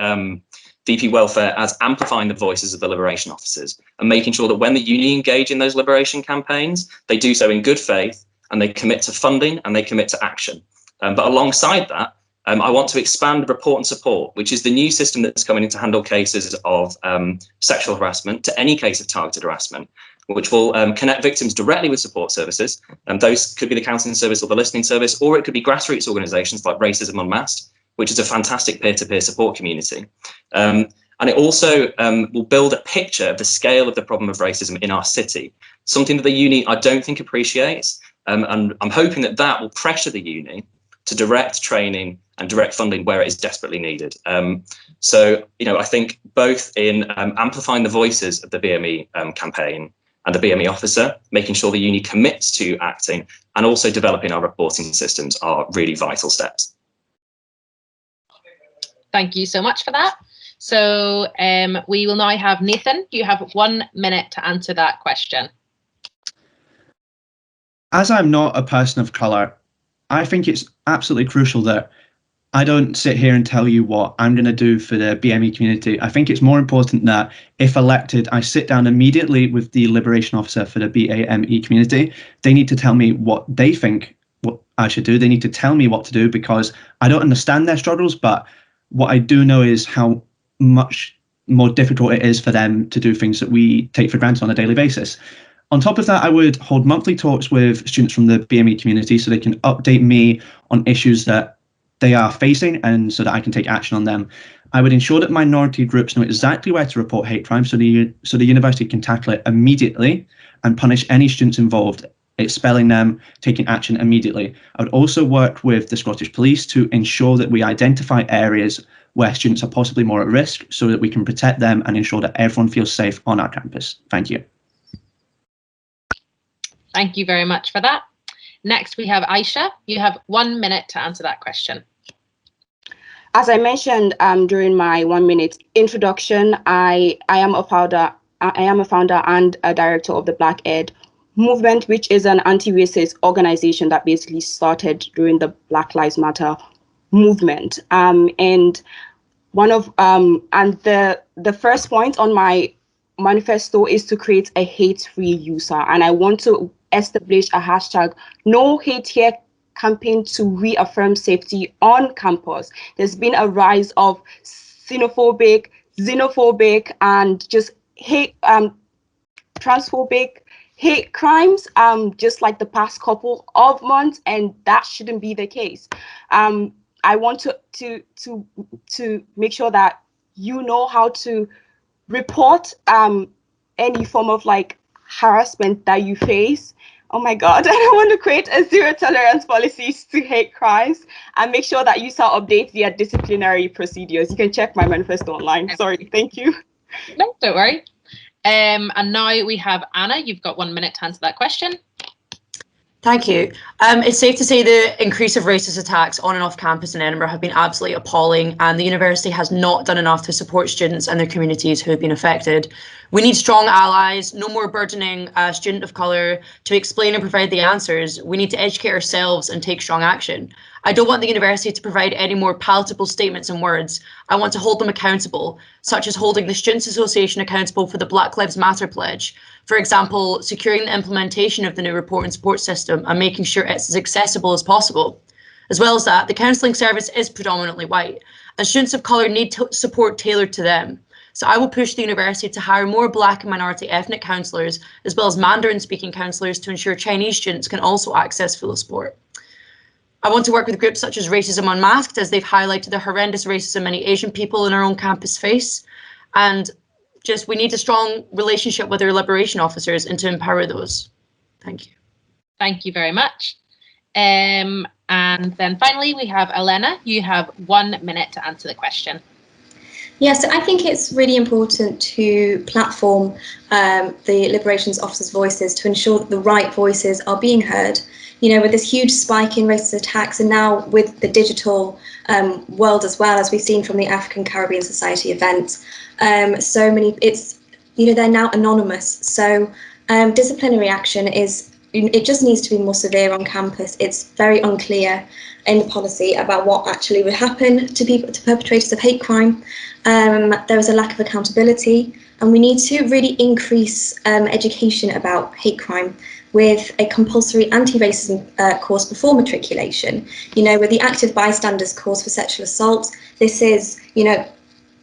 VP Welfare as amplifying the voices of the liberation officers and making sure that when the uni engage in those liberation campaigns, they do so in good faith and they commit to funding and they commit to action. But alongside that, I want to expand report and support, which is the new system that's coming in to handle cases of sexual harassment to any case of targeted harassment, which will connect victims directly with support services. And those could be the counselling service or the listening service, or it could be grassroots organisations like Racism Unmasked, which is a fantastic peer-to-peer support community. And it also will build a picture of the scale of the problem of racism in our city, something that the uni, I don't think, appreciates. And I'm hoping that that will pressure the uni to direct training and direct funding where it is desperately needed. So, you know, I think both in amplifying the voices of the BME campaign and the BME officer, making sure the uni commits to acting, and also developing our reporting systems are really vital steps. Thank you so much for that. So we will now have Nathan. You have 1 minute to answer that question. As I'm not a person of colour, I think it's absolutely crucial that I don't sit here and tell you what I'm going to do for the BME community. I think it's more important that if elected, I sit down immediately with the Liberation Officer for the BAME community. They need to tell me what they think what I should do. They need to tell me what to do, because I don't understand their struggles, but what I do know is how much more difficult it is for them to do things that we take for granted on a daily basis. On top of that, I would hold monthly talks with students from the BME community so they can update me on issues that they are facing and so that I can take action on them. I would ensure that minority groups know exactly where to report hate crime so the university can tackle it immediately and punish any students involved, expelling them, taking action immediately. I would also work with the Scottish Police to ensure that we identify areas where students are possibly more at risk so that we can protect them and ensure that everyone feels safe on our campus. Thank you. Thank you very much for that. Next, we have Aisha. You have 1 minute to answer that question. As I mentioned during my 1 minute introduction, I am a founder and a director of the Black Ed Movement, which is an anti-racist organization that basically started during the Black Lives Matter movement. And one of the first point on my manifesto is to create a hate-free user, and I want to establish a hashtag No Hate Here campaign to reaffirm safety on campus. There's been a rise of xenophobic, and just hate, transphobic hate crimes, just like the past couple of months, and that shouldn't be the case. I want to make sure that you know how to report any form of like harassment that you face. Oh my God, I want to create a zero tolerance policies to hate crimes and make sure that USA updates their disciplinary procedures. You can check my manifesto online. Sorry, thank you. No, don't worry. And now we have Anna. You've got 1 minute to answer that question. Thank you. It's safe to say the increase of racist attacks on and off campus in Edinburgh have been absolutely appalling, and the university has not done enough to support students and their communities who have been affected. We need strong allies, no more burdening a student of colour to explain and provide the answers. We need to educate ourselves and take strong action. I don't want the university to provide any more palatable statements and words. I want to hold them accountable, such as holding the Students' Association accountable for the Black Lives Matter pledge. For example, securing the implementation of the new report and support system and making sure it's as accessible as possible. As well as that, the counselling service is predominantly white, and students of colour need support tailored to them. So I will push the university to hire more Black and minority ethnic counsellors, as well as Mandarin-speaking counsellors, to ensure Chinese students can also access full support. I want to work with groups such as Racism Unmasked, as they've highlighted the horrendous racism many Asian people in our own campus face. And just, we need a strong relationship with our liberation officers and to empower those. Thank you. Thank you very much. And then finally, we have Elena. You have 1 minute to answer the question. Yes, I think it's really important to platform the Liberations Officers' voices to ensure that the right voices are being heard. You know, with this huge spike in racist attacks, and now with the digital world as well, as we've seen from the African Caribbean Society event, so many, it's, you know, they're now anonymous. So disciplinary action is, it just needs to be more severe on campus. It's very unclear in the policy about what actually would happen to people, to perpetrators of hate crime. There is a lack of accountability, and we need to really increase education about hate crime with a compulsory anti-racism course before matriculation. You know, with the active bystanders course for sexual assault, this is, you know,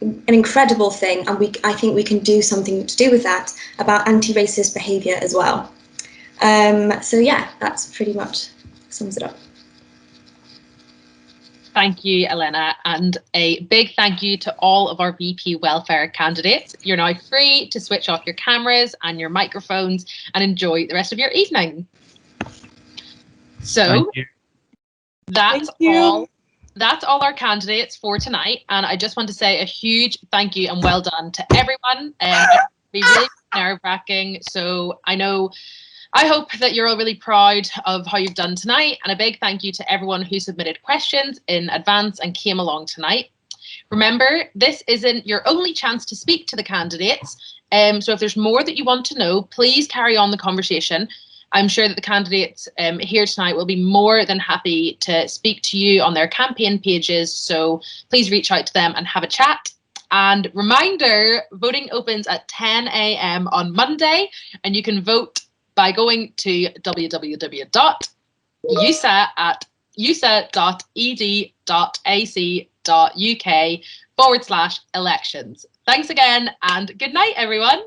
an incredible thing, and I think we can do something to do with that about anti-racist behaviour as well. So yeah, that's pretty much sums it up. Thank you, Elena, and a big thank you to all of our VP welfare candidates. You're now free to switch off your cameras and your microphones and enjoy the rest of your evening. So that's all our candidates for tonight, and I just want to say a huge thank you and well done to everyone. It's be really nerve-wracking, so I hope that you're all really proud of how you've done tonight, and a big thank you to everyone who submitted questions in advance and came along tonight. Remember, this isn't your only chance to speak to the candidates, so if there's more that you want to know, please carry on the conversation. I'm sure that the candidates here tonight will be more than happy to speak to you on their campaign pages, so please reach out to them and have a chat. And reminder, voting opens at 10 a.m. on Monday, and you can vote by going to www.usa.ed.ac.uk/elections. Thanks again, and good night, everyone.